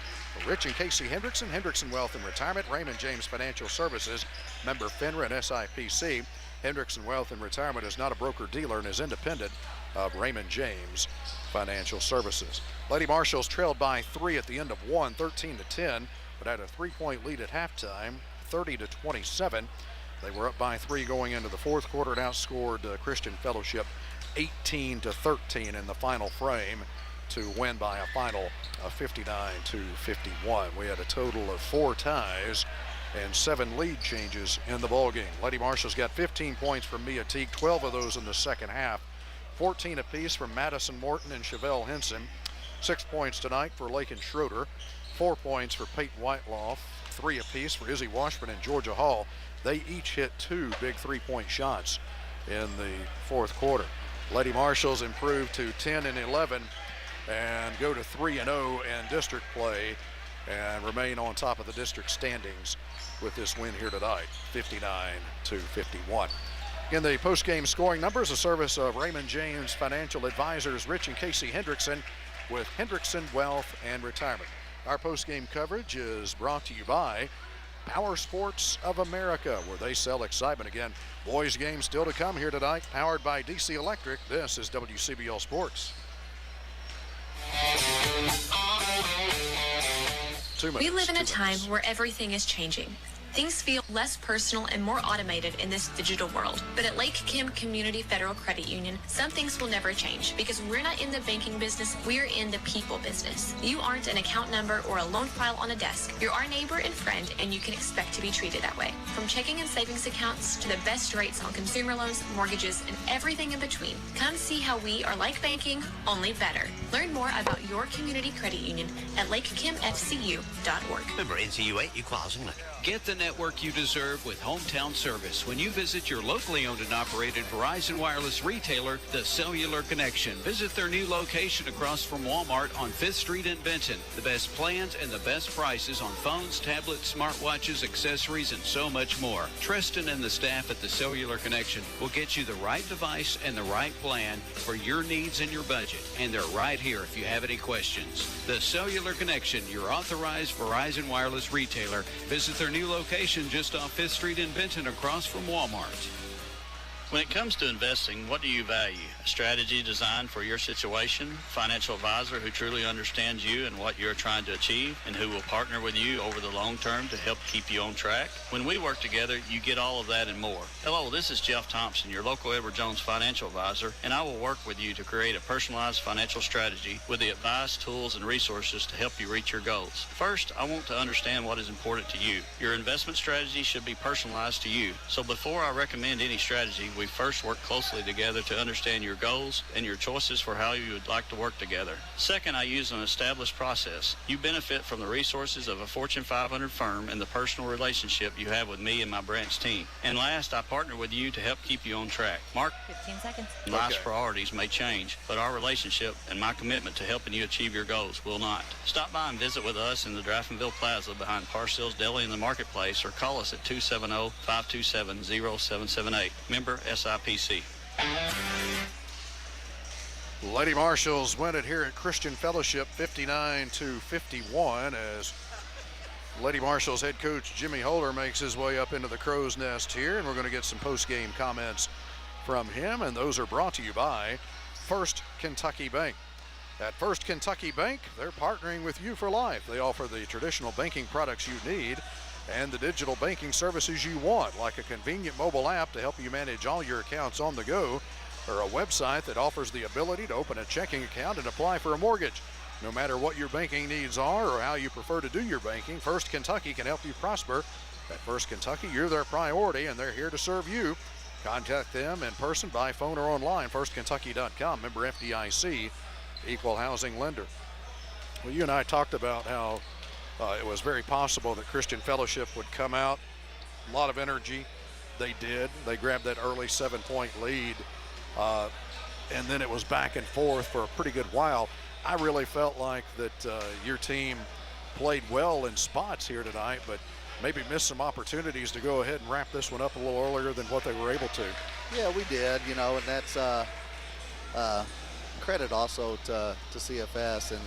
Rich and Casey Hendrickson, Hendrickson Wealth and Retirement, Raymond James Financial Services, member FINRA and SIPC. Hendrickson Wealth and Retirement is not a broker-dealer and is independent of Raymond James Financial Services. Lady Marshals trailed by 3 at the end of 1, 13-10. But had a 3-point lead at halftime, 30-27. They were up by 3 going into the fourth quarter and outscored Christian Fellowship 18-13 in the final frame to win by a final of 59-51. We had a total of 4 ties and 7 lead changes in the ballgame. Lady Marshals got 15 points from Mia Teague, 12 of those in the second half. 14 apiece from Madison Morton and Chevelle Henson. 6 points tonight for Lakin Schroeder. 4 points for Peyton Whitelaw. 3 apiece for Izzy Washburn and Georgia Hall. They each hit 2 big 3-point shots in the fourth quarter. Lady Marshals improved to 10-11 and go to 3-0 in district play and remain on top of the district standings with this win here tonight, 59-51. Again, the post-game scoring numbers, a service of Raymond James Financial Advisors, Rich and Casey Hendrickson with Hendrickson Wealth and Retirement. Our post-game coverage is brought to you by Power Sports of America, where they sell excitement. Again, boys games still to come here tonight, powered by DC Electric. This is WCBL Sports. We live in a time where everything is changing. Things feel less personal and more automated in this digital world. But at Lake Kim Community Federal Credit Union, some things will never change because we're not in the banking business, we're in the people business. You aren't an account number or a loan file on a desk. You're our neighbor and friend, and you can expect to be treated that way. From checking and savings accounts to the best rates on consumer loans, mortgages, and everything in between. Come see how we are like banking, only better. Learn more about your community credit union at lakekimfcu.org. Member NCUA, equal housing lender. Get the network you deserve with hometown service when you visit your locally owned and operated Verizon Wireless retailer, The Cellular Connection. Visit their new location across from Walmart on 5th Street in Benton. The best plans and the best prices on phones, tablets, smartwatches, accessories, and so much more. Tristan and the staff at The Cellular Connection will get you the right device and the right plan for your needs and your budget. And they're right here if you have any questions. The Cellular Connection, your authorized Verizon Wireless retailer. Visit their new location just off 5th Street in Benton across from Walmart. When it comes to investing, what do you value? A strategy designed for your situation, financial advisor who truly understands you and what you're trying to achieve, and who will partner with you over the long term to help keep you on track. When we work together, you get all of that and more. Hello, this is Jeff Thompson, your local Edward Jones financial advisor, and I will work with you to create a personalized financial strategy with the advice, tools, and resources to help you reach your goals. First, I want to understand what is important to you. Your investment strategy should be personalized to you. So before I recommend any strategy, we first work closely together to understand your goals and your choices for how you would like to work together. Second, I use an established process. You benefit from the resources of a Fortune 500 firm and the personal relationship you have with me and my branch team. And last, I partner with you to help keep you on track. Mark, 15 seconds. Life's priorities may change, but our relationship and my commitment to helping you achieve your goals will not. Stop by and visit with us in the Draftonville Plaza behind Parcells Deli in the Marketplace, or call us at 270-527-0778. Member SIPC. Lady Marshals win it here at Christian Fellowship 59-51 as Lady Marshals head coach Jimmy Holder makes his way up into the crow's nest here, and we're going to get some post-game comments from him, and those are brought to you by First Kentucky Bank. At First Kentucky Bank, they're partnering with you for life. They offer the traditional banking products you need and the digital banking services you want, like a convenient mobile app to help you manage all your accounts on the go, or a website that offers the ability to open a checking account and apply for a mortgage. No matter what your banking needs are or how you prefer to do your banking, First Kentucky can help you prosper. At First Kentucky, you're their priority, and they're here to serve you. Contact them in person, by phone, or online. FirstKentucky.com. Member FDIC, equal housing lender. Well, you and I talked about how it was very possible that Christian Fellowship would come out. A lot of energy. They did. They grabbed that early 7-point lead. And then it was back and forth for a pretty good while. I really felt like that your team played well in spots here tonight, but maybe missed some opportunities to go ahead and wrap this one up a little earlier than what they were able to. Yeah, we did, you know, and that's credit also to CFS and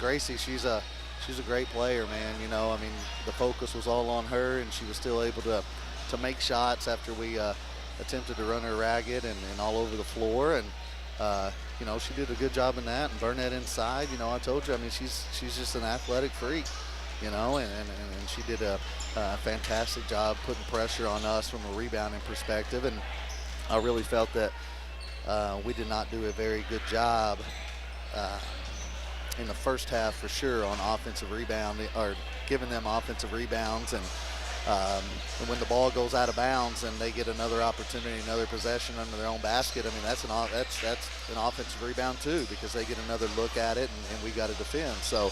Gracie. She's a great player, man. You know, I mean, the focus was all on her, and she was still able to make shots after we attempted to run her ragged and all over the floor. And you know, she did a good job in that, and Burnett inside. You know, I told you, I mean, she's just an athletic freak, you know, and she did a fantastic job putting pressure on us from a rebounding perspective. And I really felt that we did not do a very good job in the first half for sure on offensive rebound, or giving them offensive rebounds. And And when the ball goes out of bounds and they get another opportunity, another possession under their own basket, I mean, that's an offensive rebound too, because they get another look at it, and we got to defend. So,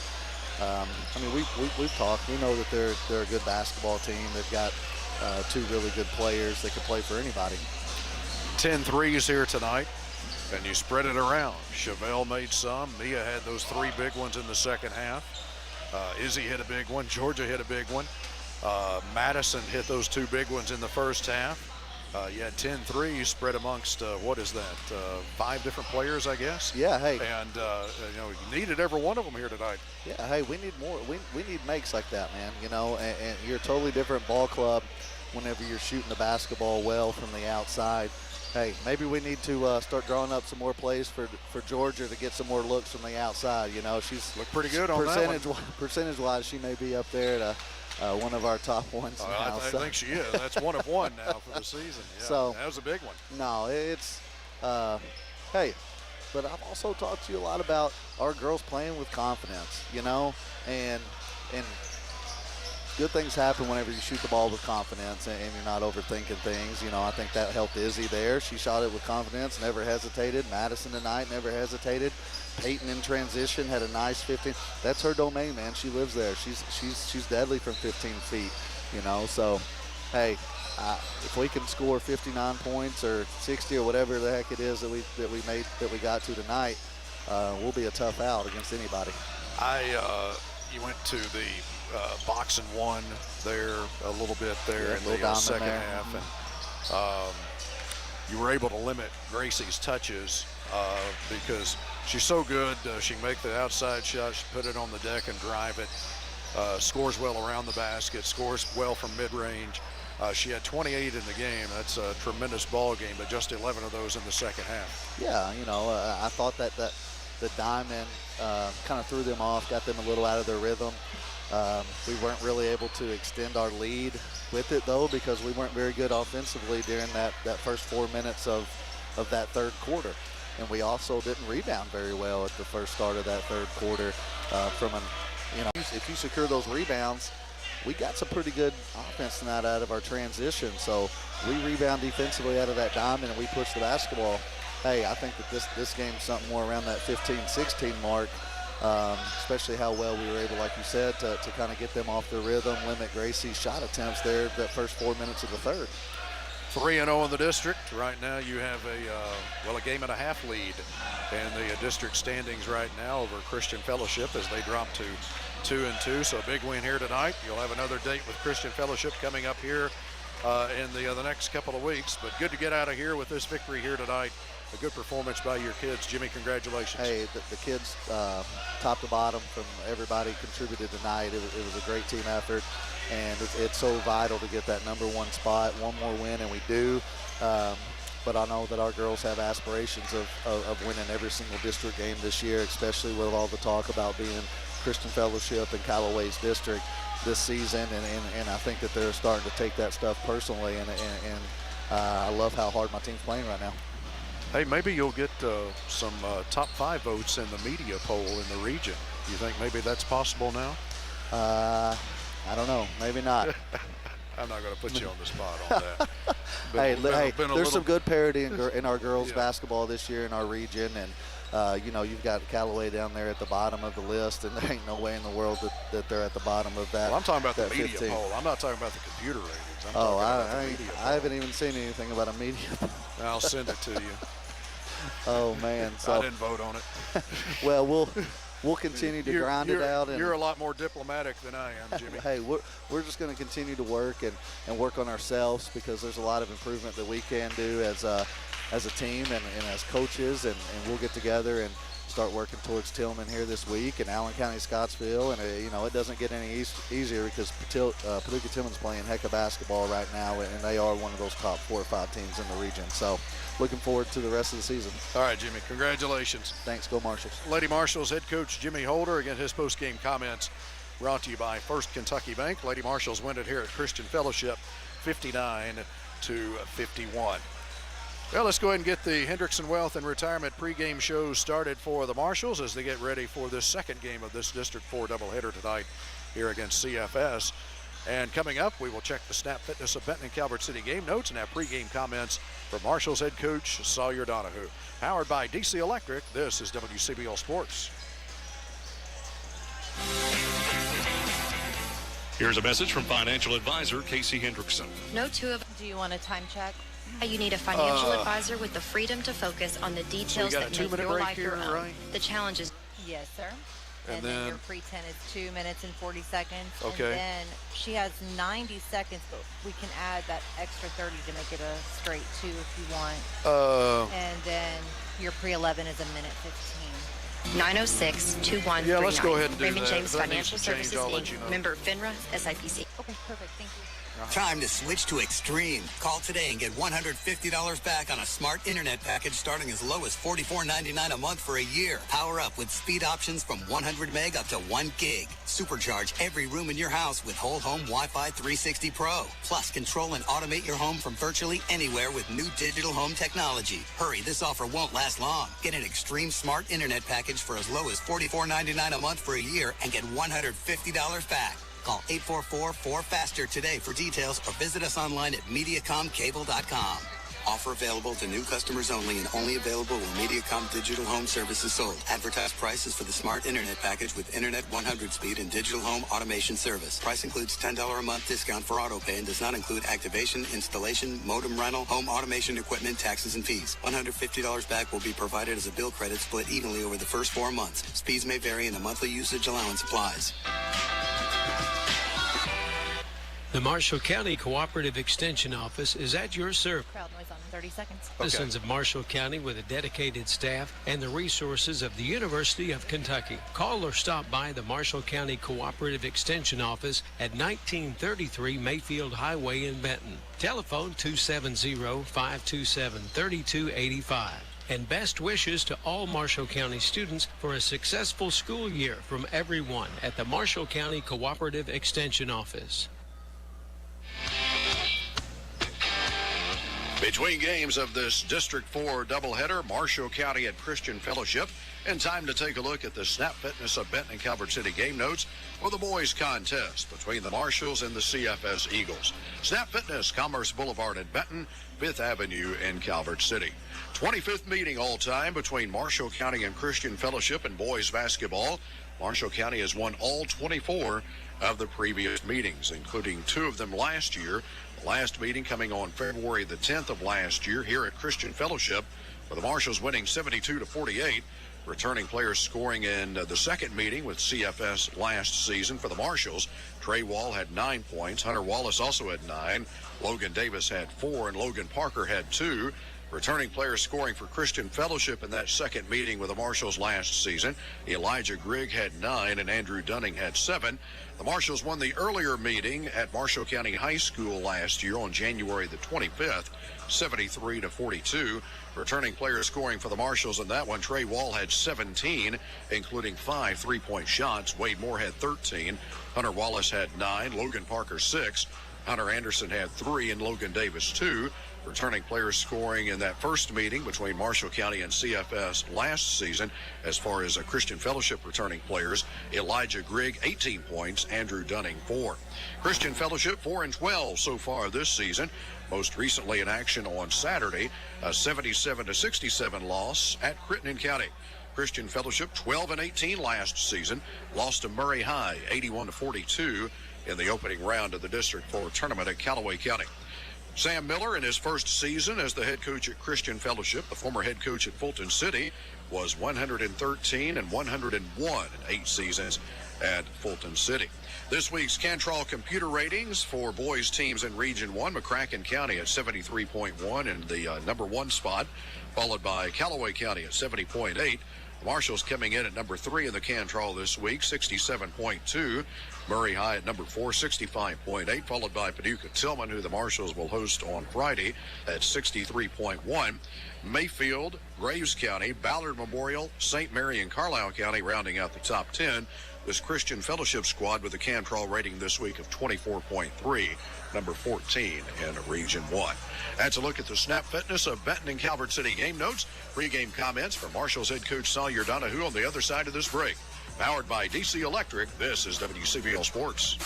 I mean, we've talked. We know that they're a good basketball team. They've got 2 really good players that can play for anybody. 10 threes here tonight, and you spread it around. Chevelle made some. Mia had those 3 big ones in the second half. Izzy hit a big one. Georgia hit a big one. Madison hit those 2 big ones in the first half. You had 10 threes spread amongst, what is that, 5 different players, I guess? Yeah, hey. And, you know, you needed every one of them here tonight. Yeah, hey, we need more. We need makes like that, man, you know, and you're a totally different ball club whenever you're shooting the basketball well from the outside. Hey, maybe we need to start drawing up some more plays for Georgia to get some more looks from the outside. You know, she's looked pretty good on that one. Percentage-wise, she may be up there at one of our top ones now. I think she is. That's 1 of 1 now for the season. Yeah, so that was a big one. No, it's hey, but I've also talked to you a lot about our girls playing with confidence, you know, and good things happen whenever you shoot the ball with confidence and you're not overthinking things. You know, I think that helped Izzy there. She shot it with confidence, never hesitated. Madison tonight never hesitated. Peyton in transition had a nice 15. That's her domain, man. She lives there. She's deadly from 15 feet, you know. So, hey, if we can score 59 points or 60 or whatever the heck it is that we got to tonight, we'll be a tough out against anybody. You went to the box and 1 there a little bit there in the second half, and you were able to limit Gracie's touches because she's so good. She can make the outside shot, she put it on the deck and drive it, scores well around the basket, scores well from mid-range. She had 28 in the game. That's a tremendous ball game, but just 11 of those in the second half. Yeah, you know, I thought that the diamond kind of threw them off, got them a little out of their rhythm. We weren't really able to extend our lead with it, though, because we weren't very good offensively during that first 4 minutes of that third quarter. And we also didn't rebound very well at the first start of that third quarter. If you secure those rebounds, we got some pretty good offense tonight out of our transition. So we rebound defensively out of that diamond and we push the basketball. Hey, I think that this game's something more around that 15-16 mark. Especially how well we were able, like you said, to kind of get them off their rhythm, limit Gracie's shot attempts there that first 4 minutes of the third. 3-0 in the district. Right now you have a game and a half lead in the district standings right now over Christian Fellowship as they drop to 2-2. So a big win here tonight. You'll have another date with Christian Fellowship coming up here in the next couple of weeks. But good to get out of here with this victory here tonight. A good performance by your kids. Jimmy, congratulations. Hey, the kids, top to bottom, from everybody contributed tonight. It was a great team effort, and it's so vital to get that #1 spot. One more win, and we do. But I know that our girls have aspirations of winning every single district game this year, especially with all the talk about being Christian Fellowship and Callaway's district this season. And I think that they're starting to take that stuff personally, and I love how hard my team's playing right now. Hey, maybe you'll get some top 5 votes in the media poll in the region. You think maybe that's possible now? I don't know. Maybe not. I'm not going to put you on the spot on that. There's some good parity in our girls basketball this year in our region, and you've got Callaway down there at the bottom of the list, and there ain't no way in the world that they're at the bottom of that. Well, I'm talking about the media 15. poll. I'm not talking about the computer ratings. I haven't even seen anything about a media poll. I'll send it to you. Oh man, so I didn't vote on it. Well, we'll continue to grind it out. And you're a lot more diplomatic than I am, Jimmy. Hey, we're just going to continue to work and work on ourselves, because there's a lot of improvement that we can do as a team and as coaches, and we'll get together and start working towards Tillman here this week and Allen County Scottsville, and it doesn't get any easier because Paducah Tillman's playing heck of basketball right now, and they are one of those top 4 or 5 teams in the region. So looking forward to the rest of the season. All right, Jimmy, congratulations. Thanks, go Marshals. Lady Marshals head coach Jimmy Holder, again, his post-game comments brought to you by First Kentucky Bank. Lady Marshals win it here at Christian Fellowship 59-51. Well, let's go ahead and get the Hendrickson Wealth and Retirement pregame show started for the Marshals as they get ready for this second game of this District 4 doubleheader tonight here against CFS. And coming up, we will check the snap fitness of Benton and Calvert City game notes and have pregame comments from Marshals head coach Sawyer Donahue. Powered by DC Electric, this is WCBL Sports. Here's a message from financial advisor Casey Hendrickson. No two of Do you want a time check? You need a financial advisor with the freedom to focus on the details that make your life your own. Right? The challenge is Yes, sir. And then then your pre-10 is 2 minutes and 40 seconds. Okay. And then she has 90 seconds, but we can add that extra 30 to make it a straight 2 if you want. And then your pre-11 is 1:15. 906-2139. Yeah, let's go ahead and do Raymond that. James If that Financial needs to change, Services, I'll let Inc. you know. Member FINRA, SIPC. Okay, perfect. Thank you. Time to switch to Extreme. Call today and get $150 back on a smart internet package starting as low as $44.99 a month for a year. Power up with speed options from 100 meg up to 1 gig. Supercharge every room in your house with Whole Home Wi-Fi 360 Pro. Plus, control and automate your home from virtually anywhere with new digital home technology. Hurry, this offer won't last long. Get an Extreme smart internet package for as low as $44.99 a month for a year and get $150 back. Call 844-4FASTER today for details or visit us online at MediacomCable.com. Offer available to new customers only and only available when Mediacom Digital Home Service is sold. Advertised prices for the smart internet package with Internet 100 speed and digital home automation service. Price includes $10 a month discount for auto pay and does not include activation, installation, modem rental, home automation equipment, taxes, and fees. $150 back will be provided as a bill credit split evenly over the first 4 months. Speeds may vary and the monthly usage allowance applies. The Marshall County Cooperative Extension Office is at your service. Crowd noise on 30 seconds. Citizens of Marshall County with a dedicated staff and the resources of the University of Kentucky. Call or stop by the Marshall County Cooperative Extension Office at 1933 Mayfield Highway in Benton. Telephone 270-527-3285. And best wishes to all Marshall County students for a successful school year from everyone at the Marshall County Cooperative Extension Office. Between games of this District 4 doubleheader, Marshall County at Christian Fellowship, and time to take a look at the snap fitness of Benton and Calvert City game notes for the boys contest between the Marshals and the CFS Eagles. Snap fitness, Commerce Boulevard in Benton, 5th Avenue in Calvert City. 25th meeting all time between Marshall County and Christian Fellowship in boys basketball. Marshall County has won all 24 of the previous meetings, including 2 of them last year. The last meeting coming on February the 10th of last year here at Christian Fellowship, with the Marshals winning 72-48. Returning players scoring in the second meeting with CFS last season for the Marshals. Trey Wall had 9 points. Hunter Wallace also had 9. Logan Davis had 4, and Logan Parker had 2. Returning players scoring for Christian Fellowship in that second meeting with the Marshals last season. Elijah Grigg had 9 and Andrew Dunning had 7. The Marshals won the earlier meeting at Marshall County High School last year on January the 25th, 73-42. Returning players scoring for the Marshals in that one, Trey Wall had 17, including 5 3-point shots. Wade Moore had 13. Hunter Wallace had 9. Logan Parker 6. Hunter Anderson had 3 and Logan Davis 2. Returning players scoring in that first meeting between Marshall County and CFS last season, as far as a Christian Fellowship returning players, Elijah Grigg 18 points, Andrew Dunning 4. Christian Fellowship 4-12 so far this season. Most recently in action on Saturday, a 77-67 loss at Crittenden County. Christian Fellowship 12-18 last season, lost to Murray High 81-42 in the opening round of the District 4 tournament at Callaway County. Sam Miller, in his first season as the head coach at Christian Fellowship, the former head coach at Fulton City, was 113 and 101 in 8 seasons at Fulton City. This week's Cantrell computer ratings for boys teams in Region 1, McCracken County at 73.1 in the number 1 spot, followed by Callaway County at 70.8. The Marshals coming in at number 3 in the Cantrell this week, 67.2. Murray High at number 4, 65.8, followed by Paducah Tillman, who the Marshals will host on Friday at 63.1. Mayfield, Graves County, Ballard Memorial, St. Mary, and Carlisle County rounding out the top 10. This Christian Fellowship squad with a Cantrell rating this week of 24.3, number 14 in Region 1. That's a look at the snap fitness of Benton and Calvert City game notes. Pre-game comments from Marshals head coach Sawyer Donahue on the other side of this break. Powered by DC Electric, this is WCBL Sports.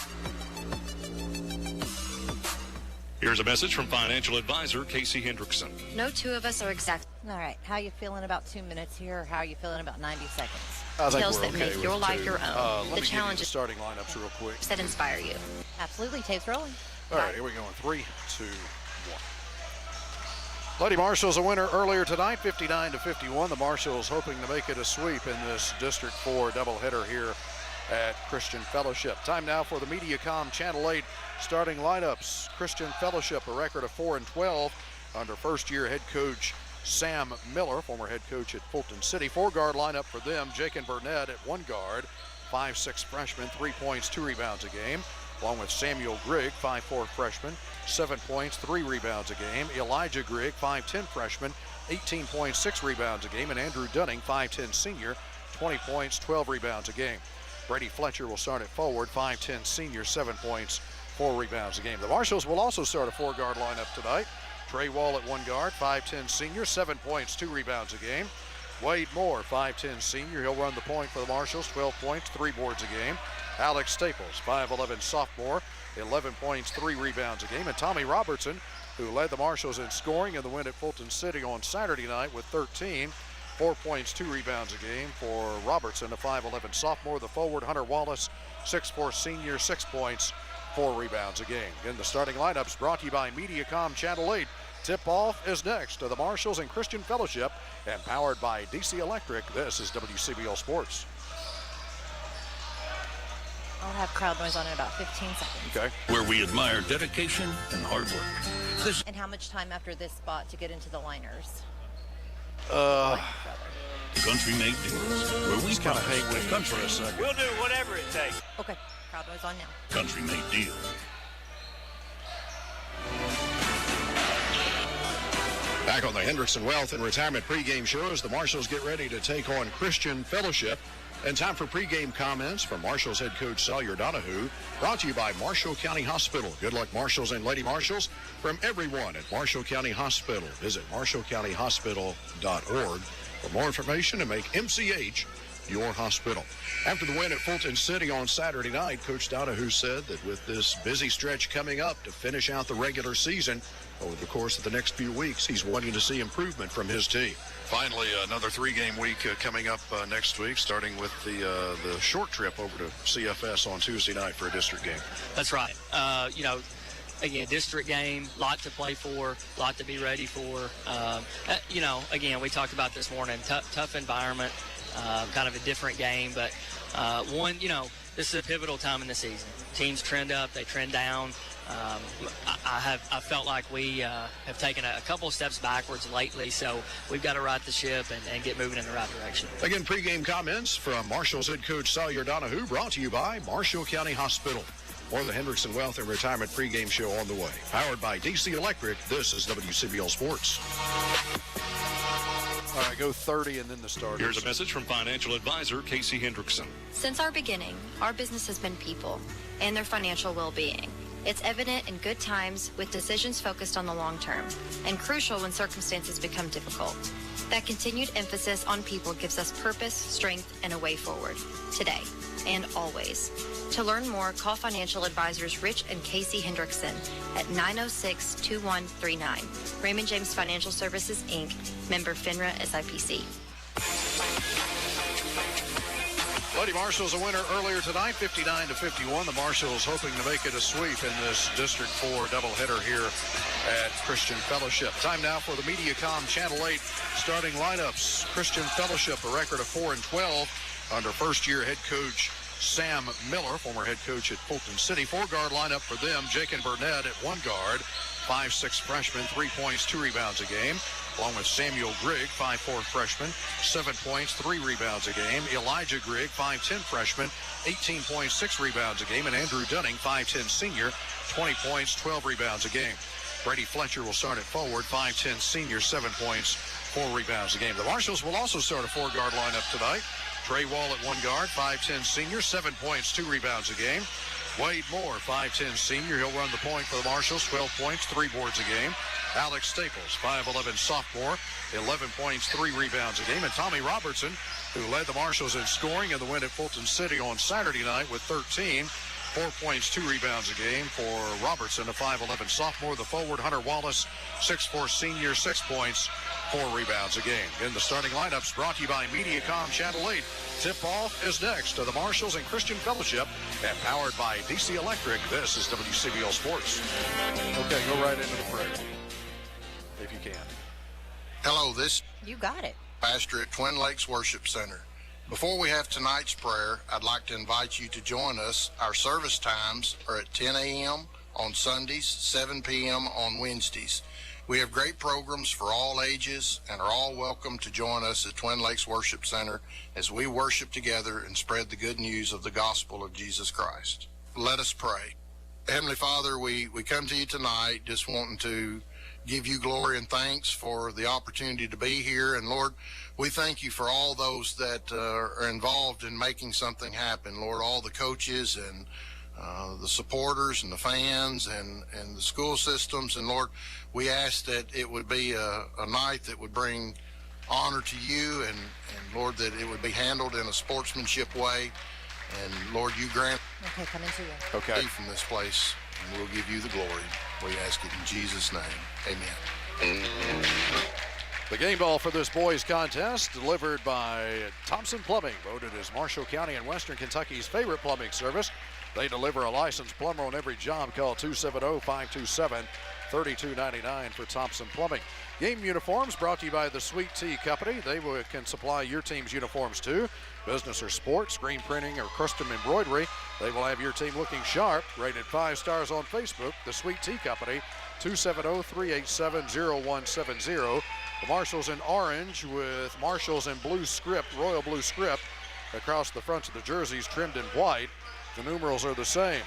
Here's a message from financial advisor Casey Hendrickson. No two of us are exact. All right. How you feeling about 2 minutes here, or how are you feeling about 90 seconds? I think Skills we're that okay make with your life two. your own. Let The me give you challenge the is starting lineups real quick. that inspire you. Absolutely. Tapes rolling. All right, here we go in 3, 2, 1. Lady Marshals a winner earlier tonight, 59-51. The Marshals hoping to make it a sweep in this District 4 doubleheader here at Christian Fellowship. Time now for the MediaCom Channel 8 starting lineups. Christian Fellowship, a record of 4-12 under first-year head coach Sam Miller, former head coach at Fulton City. 4-guard lineup for them, Jake and Burnett at 1 guard, 5'6" freshman, 3 points, 2 rebounds a game, along with Samuel Grigg, 5'4" freshman, 7 points, 3 rebounds a game. Elijah Grigg, 5'10" freshman, 18 points, 6 rebounds a game. And Andrew Dunning, 5'10" senior, 20 points, 12 rebounds a game. Brady Fletcher will start at forward, 5'10" senior, 7 points, 4 rebounds a game. The Marshals will also start a 4-guard lineup tonight. Trey Wall at 1 guard, 5'10" senior, 7 points, 2 rebounds a game. Wade Moore, 5'10" senior. He'll run the point for the Marshals, 12 points, 3 boards a game. Alex Staples, 5'11" sophomore, 11 points, 3 rebounds a game. And Tommy Robertson, who led the Marshals in scoring in the win at Fulton City on Saturday night with 13, 4 points, 2 rebounds a game for Robertson, a 5'11" sophomore. The forward, Hunter Wallace, 6'4" senior, 6 points, 4 rebounds a game. In the starting lineups brought to you by MediaCom Channel 8. Tip-off is next to the Marshals and Christian Fellowship, and powered by DC Electric. This is WCBL Sports. I'll have crowd noise on in about 15 seconds. Okay. Where we admire dedication and hard work. And how much time after this spot to get into the liners? Country Made Deals, where we kind of hang with country for a second. We'll do whatever it takes. Okay. Crowd noise on now. Country Made Deals. Back on the Hendrickson Wealth and Retirement pregame show as the Marshals get ready to take on Christian Fellowship. And time for pregame comments from Marshals head coach Sawyer Donahue, brought to you by Marshall County Hospital. Good luck, Marshals and Lady Marshals, from everyone at Marshall County Hospital. Visit marshallcountyhospital.org for more information and make MCH your hospital. After the win at Fulton City on Saturday night, Coach Donahue said that with this busy stretch coming up to finish out the regular season, over the course of the next few weeks, he's wanting to see improvement from his team. Finally, another 3-game week coming up next week, starting with the short trip over to CFS on Tuesday night for a district game. That's right. Again, district game, lot to play for, lot to be ready for. Again, we talked about this morning, tough environment, kind of a different game, but this is a pivotal time in the season. Teams trend up, they trend down. I felt like we have taken a couple of steps backwards lately, so we've got to right the ship and get moving in the right direction. Again, pregame comments from Marshals head coach Sawyer Donahue, brought to you by Marshall County Hospital. More of the Hendrickson Wealth and Retirement pregame show on the way. Powered by DC Electric, this is WCBL Sports. All right, go 30 and then the starters. Here's a message from financial advisor Casey Hendrickson. Since our beginning, our business has been people and their financial well-being. It's evident in good times with decisions focused on the long term, and crucial when circumstances become difficult. That continued emphasis on people gives us purpose, strength, and a way forward, today and always. To learn more, call financial advisors Rich and Casey Hendrickson at 906-2139. Raymond James Financial Services, Inc., member FINRA SIPC. Lady Marshals a winner earlier tonight, 59-51. The Marshals hoping to make it a sweep in this District 4 doubleheader here at Christian Fellowship. Time now for the MediaCom Channel 8 starting lineups. Christian Fellowship, a record of 4-12 under first-year head coach Sam Miller, former head coach at Fulton City. 4-guard lineup for them, Jake and Burnett at 1 guard, 5'6" freshman, 3 points, 2 rebounds a game. Along with Samuel Grigg, 5'4" freshman, 7 points, 3 rebounds a game. Elijah Grigg, 5'10" freshman, 18 points, 6 rebounds a game. And Andrew Dunning, 5'10" senior, 20 points, 12 rebounds a game. Brady Fletcher will start at forward, 5'10" senior, 7 points, 4 rebounds a game. The Marshals will also start a 4-guard lineup tonight. Trey Wall at 1 guard, 5'10" senior, 7 points, 2 rebounds a game. Wade Moore, 5'10" senior. He'll run the point for the Marshals, 12 points, 3 boards a game. Alex Staples, 5'11" sophomore, 11 points, 3 rebounds a game. And Tommy Robertson, who led the Marshals in scoring in the win at Fulton City on Saturday night with 13, 4 points, 2 rebounds a game for Robertson, a 5'11 sophomore. The forward, Hunter Wallace, 6'4 senior, 6 points, 4 rebounds a game. In the starting lineups, brought to you by MediaCom Channel 8. Tip-off is next to the Marshals and Christian Fellowship, and powered by DC Electric. This is WCBL Sports. Okay, go right into the prayer, if you can. Hello, this You got it. pastor at Twin Lakes Worship Center. Before we have tonight's prayer, I'd like to invite you to join us. Our service times are at 10 a.m. on Sundays, 7 p.m. on Wednesdays. We have great programs for all ages and are all welcome to join us at Twin Lakes Worship Center as we worship together and spread the good news of the gospel of Jesus Christ. Let us pray. Heavenly Father, we come to you tonight just wanting to give you glory and thanks for the opportunity to be here. And Lord, we thank you for all those that are involved in making something happen. Lord, all the coaches and the supporters and the fans and the school systems. And Lord, we ask that it would be a night that would bring honor to you, and Lord, that it would be handled in a sportsmanship way. And Lord, you grant coming to you. Okay. From this place, and we'll give you the glory. We ask it in Jesus' name. Amen. The game ball for this boys contest delivered by Thompson Plumbing, voted as Marshall County and Western Kentucky's favorite plumbing service. They deliver a licensed plumber on every job. Call 270-527-3299 for Thompson Plumbing. Game uniforms brought to you by the Sweet Tea Company. They can supply your team's uniforms too. Business or sports, screen printing, or custom embroidery. They will have your team looking sharp. Rated 5 stars on Facebook. The Sweet Tea Company, 270-387-0170. The Marshals in orange with Marshals in blue script, royal blue script, across the fronts of the jerseys trimmed in white. The numerals are the same.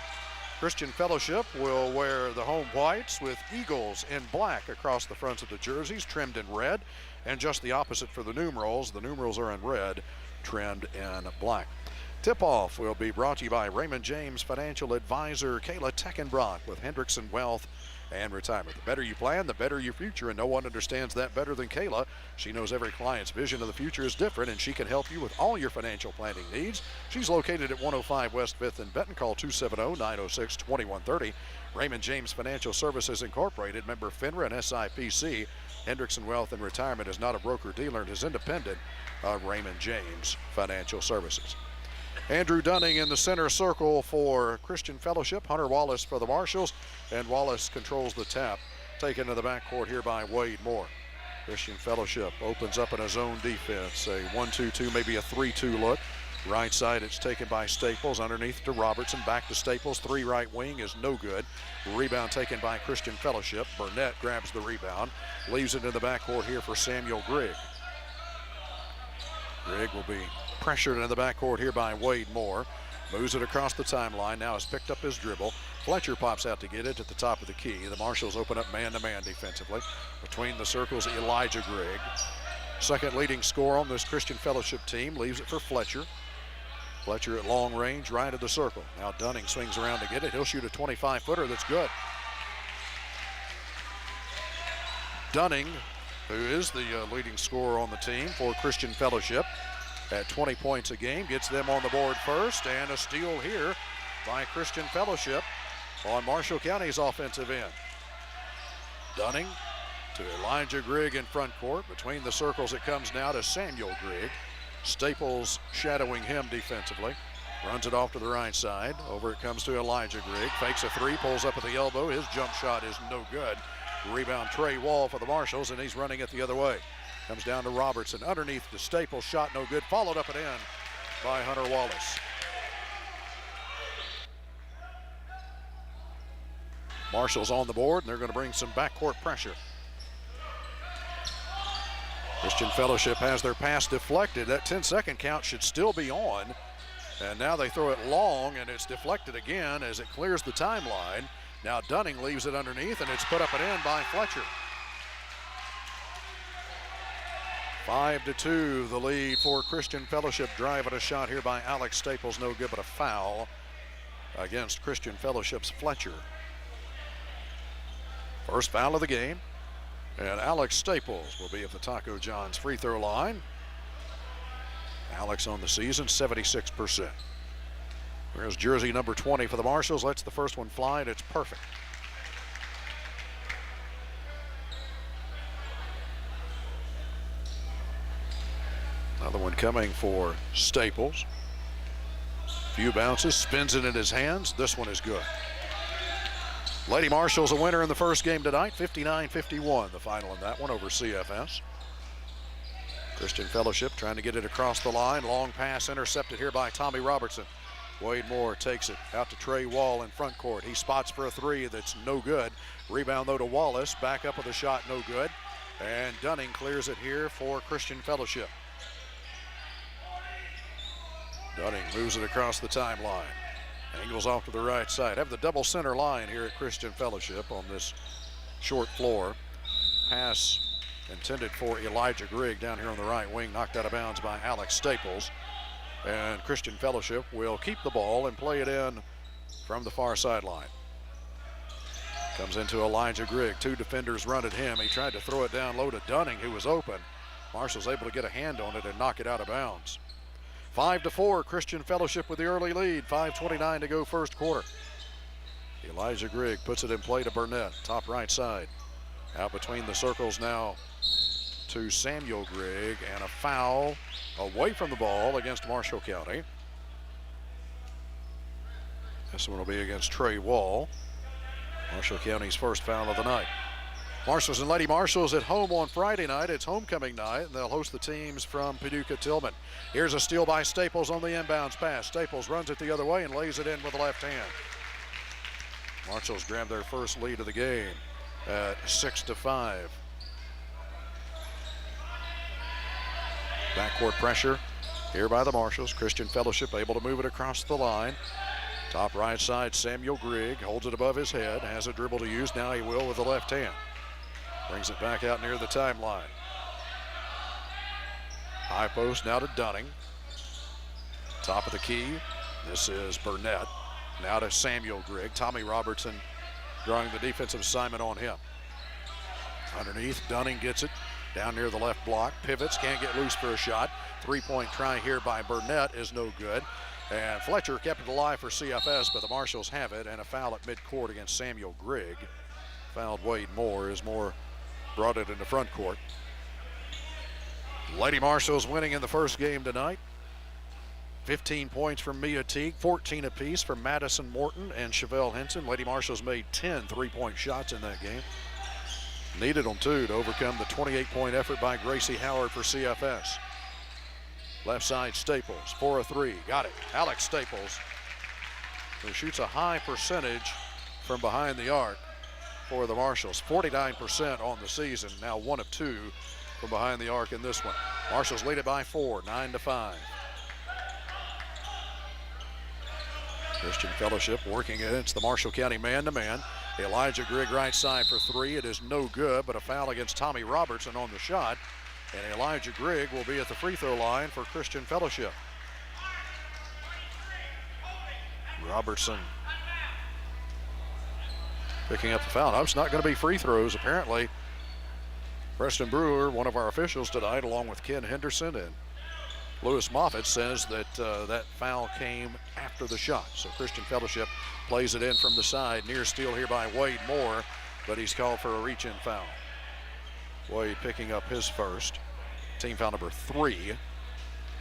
Christian Fellowship will wear the home whites with Eagles in black across the fronts of the jerseys, trimmed in red, and just the opposite for the numerals. The numerals are in red, trimmed in black. Tip-off will be brought to you by Raymond James Financial Advisor Kayla Teckenbrock with Hendrickson Wealth and Retirement. The better you plan, the better your future, and no one understands that better than Kayla. She knows every client's vision of the future is different, and she can help you with all your financial planning needs. She's located at 105 West 5th in Benton. Call 270-906-2130. Raymond James Financial Services Incorporated, member FINRA and SIPC. Hendrickson Wealth and Retirement is not a broker-dealer and is independent of Raymond James Financial Services. Andrew Dunning in the center circle for Christian Fellowship. Hunter Wallace for the Marshals, and Wallace controls the tap. Taken to the backcourt here by Wade Moore. Christian Fellowship opens up in a zone defense, a 1-2-2, maybe a 3-2 look. Right side, it's taken by Staples. Underneath to Robertson, back to Staples. 3 right wing is no good. Rebound taken by Christian Fellowship. Burnett grabs the rebound, leaves it in the backcourt here for Samuel Grigg. Grigg will be pressured in the backcourt here by Wade Moore. Moves it across the timeline. Now has picked up his dribble. Fletcher pops out to get it at the top of the key. The Marshals open up man-to-man defensively. Between the circles, Elijah Grigg. Second leading scorer on this Christian Fellowship team. Leaves it for Fletcher. Fletcher at long range, right of the circle. Now Dunning swings around to get it. He'll shoot a 25-footer that's good. Dunning, who is the leading scorer on the team for Christian Fellowship, at 20 points a game, gets them on the board first, and a steal here by Christian Fellowship on Marshall County's offensive end. Dunning to Elijah Grigg in front court. Between the circles it comes now to Samuel Grigg. Staples shadowing him defensively. Runs it off to the right side. Over it comes to Elijah Grigg. Fakes a 3, pulls up at the elbow. His jump shot is no good. Rebound Trey Wall for the Marshals, and he's running it the other way. Comes down to Robertson. Underneath the Staples, shot no good. Followed up and in by Hunter Wallace. Marshall's on the board, and they're going to bring some backcourt pressure. Christian Fellowship has their pass deflected. That 10-second count should still be on. And now they throw it long, and it's deflected again as it clears the timeline. Now Dunning leaves it underneath, and it's put up and in by Fletcher. 5-2, the lead for Christian Fellowship. Drive at a shot here by Alex Staples. No good, but a foul against Christian Fellowship's Fletcher. First foul of the game. And Alex Staples will be at the Taco John's free throw line. Alex on the season, 76%. There's jersey number 20 for the Marshals. Lets the first one fly, and it's perfect. Another one coming for Staples. Few bounces, spins it in his hands. This one is good. Lady Marshals a winner in the first game tonight, 59-51, the final in that one over CFS. Christian Fellowship trying to get it across the line. Long pass intercepted here by Tommy Robertson. Wade Moore takes it out to Trey Wall in front court. He spots for a three that's no good. Rebound though to Wallace. Back up with a shot, no good. And Dunning clears it here for Christian Fellowship. Dunning moves it across the timeline. Angles off to the right side. Have the double center line here at Christian Fellowship on this short floor. Pass intended for Elijah Grigg down here on the right wing. Knocked out of bounds by Alex Staples. And Christian Fellowship will keep the ball and play it in from the far sideline. Comes into Elijah Grigg. Two defenders run at him. He tried to throw it down low to Dunning, who was open. Marshall's able to get a hand on it and knock it out of bounds. 5-4, Christian Fellowship with the early lead. 5:29 to go first quarter. Elijah Grigg puts it in play to Burnett, top right side. Out between the circles now to Samuel Grigg, and a foul away from the ball against Marshall County. This one will be against Trey Wall. Marshall County's first foul of the night. Marshals and Lady Marshals at home on Friday night. It's homecoming night, and they'll host the teams from Paducah-Tillman. Here's a steal by Staples on the inbounds pass. Staples runs it the other way and lays it in with the left hand. Marshals grab their first lead of the game at 6-5. Backcourt pressure here by the Marshals. Christian Fellowship able to move it across the line. Top right side, Samuel Grigg holds it above his head, has a dribble to use. Now he will with the left hand. Brings it back out near the timeline. High post now to Dunning. Top of the key. This is Burnett. Now to Samuel Grigg. Tommy Robertson drawing the defensive assignment on him. Underneath, Dunning gets it down near the left block. Pivots, can't get loose for a shot. Three-point try here by Burnett is no good. And Fletcher kept it alive for CFS, but the Marshals have it, and a foul at midcourt against Samuel Grigg. Fouled Wade Moore as Moore brought it into front court. Lady Marshals winning in the first game tonight. 15 points from Mia Teague, 14 apiece from Madison Morton and Chevelle Henson. Lady Marshals made 10 three-point shots in that game. Needed them too to overcome the 28-point effort by Gracie Howard for CFS. Left side, Staples for a three. Got it. Alex Staples, who shoots a high percentage from behind the arc for the Marshals. 49% on the season. Now 1 of 2 from behind the arc in this one. Marshals lead it by 4, 9-5. Christian Fellowship working against the Marshall County man-to-man. Elijah Grigg right side for three. It is no good, but a foul against Tommy Robertson on the shot. And Elijah Grigg will be at the free throw line for Christian Fellowship. Robertson picking up the foul. No, it's not going to be free throws, apparently. Preston Brewer, one of our officials tonight, along with Ken Henderson and Lewis Moffitt, says that that foul came after the shot. So Christian Fellowship plays it in from the side. Near steal here by Wade Moore, but he's called for a reach-in foul. Wade picking up his first. Team foul number 3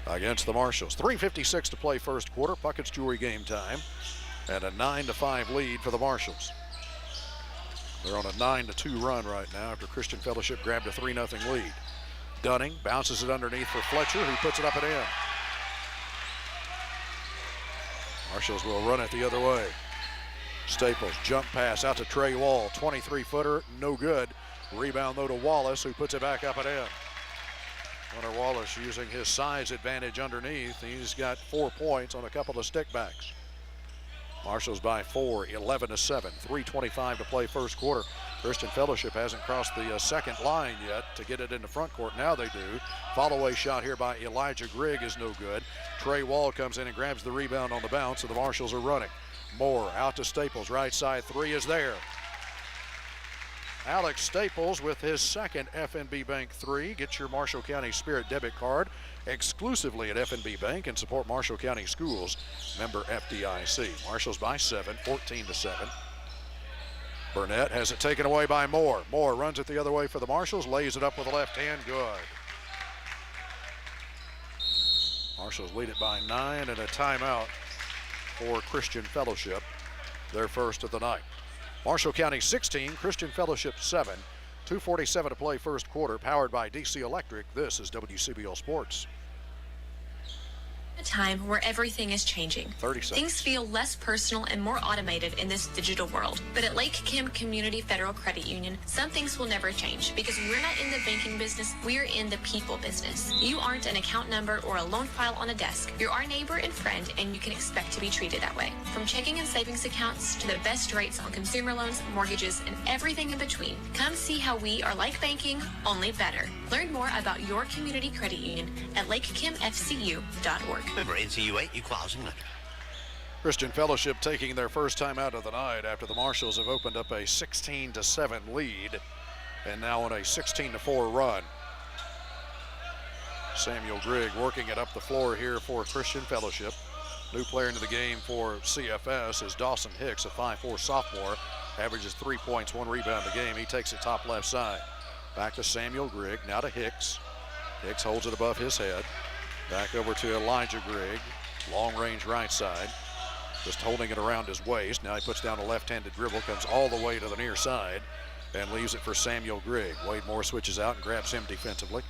against the Marshals. 3:56 to play first quarter. Puckett's Jewelry game time. And a 9-5 lead for the Marshals. They're on a 9-2 run right now after Christian Fellowship grabbed a 3-0 lead. Dunning bounces it underneath for Fletcher, who puts it up and in. Marshals will run it the other way. Staples, jump pass out to Trey Wall. 23-footer, no good. Rebound though to Wallace, who puts it back up and in. Hunter Wallace using his size advantage underneath. He's got 4 points on a couple of stickbacks. Marshals by 4, 11-7, 3:25 to play first quarter. Christian Fellowship hasn't crossed the second line yet to get it into front court. Now they do. Follow-away shot here by Elijah Grigg is no good. Trey Wall comes in and grabs the rebound on the bounce, and the Marshals are running. Moore out to Staples, right side, three is there. Alex Staples with his second FNB Bank 3. Get your Marshall County Spirit debit card exclusively at FNB Bank and support Marshall County Schools, member FDIC. Marshals by 7, 14-7. Burnett has it taken away by Moore. Moore runs it the other way for the Marshals, lays it up with the left hand, good. Marshals lead it by 9 and a timeout for Christian Fellowship, their first of the night. Marshall County 16, Christian Fellowship 7. 2:47 to play first quarter, powered by DC Electric. This is WCBL Sports. A time where everything is changing. 30 seconds. Things feel less personal and more automated in this digital world. But at Lake Kim Community Federal Credit Union, some things will never change because we're not in the banking business, we're in the people business. You aren't an account number or a loan file on a desk. You're our neighbor and friend, and you can expect to be treated that way. From checking and savings accounts to the best rates on consumer loans, mortgages, and everything in between. Come see how we are like banking, only better. Learn more about your community credit union at lakekimfcu.org. Member NCUA Equal Housing Lender. Christian Fellowship taking their first time out of the night after the Marshals have opened up a 16-7 lead and now on a 16-4 run. Samuel Grigg working it up the floor here for Christian Fellowship. New player into the game for CFS is Dawson Hicks, a 5'4 sophomore, averages 3 points, 1 rebound a game. He takes it top left side. Back to Samuel Grigg, now to Hicks. Hicks holds it above his head. Back over to Elijah Grigg, long range right side, just holding it around his waist. Now he puts down a left-handed dribble, comes all the way to the near side, and leaves it for Samuel Grigg. Wade Moore switches out and grabs him defensively.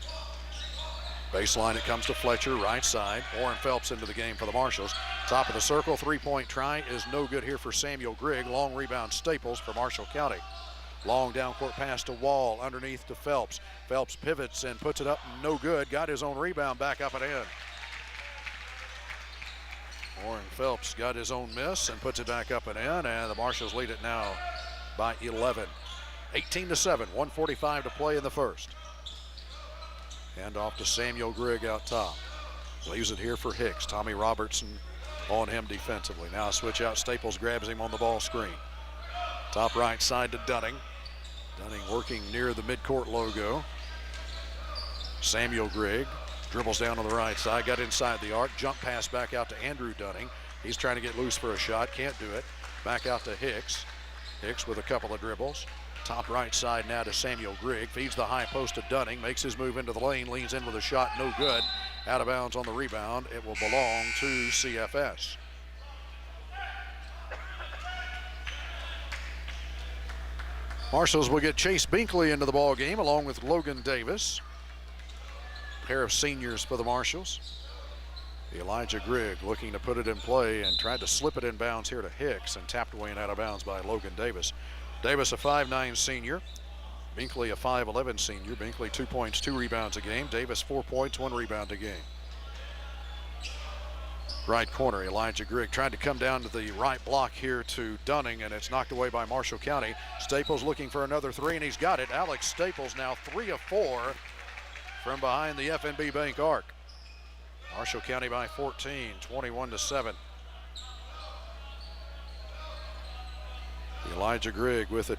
Baseline, it comes to Fletcher, right side. Warren Phelps into the game for the Marshals. Top of the circle, three-point try is no good here for Samuel Grigg. Long rebound, Staples for Marshall County. Long down court pass to Wall, underneath to Phelps. Phelps pivots and puts it up, no good. Got his own rebound back up and in. Warren Phelps got his own miss and puts it back up and in, and the Marshals lead it now by 11. 18-7, 1:45 to play in the first. Hand off to Samuel Grigg out top. Leaves it here for Hicks. Tommy Robertson on him defensively. Now a switch out, Staples grabs him on the ball screen. Top right side to Dunning. Dunning working near the midcourt logo. Samuel Grigg dribbles down on the right side, got inside the arc, jump pass back out to Andrew Dunning. He's trying to get loose for a shot, can't do it. Back out to Hicks. Hicks with a couple of dribbles. Top right side now to Samuel Grigg. Feeds the high post to Dunning, makes his move into the lane, leans in with a shot, no good. Out of bounds on the rebound. It will belong to CFS. Marshals will get Chase Binkley into the ball game along with Logan Davis. Pair of seniors for the Marshals. Elijah Grigg looking to put it in play and tried to slip it in bounds here to Hicks and tapped away and out of bounds by Logan Davis. Davis a 5'9 senior. Binkley a 5'11 senior. Binkley 2 points, 2 rebounds a game. Davis 4 points, 1 rebound a game. Right corner, Elijah Grigg tried to come down to the right block here to Dunning, and it's knocked away by Marshall County. Staples looking for another 3, and he's got it. Alex Staples now 3 of 4 from behind the FNB Bank arc. Marshall County by 14, 21-7. Elijah Grigg with it.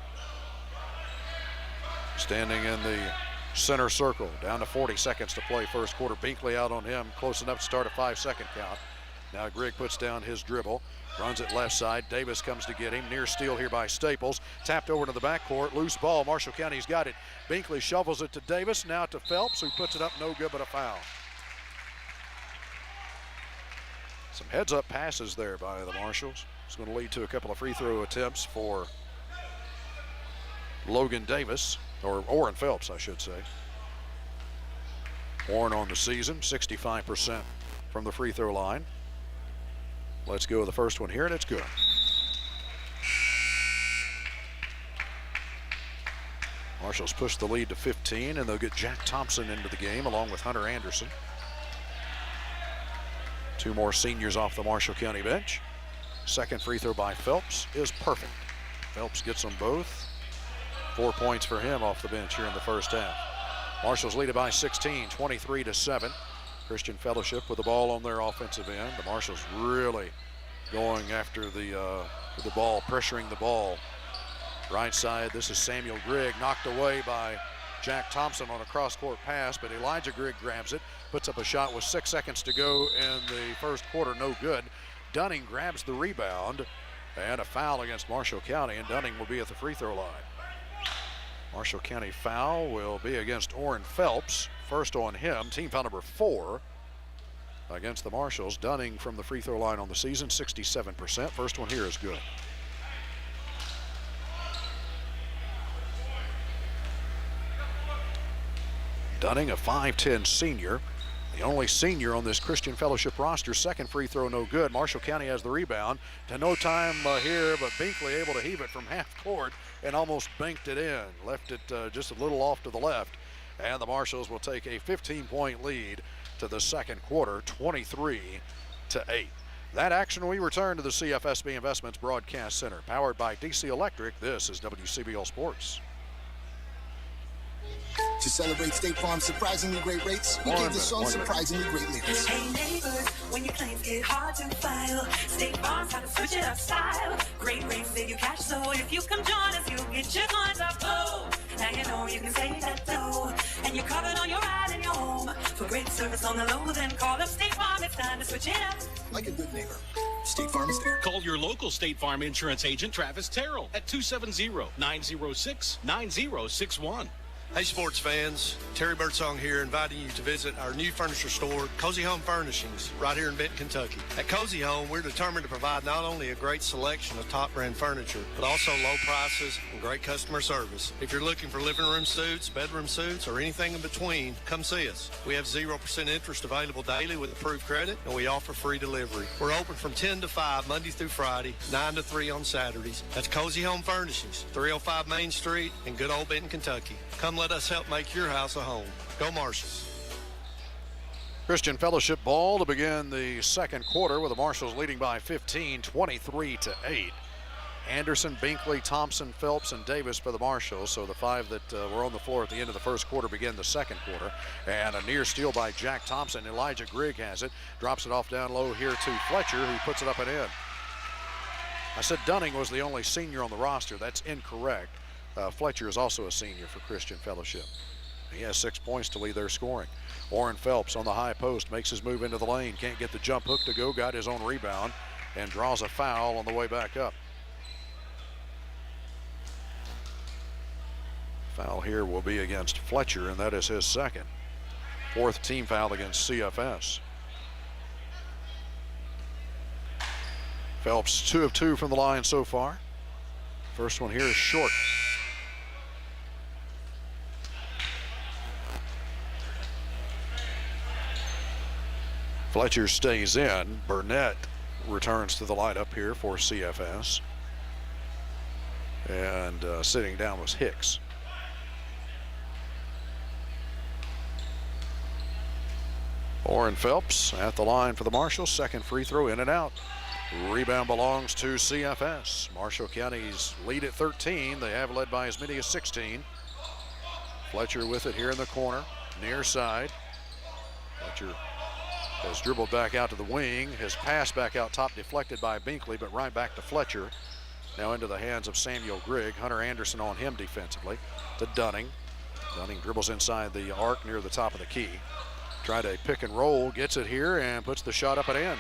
Standing in the center circle. Down to 40 seconds to play first quarter. Binkley out on him, close enough to start a 5-second count. Now Grigg puts down his dribble, runs it left side. Davis comes to get him. Near steal here by Staples. Tapped over to the backcourt. Loose ball. Marshall County's got it. Binkley shovels it to Davis. Now to Phelps, who puts it up. No good, but a foul. Some heads-up passes there by the Marshals. It's going to lead to a couple of free throw attempts for Logan Davis, or Warren Phelps, I should say. Warren on the season, 65% from the free throw line. Let's go with the first one here, and it's good. Marshals push the lead to 15, and they'll get Jack Thompson into the game along with Hunter Anderson. 2 more seniors off the Marshall County bench. Second free throw by Phelps is perfect. Phelps gets them both. 4 points for him off the bench here in the first half. Marshals lead it by 16, 23-7. Christian Fellowship with the ball on their offensive end. The Marshals really going after the ball, pressuring the ball Right side, this is Samuel Grigg, knocked away by Jack Thompson on a cross-court pass, but Elijah Grigg grabs it, puts up a shot with 6 seconds to go in the first quarter, no good. Dunning grabs the rebound, and a foul against Marshall County, and Dunning will be at the free throw line. Marshall County foul will be against Orrin Phelps, first on him, team foul number 4 against the Marshals. Dunning from the free throw line on the season, 67%. First one here is good. Dunning, a 5'10 senior, the only senior on this Christian Fellowship roster. Second free throw, no good. Marshall County has the rebound. To no time here, but Binkley able to heave it from half court and almost banked it in. Left it just a little off to the left. And the Marshals will take a 15-point lead to the second quarter, 23-8. That action, we return to the CFSB Investments Broadcast Center. Powered by DC Electric, this is WCBL Sports. To celebrate State Farm's surprisingly great rates, we gave the song surprisingly great lyrics. Hey neighbors, when your claims get hard to file, State Farm's got to switch it up style. Great rates save you cash, so if you come join us, you'll get your coins up. Oh, now you know you can save that dough, and you're covered on your ride and your home. For great service on the low, then call up State Farm. It's time to switch it up. Like a good neighbor, State Farm is there. Call your local State Farm insurance agent, Travis Terrell, at 270-906-9061. Hey sports fans, Terry Birdsong here, inviting you to visit our new furniture store, Cozy Home Furnishings, right here in Benton, Kentucky. At Cozy Home, we're determined to provide not only a great selection of top brand furniture, but also low prices and great customer service. If you're looking for living room suites, bedroom suites, or anything in between, come see us. We have 0% interest available daily with approved credit, and we offer free delivery. We're open from 10 to 5 Monday through Friday, 9 to 3 on Saturdays. That's Cozy Home Furnishings, 305 Main Street in good old Benton, Kentucky. Come let us help make your house a home. Go Marshals. Christian Fellowship ball to begin the second quarter with the Marshals leading by 15, 23-8. Anderson, Binkley, Thompson, Phelps, and Davis for the Marshals. So the 5 that were on the floor at the end of the first quarter begin the second quarter. And a near steal by Jack Thompson. Elijah Grigg has it. Drops it off down low here to Fletcher, who puts it up and in. I said Dunning was the only senior on the roster. That's incorrect. Fletcher is also a senior for Christian Fellowship. He has 6 points to lead their scoring. Orrin Phelps on the high post makes his move into the lane. Can't get the jump hook to go. Got his own rebound and draws a foul on the way back up. Foul here will be against Fletcher, and that is his second. 4th team foul against CFS. Phelps 2 of 2 from the line so far. First one here is short. Fletcher stays in. Burnett returns to the lineup here for CFS. And sitting down was Hicks. Orrin Phelps at the line for the Marshals. Second free throw in and out. Rebound belongs to CFS. Marshall County's lead at 13. They have led by as many as 16. Fletcher with it here in the corner, near side. Fletcher has dribbled back out to the wing. His pass back out top deflected by Binkley, but right back to Fletcher. Now into the hands of Samuel Grigg. Hunter Anderson on him defensively to Dunning. Dunning dribbles inside the arc near the top of the key. Tried a pick and roll, gets it here and puts the shot up and in.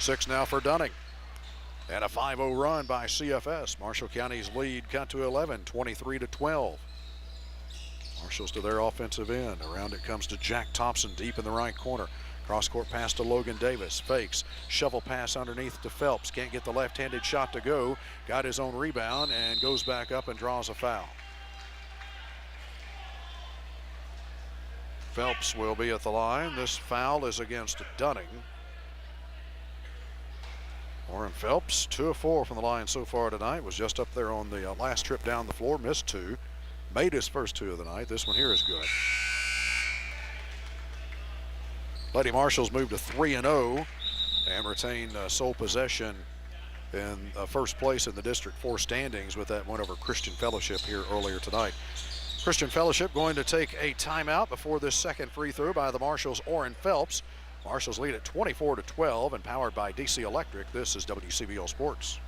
6 now for Dunning. And a 5-0 run by CFS. Marshall County's lead cut to 11, 23-12. Marshals to their offensive end. Around it comes to Jack Thompson deep in the right corner. Cross-court pass to Logan Davis. Fakes. Shovel pass underneath to Phelps. Can't get the left-handed shot to go. Got his own rebound and goes back up and draws a foul. Phelps will be at the line. This foul is against Dunning. Orrin Phelps, 2 of 4 from the line so far tonight. Was just up there on the last trip down the floor. Missed 2. Made his first 2 of the night. This one here is good. Lady Marshals move to 3-0 and retain sole possession in first place in the District 4 standings with that win over Christian Fellowship here earlier tonight. Christian Fellowship going to take a timeout before this second free throw by the Marshals' Orrin Phelps. Marshals lead at 24-12 and powered by DC Electric. This is WCBL Sports.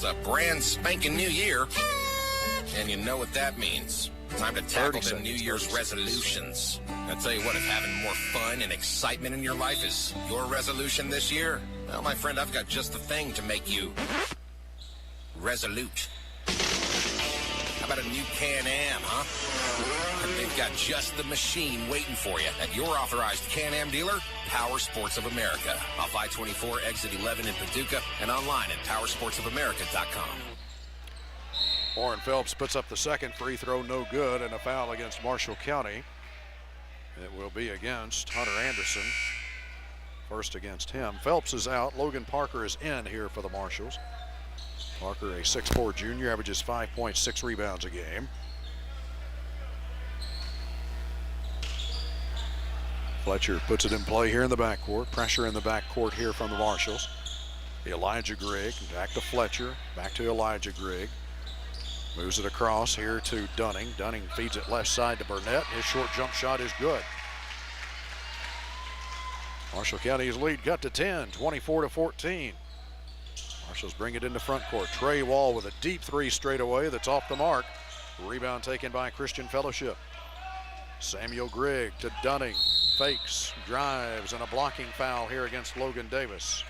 It's a brand spanking new year, and you know what that means. Time to tackle the New Year's resolutions. I tell you what, if having more fun and excitement in your life is your resolution this year, well, my friend, I've got just the thing to make you resolute. How about a new Can-Am, huh? And they've got just the machine waiting for you at your authorized Can-Am dealer, Power Sports of America, off I-24, exit 11 in Paducah, and online at powersportsofamerica.com. Warren Phelps puts up the second free throw, no good, and a foul against Marshall County. It will be against Hunter Anderson. First against him. Phelps is out. Logan Parker is in here for the Marshals. Parker, a 6'4 junior, averages 5.6 rebounds a game. Fletcher puts it in play here in the backcourt. Pressure in the backcourt here from the Marshals. Elijah Grigg, back to Fletcher, back to Elijah Grigg. Moves it across here to Dunning. Dunning feeds it left side to Burnett. His short jump shot is good. Marshall County's lead got to 10, 24-14. Marshals bring it into front court. Trey Wall with a deep three straight away that's off the mark. Rebound taken by Christian Fellowship. Samuel Grigg to Dunning. Fakes, drives, and a blocking foul here against Logan Davis.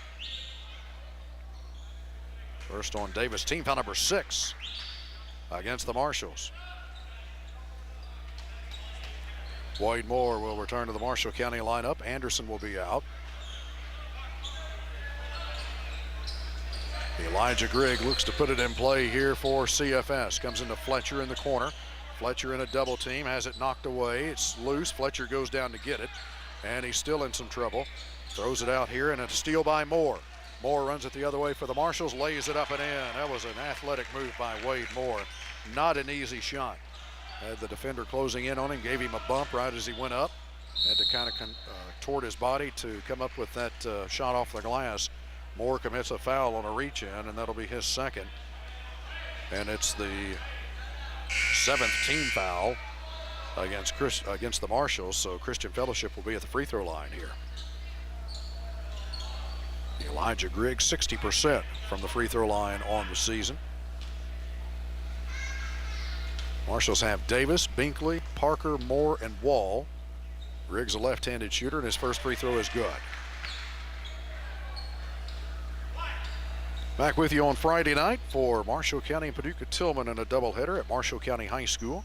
First on Davis, team foul number 6 against the Marshals. Boyd Moore will return to the Marshall County lineup. Anderson will be out. Elijah Grigg looks to put it in play here for CFS. Comes into Fletcher in the corner. Fletcher in a double team, has it knocked away. It's loose. Fletcher goes down to get it, and he's still in some trouble. Throws it out here, and a steal by Moore. Moore runs it the other way for the Marshals, lays it up and in. That was an athletic move by Wade Moore. Not an easy shot. Had the defender closing in on him, gave him a bump right as he went up. Had to kind of contort his body to come up with that shot off the glass. Moore commits a foul on a reach-in, and that'll be his second. And it's the 7th team foul against the Marshals, so Christian Fellowship will be at the free throw line here. Elijah Grigg, 60% from the free throw line on the season. Marshals have Davis, Binkley, Parker, Moore, and Wall. Griggs a left-handed shooter, and his first free throw is good. Back with you on Friday night for Marshall County and Paducah Tillman in a doubleheader at Marshall County High School.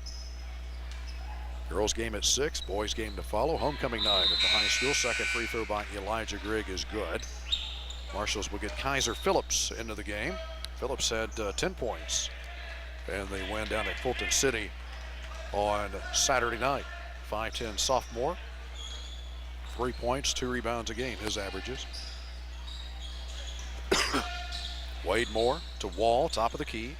Girls game at 6, boys game to follow. Homecoming night at the high school. Second free throw by Elijah Grigg is good. Marshals will get Kaiser Phillips into the game. Phillips had 10 points, and they win down at Fulton City on Saturday night. 5'10 sophomore, 3 points, 2 rebounds a game, his averages. Wade Moore to Wall, top of the key.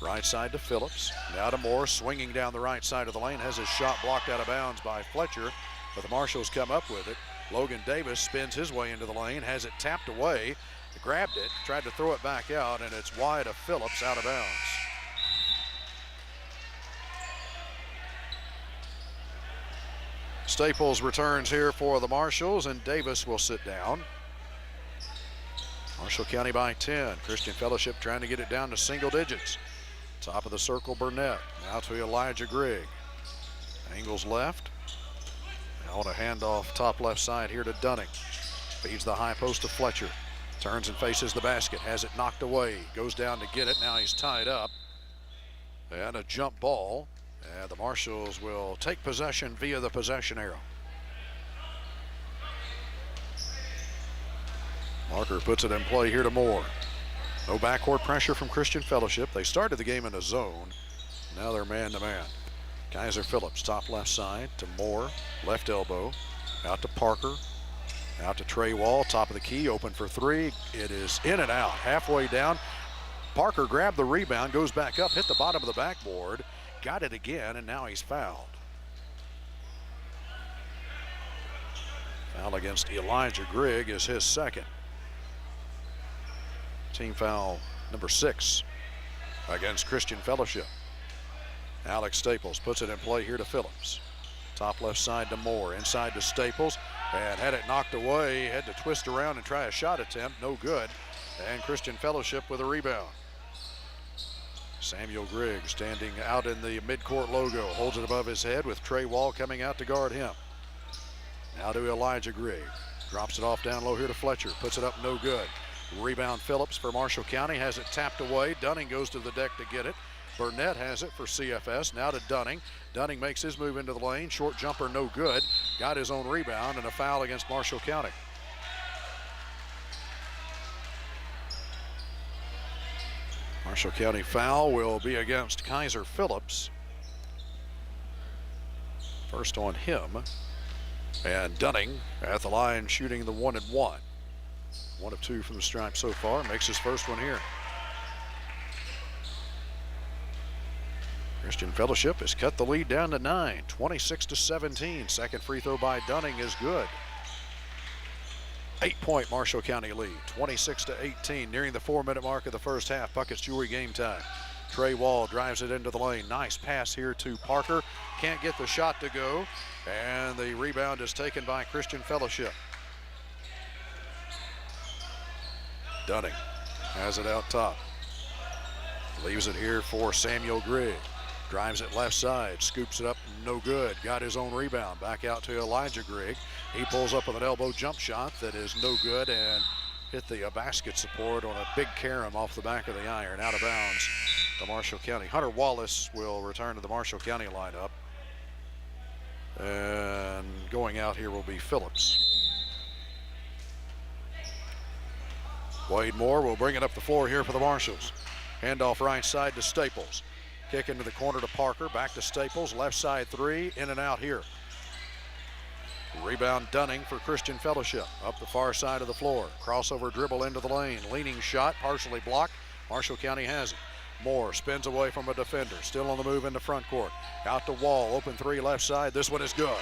Right side to Phillips. Now to Moore, swinging down the right side of the lane. Has his shot blocked out of bounds by Fletcher, but the Marshals come up with it. Logan Davis spins his way into the lane, has it tapped away, grabbed it, tried to throw it back out, and it's wide of Phillips, out of bounds. Staples returns here for the Marshals, and Davis will sit down. Marshall County by 10. Christian Fellowship trying to get it down to single digits. Top of the circle, Burnett. Now to Elijah Grigg. Angles left. Now on a handoff top left side here to Dunning. Feeds the high post to Fletcher. Turns and faces the basket. Has it knocked away. Goes down to get it. Now he's tied up. And a jump ball. And the Marshals will take possession via the possession arrow. Marker puts it in play here to Moore. No backcourt pressure from Christian Fellowship. They started the game in a zone. Now they're man-to-man. Kaiser Phillips, top left side to Moore, left elbow. Out to Parker. Out to Trey Wall, top of the key, open for three. It is in and out, halfway down. Parker grabbed the rebound, goes back up, hit the bottom of the backboard, got it again, and now he's fouled. Foul against Elijah Grigg is his second. Team foul number 6 against Christian Fellowship. Alex Staples puts it in play here to Phillips. Top left side to Moore, inside to Staples, and had it knocked away, had to twist around and try a shot attempt, no good. And Christian Fellowship with a rebound. Samuel Grigg standing out in the midcourt logo, holds it above his head with Trey Wall coming out to guard him. Now to Elijah Grigg. Drops it off down low here to Fletcher. Puts it up, no good. Rebound Phillips for Marshall County. Has it tapped away. Dunning goes to the deck to get it. Burnett has it for CFS. Now to Dunning. Dunning makes his move into the lane. Short jumper, no good. Got his own rebound and a foul against Marshall County. Marshall County foul will be against Kaiser Phillips. First on him. And Dunning at the line shooting the 1-1. 1 of 2 from the stripe so far. Makes his first one here. Christian Fellowship has cut the lead down to 9, 26-17. Second free throw by Dunning is good. 8-point Marshall County lead, 26-18, nearing the 4-minute mark of the first half. Buckets Jewelry game time. Trey Wall drives it into the lane. Nice pass here to Parker. Can't get the shot to go, and the rebound is taken by Christian Fellowship. Dunning has it out top. Leaves it here for Samuel Grigg. Drives it left side, scoops it up, no good. Got his own rebound. Back out to Elijah Grigg. He pulls up with an elbow jump shot that is no good and hit the basket support on a big carom off the back of the iron. Out of bounds to Marshall County. Hunter Wallace will return to the Marshall County lineup. And going out here will be Phillips. Wade Moore will bring it up the floor here for the Marshals. Handoff right side to Staples. Kick into the corner to Parker, back to Staples, left side three, in and out here. Rebound Dunning for Christian Fellowship, up the far side of the floor. Crossover dribble into the lane, leaning shot, partially blocked. Marshall County has it. Moore spins away from a defender, still on the move into front court. Out to Wall, open three left side, this one is good.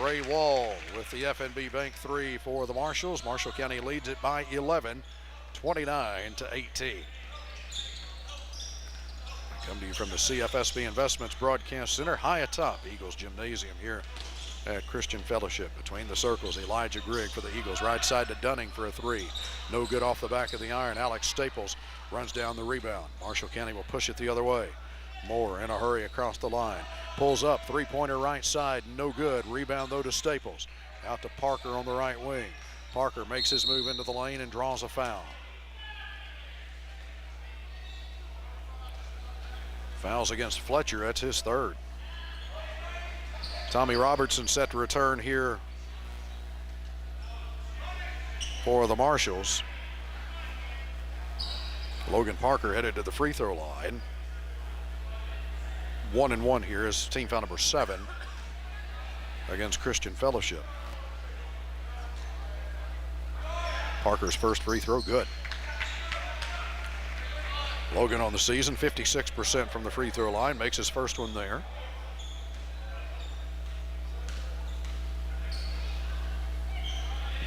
Ray Wall with the FNB Bank three for the Marshals. Marshall County leads it by 11, 29-18. Come to you from the CFSB Investments Broadcast Center, high atop Eagles Gymnasium here at Christian Fellowship. Between the circles, Elijah Grigg for the Eagles. Right side to Dunning for a three. No good off the back of the iron. Alex Staples runs down the rebound. Marshall County will push it the other way. Moore in a hurry across the line. Pulls up, three-pointer right side, no good. Rebound though to Staples. Out to Parker on the right wing. Parker makes his move into the lane and draws a foul. Fouls against Fletcher, that's his third. Tommy Robertson set to return here for the Marshals. Logan Parker headed to the free throw line. 1-1 here is team foul number 7 against Christian Fellowship. Parker's first free throw, good. Logan on the season, 56% from the free throw line, makes his first one there.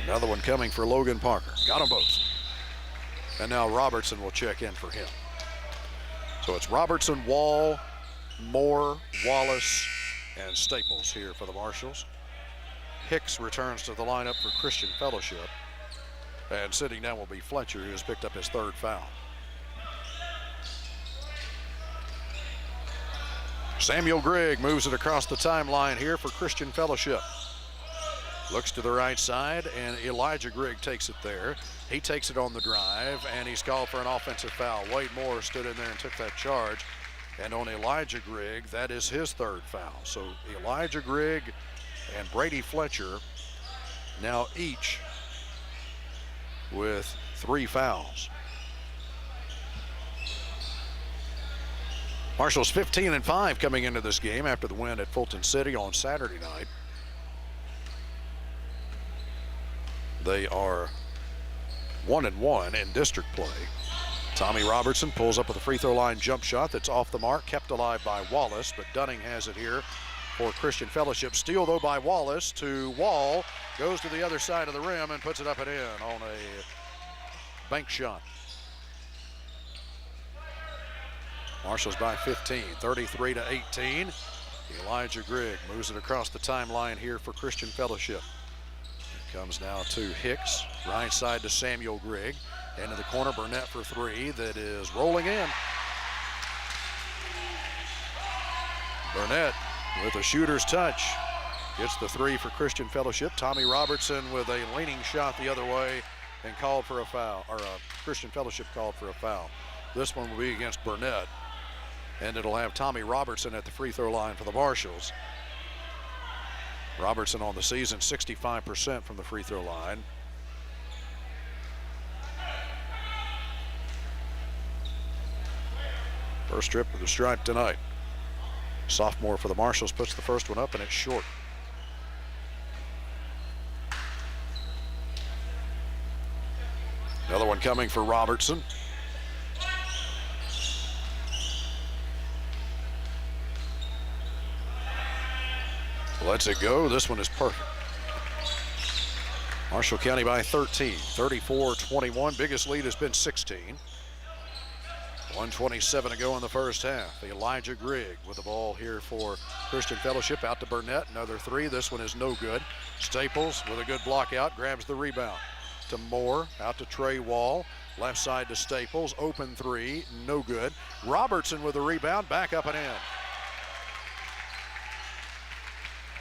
Another one coming for Logan Parker. Got them both. And now Robertson will check in for him. So it's Robertson, Wall, Moore, Wallace, and Staples here for the Marshals. Hicks returns to the lineup for Christian Fellowship. And sitting down will be Fletcher, who has picked up his third foul. Samuel Grigg moves it across the timeline here for Christian Fellowship. Looks to the right side, and Elijah Grigg takes it there. He takes it on the drive, and he's called for an offensive foul. Wade Moore stood in there and took that charge. And on Elijah Grigg, that is his third foul. So Elijah Grigg and Brady Fletcher now each with 3 fouls. Marshals 15-5 coming into this game after the win at Fulton City on Saturday night. They are 1-1 in district play. Tommy Robertson pulls up with a free throw line jump shot that's off the mark, kept alive by Wallace, but Dunning has it here for Christian Fellowship. Steal though by Wallace to Wall, goes to the other side of the rim and puts it up and in on a bank shot. Marshals by 15, 33-18. Elijah Grigg moves it across the timeline here for Christian Fellowship. It comes now to Hicks, right side to Samuel Grigg. Into the corner, Burnett for 3, that is rolling in. Burnett with a shooter's touch. Gets the three for Christian Fellowship. Tommy Robertson with a leaning shot the other way and called for a foul, or Christian Fellowship called for a foul. This one will be against Burnett, and it'll have Tommy Robertson at the free throw line for the Marshals. Robertson on the season, 65% from the free throw line. First trip of the stripe tonight. Sophomore for the Marshals puts the first one up, and it's short. Another one coming for Robertson. Lets it go. This one is perfect. Marshall County by 13, 34-21. Biggest lead has been 16. 1:27 to go in the first half. Elijah Grigg with the ball here for Christian Fellowship. Out to Burnett, another three. This one is no good. Staples with a good block out, grabs the rebound. To Moore, out to Trey Wall. Left side to Staples, open three, no good. Robertson with the rebound, back up and in.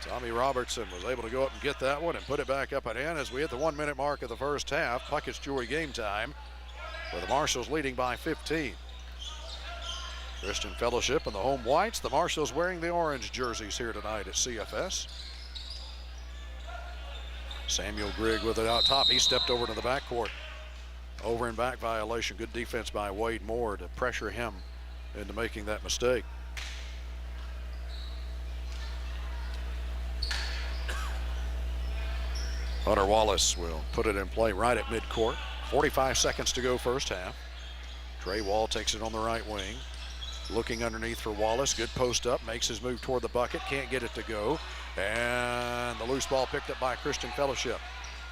Tommy Robertson was able to go up and get that one and put it back up and in as we hit the 1 minute mark of the first half. Puckett's Jewelry game time with the Marshals leading by 15. Christian Fellowship and the home whites. The Marshals wearing the orange jerseys here tonight at CFS. Samuel Grigg with it out top. He stepped over to the backcourt. Over and back violation. Good defense by Wade Moore to pressure him into making that mistake. Hunter Wallace will put it in play right at midcourt. 45 seconds to go first half. Trey Wall takes it on the right wing. Looking underneath for Wallace. Good post up. Makes his move toward the bucket. Can't get it to go. And the loose ball picked up by Christian Fellowship.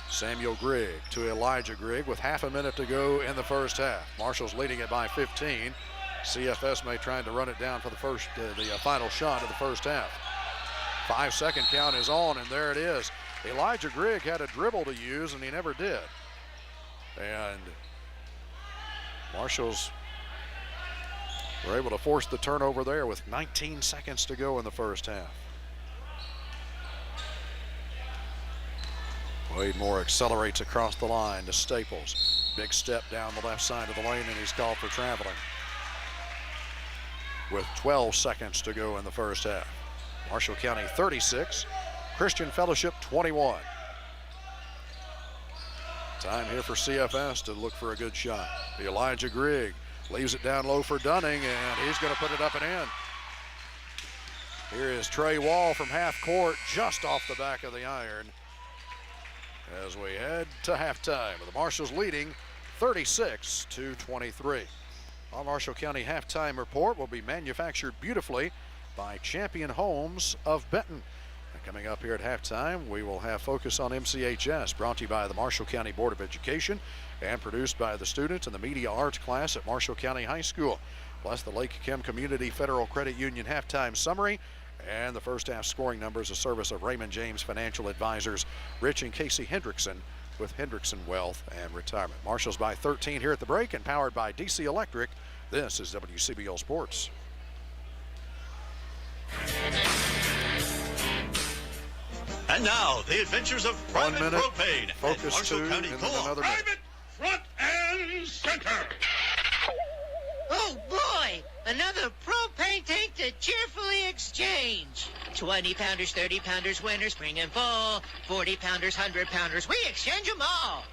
Samuel Grigg to Elijah Grigg with half a minute to go in the first half. Marshals leading it by 15. CFS may try to run it down for the final shot of the first half. 5 second count is on, and there it is. Elijah Grigg had a dribble to use, and he never did. And Marshals were able to force the turnover there with 19 seconds to go in the first half. Wade Moore accelerates across the line to Staples. Big step down the left side of the lane, and he's called for traveling. With 12 seconds to go in the first half. Marshall County 36, Christian Fellowship 21. Time here for CFS to look for a good shot. Elijah Grigg leaves it down low for Dunning, and he's going to put it up and in. Here is Trey Wall from half court, just off the back of the iron, as we head to halftime. The Marshals leading 36-23. Our Marshall County halftime report will be manufactured beautifully by Champion Homes of Benton. And coming up here at halftime, we will have Focus on MCHS, brought to you by the Marshall County Board of Education and produced by the students in the Media Arts class at Marshall County High School. Plus the Lake Chem Community Federal Credit Union halftime summary and the first half scoring numbers, a service of Raymond James Financial Advisors, Rich and Casey Hendrickson with Hendrickson Wealth and Retirement. Marshals by 13 here at the break and powered by DC Electric. This is WCBL Sports. And now, the adventures of Private Propane Focus at Marshall two, County and Co-op. another minute. Private front and center. Oh boy, another propane tank to cheerfully exchange. 20-pounders, 30-pounders, winter, spring and fall. 40-pounders, 100-pounders, we exchange them all.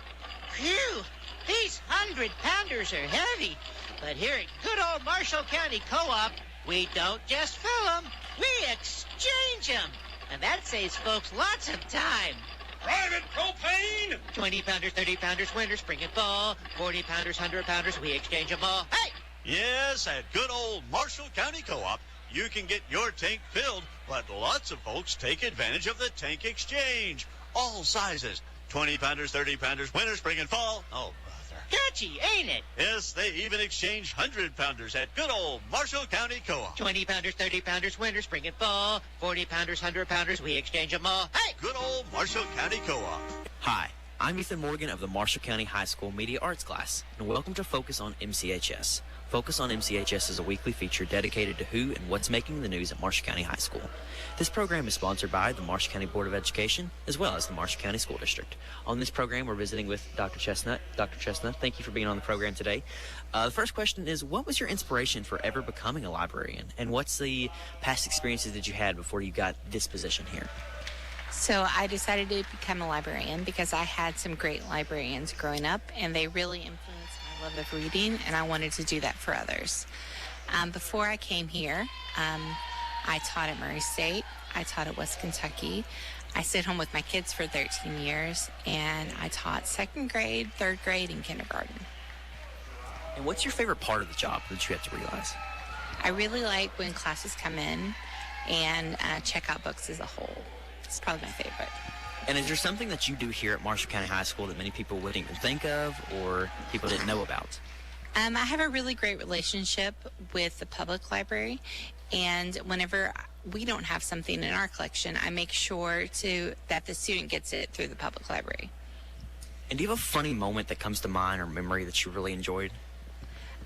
Phew, these 100-pounders are heavy. But here at good old Marshall County Co-op, we don't just fill them, we exchange them. And that saves folks lots of time. Private Propane! 20-pounders, 30-pounders, winter, spring and fall. 40-pounders, 100-pounders, we exchange them all. Hey! Yes, at good old Marshall County Co-op, you can get your tank filled, but lots of folks take advantage of the tank exchange. All sizes, 20-pounders, 30-pounders, winter, spring, and fall. Oh, brother. Catchy, ain't it? Yes, they even exchange 100-pounders at good old Marshall County Co-op. 20-pounders, 30-pounders, winter, spring, and fall. 40-pounders, 100-pounders, we exchange them all. Hey! Good old Marshall County Co-op. Hi, I'm Ethan Morgan of the Marshall County High School Media Arts class, and welcome to Focus on MCHS. Focus on MCHS is a weekly feature dedicated to who and what's making the news at Marshall County High School. This program is sponsored by the Marshall County Board of Education, as well as the Marshall County School District. On this program, we're visiting with Dr. Chestnut. Dr. Chestnut, thank you for being on the program today. The first question is, what was your inspiration for ever becoming a librarian? And what's the past experiences that you had before you got this position here? So I decided to become a librarian because I had some great librarians growing up, and they really influenced my love of reading, and I wanted to do that for others. Before I came here, I taught at Murray State. I taught at West Kentucky. I stayed home with my kids for 13 years, and I taught second grade, third grade, and kindergarten. And what's your favorite part of the job that you have to realize? I really like when classes come in and check out books as a whole. It's probably my favorite. And is there something that you do here at Marshall County High School that many people wouldn't even think of or people didn't know about? I have a really great relationship with the public library, and whenever we don't have something in our collection, I make sure that the student gets it through the public library. And do you have a funny moment that comes to mind or memory that you really enjoyed?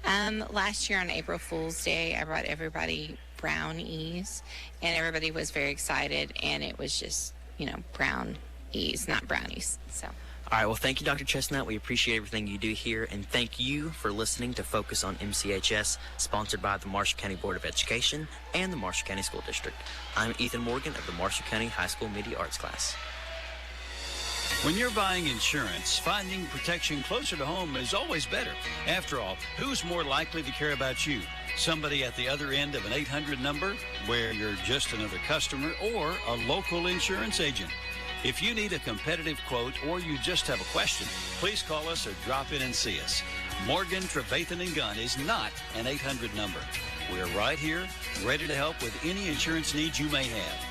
Last year on April Fool's Day, I brought everybody brownies, and everybody was very excited, and it was just, brownies, not brownies. So. All right, well, thank you, Dr. Chestnut. We appreciate everything you do here, and thank you for listening to Focus on MCHS, sponsored by the Marshall County Board of Education and the Marshall County School District. I'm Ethan Morgan of the Marshall County High School Media Arts class. When you're buying insurance, finding protection closer to home is always better. After all, who's more likely to care about you? Somebody at the other end of an 800 number, where you're just another customer, or a local insurance agent? If you need a competitive quote or you just have a question, please call us or drop in and see us. Morgan, Trevathan & Gunn is not an 800 number. We're right here, ready to help with any insurance needs you may have.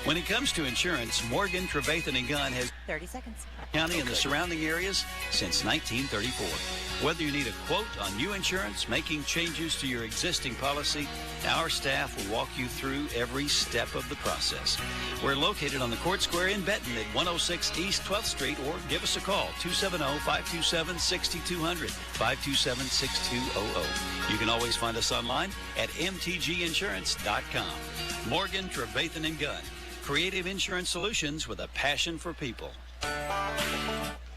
When it comes to insurance, Morgan, Trevathan & Gunn has 30 seconds. County and the surrounding areas since 1934. Whether you need a quote on new insurance, making changes to your existing policy, our staff will walk you through every step of the process. We're located on the Court Square in Benton at 106 East 12th Street, or give us a call, 270-527-6200, 527-6200. You can always find us online at mtginsurance.com. Morgan, Trevathan & Gunn. Creative insurance solutions with a passion for people.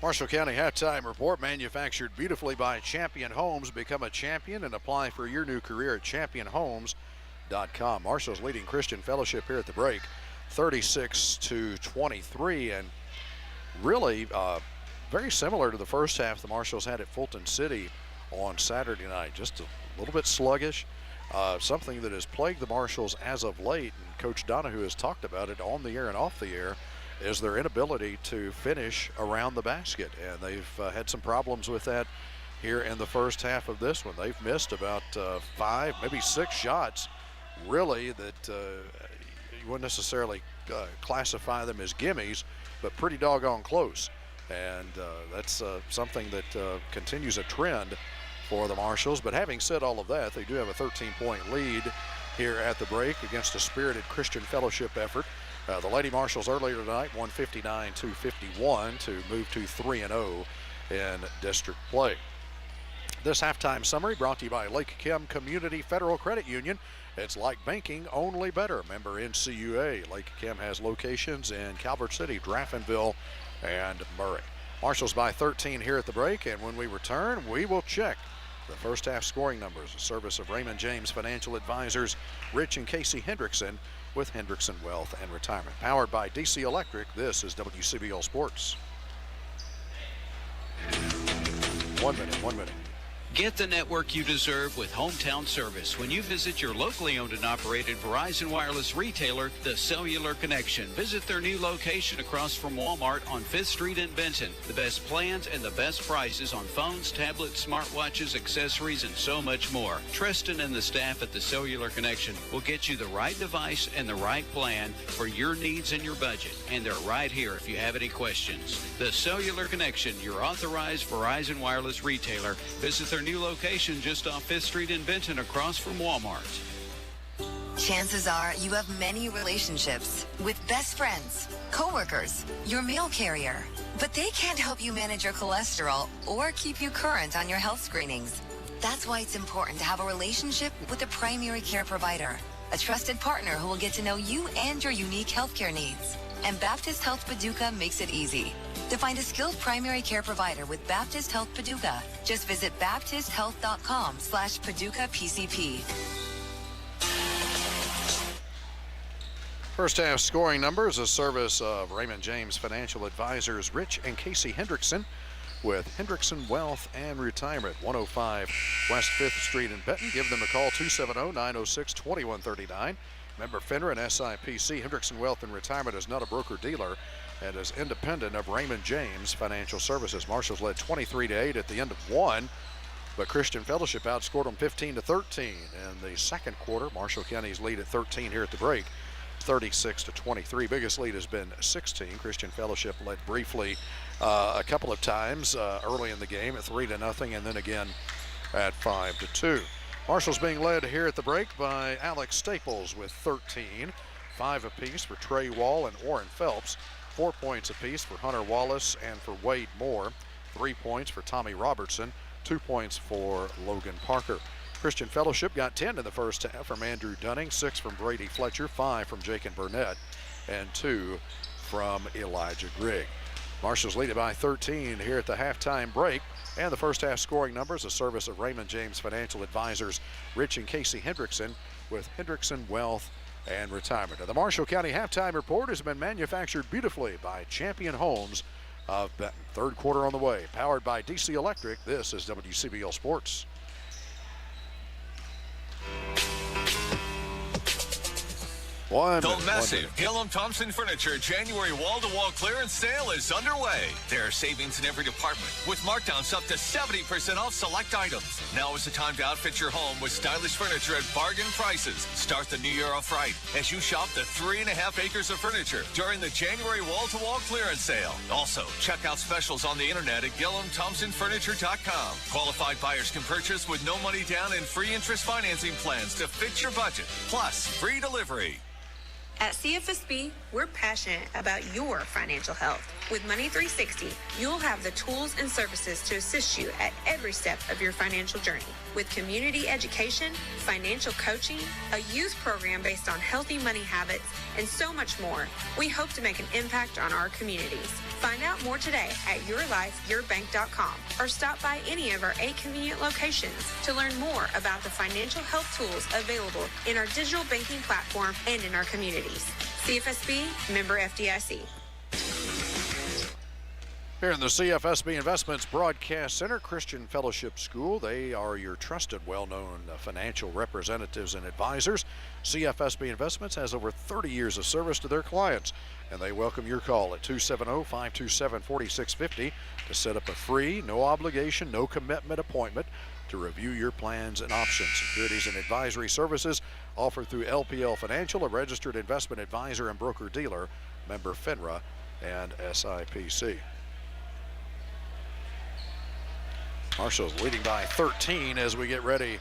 Marshall County Halftime Report, manufactured beautifully by Champion Homes. Become a champion and apply for your new career at championhomes.com. Marshall's leading Christian Fellowship here at the break, 36-23, and really very similar to the first half the Marshals had at Fulton City on Saturday night. Just a little bit sluggish. Something that has plagued the Marshals as of late, and Coach Donahue has talked about it on the air and off the air, is their inability to finish around the basket. And they've had some problems with that here in the first half of this one. They've missed about 5, maybe 6 shots, really, that you wouldn't necessarily classify them as gimmies, but pretty doggone close. And that's something that continues a trend for the Marshals. But having said all of that, they do have a 13-point lead here at the break against a spirited Christian Fellowship effort. The Lady Marshals earlier tonight won 59-51 to move to 3-0 in district play. This halftime summary brought to you by Lake Kim Community Federal Credit Union. It's like banking, only better. Member NCUA. Lake Kim has locations in Calvert City, Draftonville, and Murray. Marshals by 13 here at the break, and when we return, we will check the first half scoring numbers. A service of Raymond James Financial Advisors, Rich and Casey Hendrickson with Hendrickson Wealth and Retirement. Powered by DC Electric, this is WCBL Sports. 1 minute. Get the network you deserve with hometown service when you visit your locally owned and operated Verizon Wireless retailer, The Cellular Connection. Visit their new location across from Walmart on 5th Street in Benton. The best plans and the best prices on phones, tablets, smartwatches, accessories, and so much more. Tristan and the staff at The Cellular Connection will get you the right device and the right plan for your needs and your budget. And they're right here if you have any questions. The Cellular Connection, your authorized Verizon Wireless retailer. Visit their new location just off 5th Street in Benton across from Walmart. Chances are you have many relationships with best friends, coworkers, your mail carrier, but they can't help you manage your cholesterol or keep you current on your health screenings. That's why it's important to have a relationship with a primary care provider, a trusted partner who will get to know you and your unique healthcare needs. And Baptist Health Paducah makes it easy. To find a skilled primary care provider with Baptist Health Paducah, just visit baptisthealth.com/PaducahPCP. First half scoring numbers, a service of Raymond James Financial Advisors Rich and Casey Hendrickson with Hendrickson Wealth and Retirement, 105 West 5th Street in Benton. Give them a call, 270-906-2139. Member FINRA and SIPC. Hendrickson Wealth and Retirement is not a broker-dealer and is independent of Raymond James Financial Services. Marshals led 23-8 at the end of one, but Christian Fellowship outscored them 15-13 in the second quarter. Marshall County's lead at 13 here at the break, 36-23. Biggest lead has been 16. Christian Fellowship led briefly a couple of times early in the game at 3-0, and then again at 5-2. Marshall's being led here at the break by Alex Staples with 13, 5 apiece for Trey Wall and Orrin Phelps, 4 points apiece for Hunter Wallace and for Wade Moore, 3 points for Tommy Robertson, 2 points for Logan Parker. Christian Fellowship got 10 in the first half from Andrew Dunning, 6 from Brady Fletcher, 5 from Jacob Burnett, and 2 from Elijah Grigg. Marshall's leading by 13 here at the halftime break. And the first half scoring numbers, a service of Raymond James Financial Advisors Rich and Casey Hendrickson with Hendrickson Wealth and Retirement. And the Marshall County halftime report has been manufactured beautifully by Champion Homes of Benton. Third quarter on the way, powered by DC Electric. This is WCBL Sports. The massive Gillum Thompson Furniture January wall-to-wall clearance sale is underway. There are savings in every department with markdowns up to 70% off select items. Now is the time to outfit your home with stylish furniture at bargain prices. Start the new year off right as you shop the 3.5 acres of furniture during the January wall-to-wall clearance sale. Also, check out specials on the internet at GillumThompsonFurniture.com. Qualified buyers can purchase with no money down and free interest financing plans to fit your budget, plus free delivery. At CFSB, we're passionate about your financial health. With Money 360, you'll have the tools and services to assist you at every step of your financial journey. With community education, financial coaching, a youth program based on healthy money habits, and so much more, we hope to make an impact on our communities. Find out more today at yourlifeyourbank.com or stop by any of our 8 convenient locations to learn more about the financial health tools available in our digital banking platform and in our communities. CFSB, member FDIC. Here in the CFSB Investments Broadcast Center, Christian Fellowship School. They are your trusted, well-known financial representatives and advisors. CFSB Investments has over 30 years of service to their clients, and they welcome your call at 270-527-4650 to set up a free, no obligation, no commitment appointment to review your plans and options. Securities and advisory services offered through LPL Financial, a registered investment advisor and broker-dealer, member FINRA and SIPC. Marshall's leading by 13 as we get ready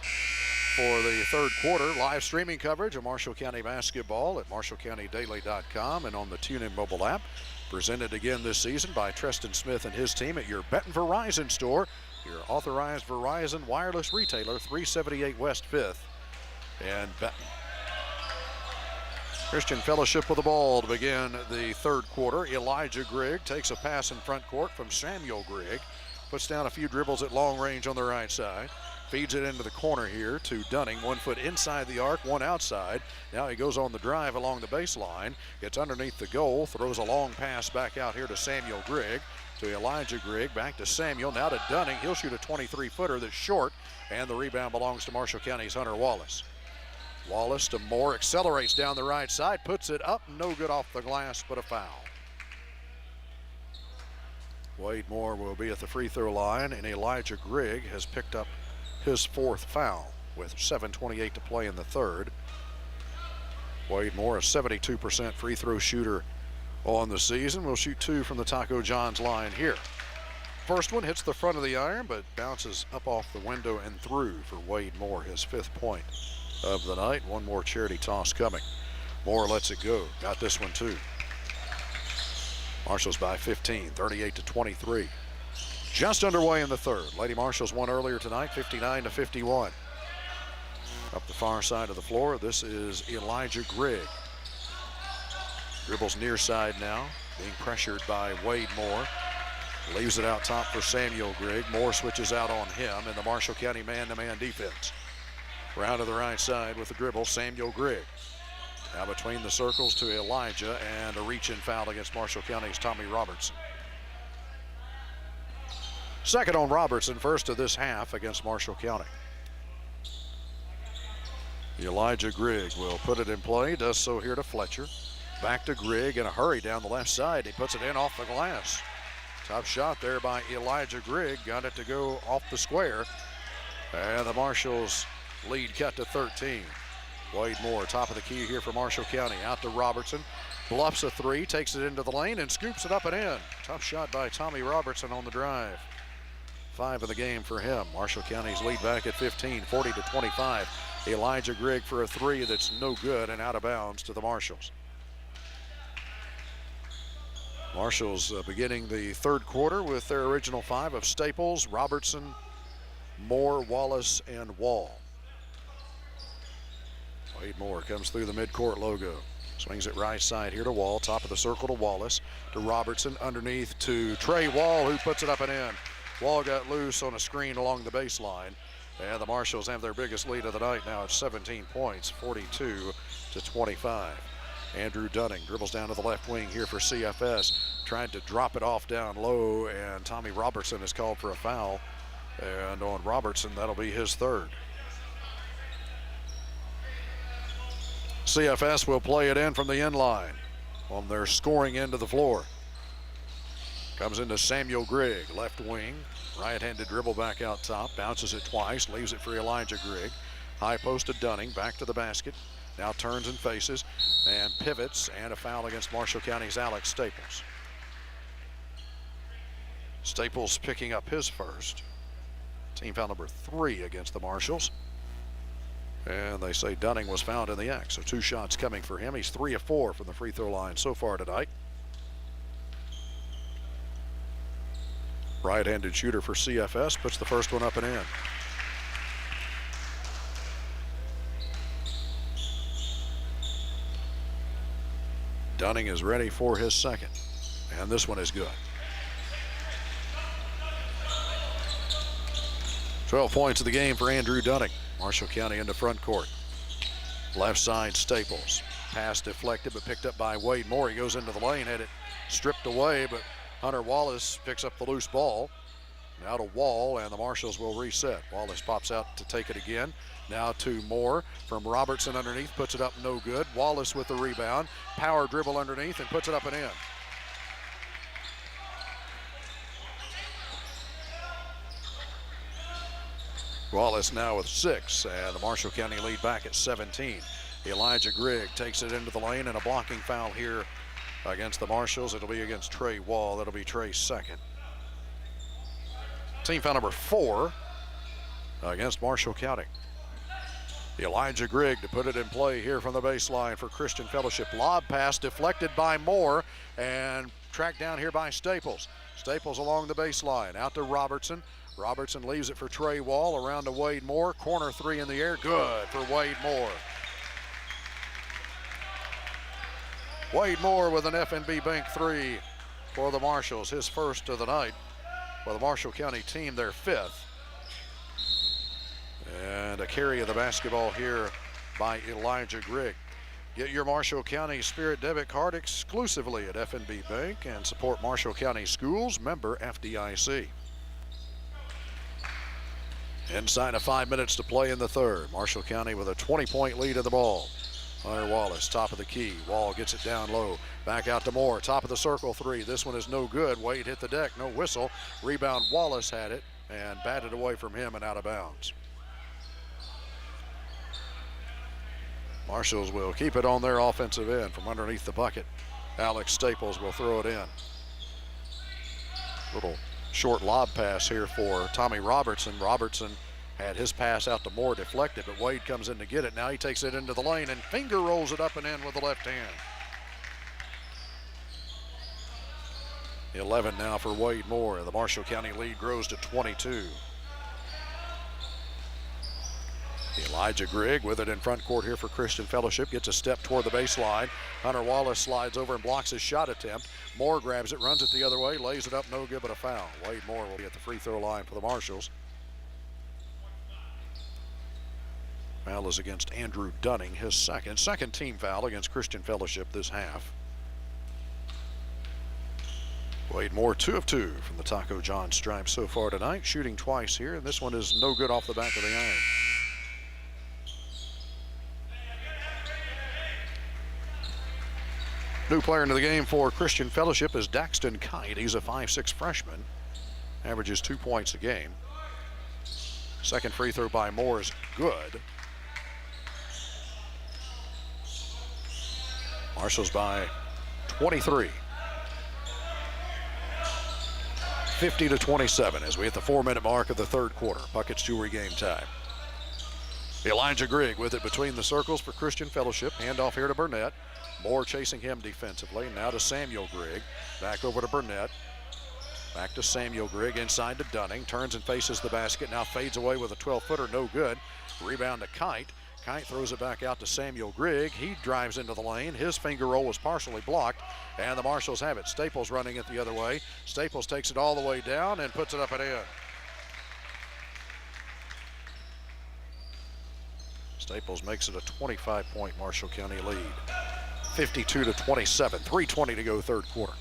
for the third quarter. Live streaming coverage of Marshall County basketball at MarshallCountyDaily.com and on the TuneIn mobile app. Presented again this season by Treston Smith and his team at your Benton Verizon store, your authorized Verizon wireless retailer, 378 West 5th and Benton. Christian Fellowship with the ball to begin the third quarter. Elijah Grigg takes a pass in front court from Samuel Grigg. Puts down a few dribbles at long range on the right side. Feeds it into the corner here to Dunning. 1 foot inside the arc, 1 outside. Now he goes on the drive along the baseline. Gets underneath the goal. Throws a long pass back out here to Samuel Grigg. To Elijah Grigg. Back to Samuel. Now to Dunning. He'll shoot a 23-footer that's short. And the rebound belongs to Marshall County's Hunter Wallace. Wallace to Moore. Accelerates down the right side. Puts it up. No good off the glass, but a foul. Wade Moore will be at the free throw line, and Elijah Grigg has picked up his 4th foul with 7:28 to play in the third. Wade Moore, a 72% free throw shooter on the season, will shoot 2 from the Taco John's line here. First one hits the front of the iron, but bounces up off the window and through for Wade Moore, his 5th point of the night. One more charity toss coming. Moore lets it go. Got this one too. Marshals by 15, 38-23. Just underway in the third. Lady Marshals won earlier tonight, 59-51. Up the far side of the floor, this is Elijah Grigg. Dribbles near side now, being pressured by Wade Moore. Leaves it out top for Samuel Grigg. Moore switches out on him in the Marshall County man-to-man defense. Round to the right side with the dribble, Samuel Grigg. Now between the circles to Elijah, and a reach-in foul against Marshall County's Tommy Robertson. Second on Robertson, first of this half against Marshall County. Elijah Grigg will put it in play, does so here to Fletcher. Back to Grigg in a hurry down the left side. He puts it in off the glass. Tough shot there by Elijah Grigg. Got it to go off the square. And the Marshals lead cut to 13. Wade Moore, top of the key here for Marshall County. Out to Robertson. Bluffs a three, takes it into the lane and scoops it up and in. Tough shot by Tommy Robertson on the drive. 5 of the game for him. Marshall County's lead back at 15, 40-25. Elijah Grigg for a three that's no good and out of bounds to the Marshals. Marshals beginning the third quarter with their original 5 of Staples, Robertson, Moore, Wallace, and Wall. Wade Moore comes through the midcourt logo. Swings it right side here to Wall. Top of the circle to Wallace. To Robertson. Underneath to Trey Wall, who puts it up and in. Wall got loose on a screen along the baseline. And the Marshals have their biggest lead of the night now at 17 points, 42-25. Andrew Dunning dribbles down to the left wing here for CFS. Tried to drop it off down low, and Tommy Robertson is called for a foul. And on Robertson, that'll be his third. CFS will play it in from the end line on their scoring end of the floor. Comes into Samuel Grigg, left wing. Right-handed dribble back out top. Bounces it twice, leaves it for Elijah Grigg. High post to Dunning, back to the basket. Now turns and faces and pivots, and a foul against Marshall County's Alex Staples. Staples picking up his first. Team foul number 3 against the Marshals. And they say Dunning was fouled in the act, so 2 shots coming for him. He's 3 of 4 from the free throw line so far tonight. Right-handed shooter for CFS, puts the first one up and in. Dunning is ready for his second, and this one is good. 12 points of the game for Andrew Dunning. Marshall County into front court. Left side, Staples. Pass deflected, but picked up by Wade Moore. He goes into the lane, had it stripped away, but Hunter Wallace picks up the loose ball. Now to Wall, and the Marshals will reset. Wallace pops out to take it again. Now to Moore from Robertson underneath, puts it up no good. Wallace with the rebound. Power dribble underneath and puts it up and in. Wallace now with 6, and the Marshall County lead back at 17. Elijah Grigg takes it into the lane, and a blocking foul here against the Marshals. It'll be against Trey Wall. That'll be Trey's second. Team foul number 4 against Marshall County. Elijah Grigg to put it in play here from the baseline for Christian Fellowship. Lob pass deflected by Moore and tracked down here by Staples. Staples along the baseline. Out to Robertson. Robertson leaves it for Trey Wall. Around to Wade Moore. Corner 3 in the air. Good for Wade Moore. Wade Moore with an F&B Bank 3 for the Marshals. His first of the night for the Marshall County team, their 5th. And a carry of the basketball here by Elijah Grigg. Get your Marshall County Spirit debit card exclusively at F&B Bank and support Marshall County Schools, member FDIC. Inside of 5 minutes to play in the third. Marshall County with a 20-point lead of the ball. Hunter Wallace, top of the key. Wall gets it down low. Back out to Moore. Top of the circle 3. This one is no good. Wade hit the deck. No whistle. Rebound. Wallace had it and batted away from him and out of bounds. Marshals will keep it on their offensive end from underneath the bucket. Alex Staples will throw it in. Little short lob pass here for Tommy Robertson. Robertson Had his pass out to Moore deflected, but Wade comes in to get it. Now he takes it into the lane and finger rolls it up and in with the left hand. 11 now for Wade Moore. The Marshall County lead grows to 22. Elijah Grigg with it in front court here for Christian Fellowship. Gets a step toward the baseline. Hunter Wallace slides over and blocks his shot attempt. Moore grabs it, runs it the other way, lays it up, no good but a foul. Wade Moore will be at the free throw line for the Marshals. Foul is against Andrew Dunning, his second team foul against Christian Fellowship this half. Wade Moore 2 of 2 from the Taco John stripe so far tonight, shooting twice here, and this one is no good off the back of the iron. New player into the game for Christian Fellowship is Daxton Kite. He's a 5'6" freshman, averages 2 points a game. Second free throw by Moore is good. Marshals by 23. 50-27 as we hit the 4-minute mark of the third quarter. Buckets Jewelry game time. Elijah Grigg with it between the circles for Christian Fellowship. Handoff here to Burnett. Moore chasing him defensively. Now to Samuel Grigg. Back over to Burnett. Back to Samuel Grigg inside to Dunning. Turns and faces the basket. Now fades away with a 12-footer. No good. Rebound to Kite. Kite throws it back out to Samuel Grigg. He drives into the lane. His finger roll was partially blocked, and the Marshals have it. Staples running it the other way. Staples takes it all the way down and puts it up and in. Staples makes it a 25-point Marshall County lead. 52-27, 3:20 to go third quarter.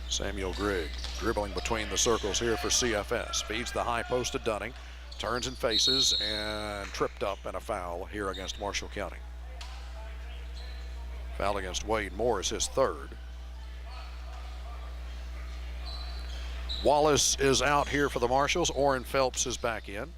Samuel Grigg dribbling between the circles here for CFS. Feeds the high post to Dunning. Turns and faces and tripped up, and a foul here against Marshall County. Foul against Wade Moore is his third. Wallace is out here for the Marshals. Orrin Phelps is back in.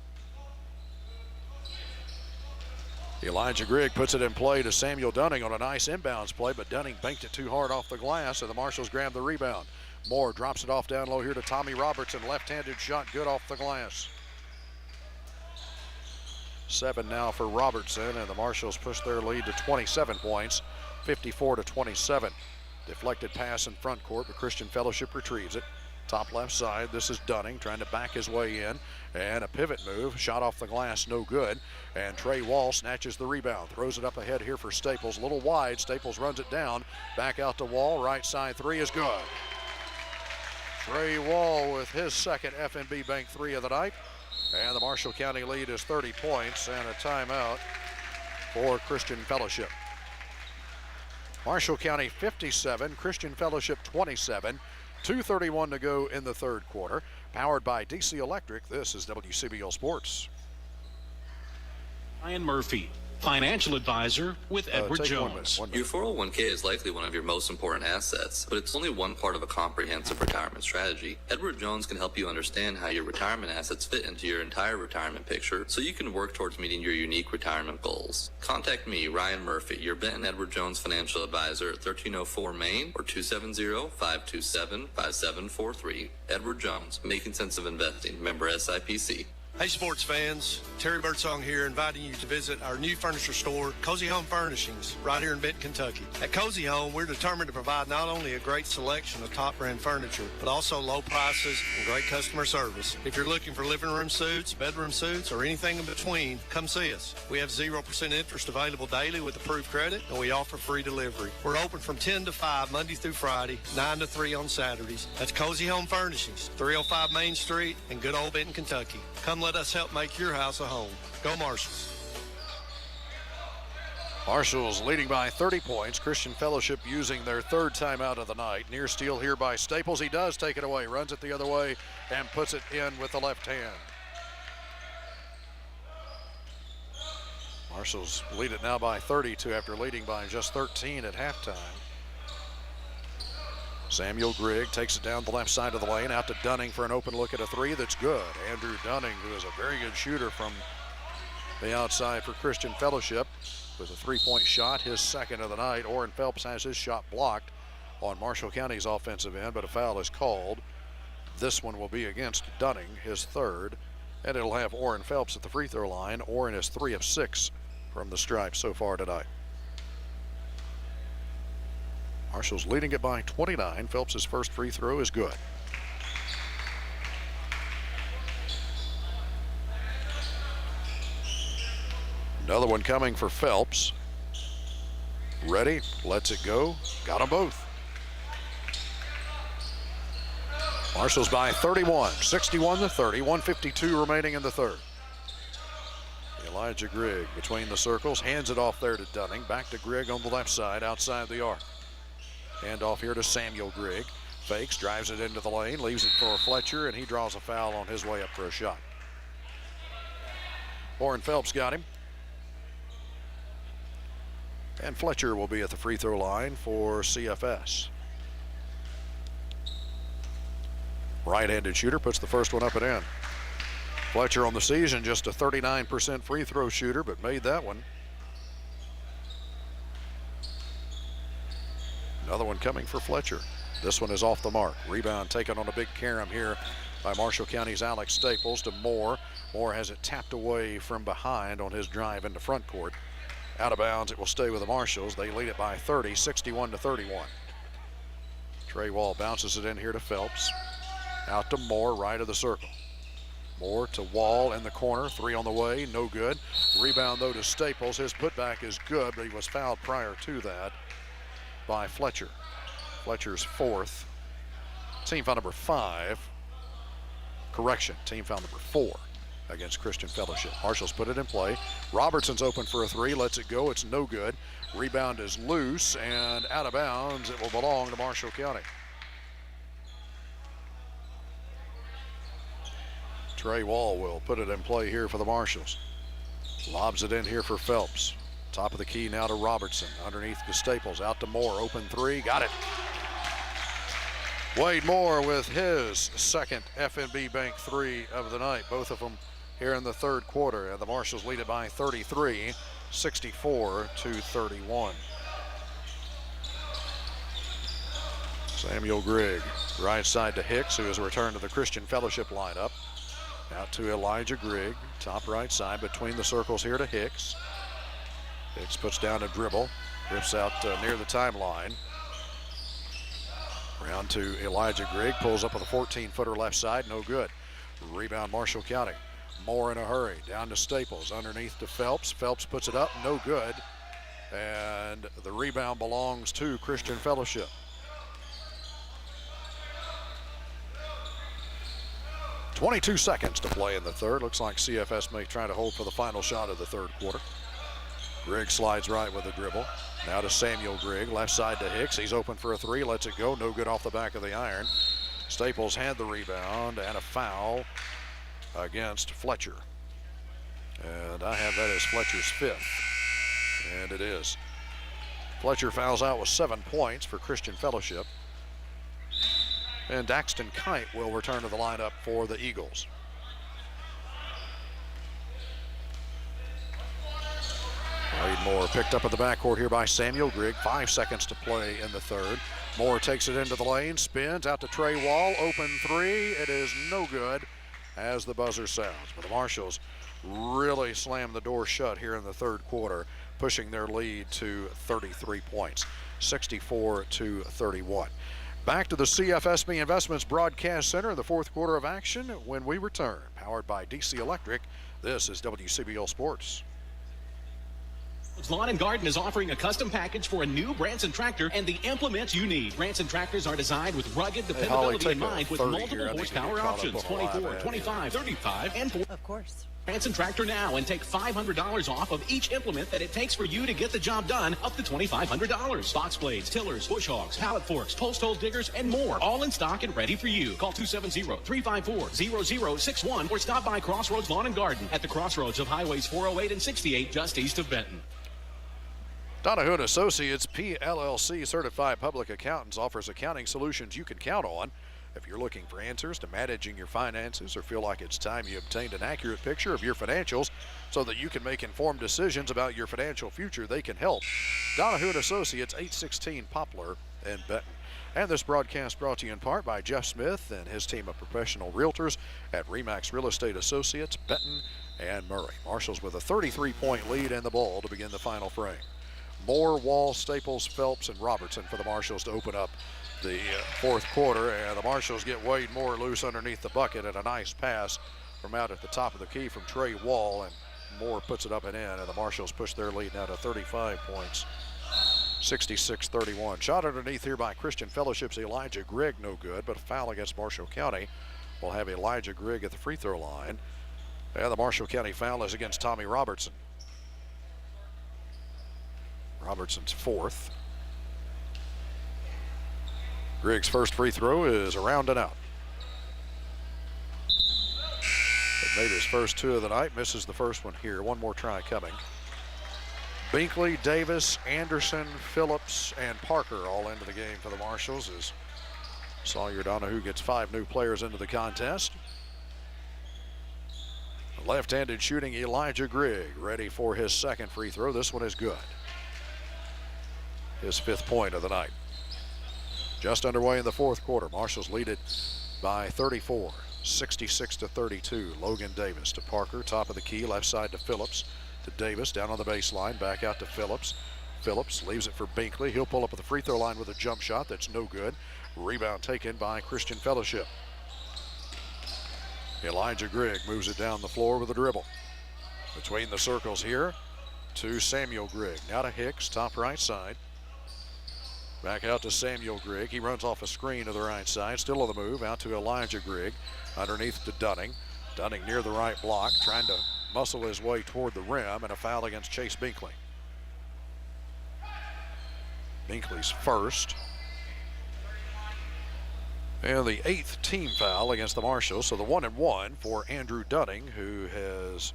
Elijah Grigg puts it in play to Samuel Dunning on a nice inbounds play, but Dunning banked it too hard off the glass, and the Marshals grab the rebound. Moore drops it off down low here to Tommy Robertson. Left-handed shot good off the glass. 7 now for Robertson, and the Marshals push their lead to 27 points, 54-27. Deflected pass in front court, but Christian Fellowship retrieves it. Top left side, this is Dunning trying to back his way in, and a pivot move, shot off the glass, no good. And Trey Wall snatches the rebound, throws it up ahead here for Staples, a little wide. Staples runs it down, back out to Wall, right side three is good. Trey Wall with his second FNB Bank three of the night. And the Marshall County lead is 30 points and a timeout for Christian Fellowship. Marshall County 57, Christian Fellowship 27. 2:31 to go in the third quarter. Powered by DC Electric, this is WCBL Sports. Ryan Murphy, financial advisor with Edward Jones. Your 401k is likely one of your most important assets, but it's only one part of a comprehensive retirement strategy. Edward Jones can help you understand how your retirement assets fit into your entire retirement picture so you can work towards meeting your unique retirement goals. Contact me, Ryan Murphy, your Benton Edward Jones financial advisor at 1304 Main or 270-527-5743. Edward Jones, making sense of investing. Member SIPC. Hey sports fans, Terry Birdsong here, inviting you to visit our new furniture store, Cozy Home Furnishings, right here in Benton, Kentucky. At Cozy Home, we're determined to provide not only a great selection of top brand furniture, but also low prices and great customer service. If you're looking for living room suites, bedroom suites, or anything in between, come see us. We have 0% interest available daily with approved credit, and we offer free delivery. We're open from 10 to 5 Monday through Friday, 9 to 3 on Saturdays. That's Cozy Home Furnishings, 305 Main Street in good old Benton, Kentucky. Come let us help make your house a home. Go Marshals. Marshals leading by 30 points. Christian Fellowship using their third timeout of the night. Near steal here by Staples. He does take it away, runs it the other way, and puts it in with the left hand. Marshals lead it now by 32 after leading by just 13 at halftime. Samuel Grigg takes it down the left side of the lane, out to Dunning for an open look at a three that's good. Andrew Dunning, who is a very good shooter from the outside for Christian Fellowship, with a three-point shot, his second of the night. Orrin Phelps has his shot blocked on Marshall County's offensive end, but a foul is called. This one will be against Dunning, his third. And it'll have Orrin Phelps at the free throw line. Orrin is 3 of 6 from the stripe so far tonight. Marshals leading it by 29. Phelps' first free throw is good. Another one coming for Phelps. Ready, lets it go, got them both. Marshals by 31, 61-30, 1:52 remaining in the third. Elijah Grigg between the circles, hands it off there to Dunning. Back to Grigg on the left side, outside the arc. Hand off here to Samuel Grigg. Fakes, drives it into the lane, leaves it for Fletcher, and he draws a foul on his way up for a shot. Orrin Phelps got him. And Fletcher will be at the free throw line for CFS. Right-handed shooter puts the first one up and in. Fletcher on the season just a 39% free throw shooter, but made that one. Another one coming for Fletcher. This one is off the mark. Rebound taken on a big carom here by Marshall County's Alex Staples to Moore. Moore has it tapped away from behind on his drive into front court. Out of bounds, it will stay with the Marshals. They lead it by 30, 61-31. Trey Wall bounces it in here to Phelps. Out to Moore, right of the circle. Moore to Wall in the corner, 3 on the way, no good. Rebound though to Staples. His putback is good, but he was fouled prior to that by Fletcher. Fletcher's fourth. Team foul number 5. Correction, team foul number 4 against Christian Fellowship. Marshals put it in play. Robertson's open for a 3, lets it go, it's no good. Rebound is loose and out of bounds. It will belong to Marshall County. Trey Wall will put it in play here for the Marshals. Lobs it in here for Phelps. Top of the key now to Robertson. Underneath to Staples. Out to Moore. Open 3. Got it. Wade Moore with his second FNB Bank 3 of the night. Both of them here in the third quarter. And the Marshals lead it by 33, 64-31. Samuel Grigg. Right side to Hicks, who has returned to the Christian Fellowship lineup. Out to Elijah Grigg, top right side between the circles here to Hicks. Hicks puts down a dribble, drifts out near the timeline. Round to Elijah Grigg, pulls up with a 14-footer left side, no good. Rebound Marshall County. Moore in a hurry, down to Staples, underneath to Phelps. Phelps puts it up, no good. And the rebound belongs to Christian Fellowship. 22 seconds to play in the third. Looks like CFS may try to hold for the final shot of the third quarter. Grigg slides right with a dribble. Now to Samuel Grigg, left side to Hicks. He's open for a 3, lets it go. No good off the back of the iron. Staples had the rebound and a foul against Fletcher. And I have that as Fletcher's 5th. And it is. Fletcher fouls out with 7 points for Christian Fellowship. And Daxton Kite will return to the lineup for the Eagles. Wade Moore picked up at the backcourt here by Samuel Grigg. 5 seconds to play in the third. Moore takes it into the lane, spins out to Trey Wall. Open 3. It is no good as the buzzer sounds. But the Marshals really slammed the door shut here in the third quarter, pushing their lead to 33 points, 64-31. Back to the CFSB Investments Broadcast Center in the fourth quarter of action when we return. Powered by DC Electric, this is WCBL Sports. Lawn and Garden is offering a custom package for a new Branson tractor and the implements you need. Branson tractors are designed with rugged dependability in mind with multiple horsepower options, 24, 25, 35, and 4. Of course. Branson Tractor now and take $500 off of each implement that it takes for you to get the job done, up to $2,500. Box blades, tillers, bush hogs, pallet forks, post hole diggers, and more, all in stock and ready for you. Call 270-354-0061 or stop by Crossroads Lawn and Garden at the crossroads of Highways 408 and 68 just east of Benton. Donahue & Associates, PLLC certified public accountants, offers accounting solutions you can count on. If you're looking for answers to managing your finances or feel like it's time you obtained an accurate picture of your financials so that you can make informed decisions about your financial future, they can help. Donahue & Associates, 816 Poplar in Benton. And this broadcast brought to you in part by Jeff Smith and his team of professional realtors at RE/MAX Real Estate Associates, Benton and Murray. Marshals with a 33-point lead in the ball to begin the final frame. Moore, Wall, Staples, Phelps, and Robertson for the Marshals to open up the fourth quarter. And the Marshals get Wade Moore loose underneath the bucket, and a nice pass from out at the top of the key from Trey Wall, and Moore puts it up and in, and the Marshals push their lead now to 35 points. 66-31. Shot underneath here by Christian Fellowship's Elijah Grigg, no good, but a foul against Marshall County. We'll have Elijah Grigg at the free throw line. And the Marshall County foul is against Tommy Robertson. Robertson's fourth. Grigg's first free throw is around and out. It made his first two of the night, misses the first one here. One more try coming. Binkley, Davis, Anderson, Phillips, and Parker all into the game for the Marshals as Sawyer Donahue gets 5 new players into the contest. Left-handed shooting Elijah Grigg ready for his second free throw. This one is good. His 5th point of the night. Just underway in the fourth quarter. Marshals lead it by 34, 66-32. Logan Davis to Parker, top of the key, left side to Phillips. To Davis, down on the baseline, back out to Phillips. Phillips leaves it for Binkley. He'll pull up at the free throw line with a jump shot that's no good. Rebound taken by Christian Fellowship. Elijah Grigg moves it down the floor with a dribble. Between the circles here to Samuel Grigg. Now to Hicks, top right side. Back out to Samuel Grigg. He runs off a screen to the right side. Still on the move, out to Elijah Grigg. Underneath to Dunning. Dunning near the right block, trying to muscle his way toward the rim, and a foul against Chase Binkley. Binkley's first. And the 8th team foul against the Marshals. So the 1-and-1 for Andrew Dunning, who has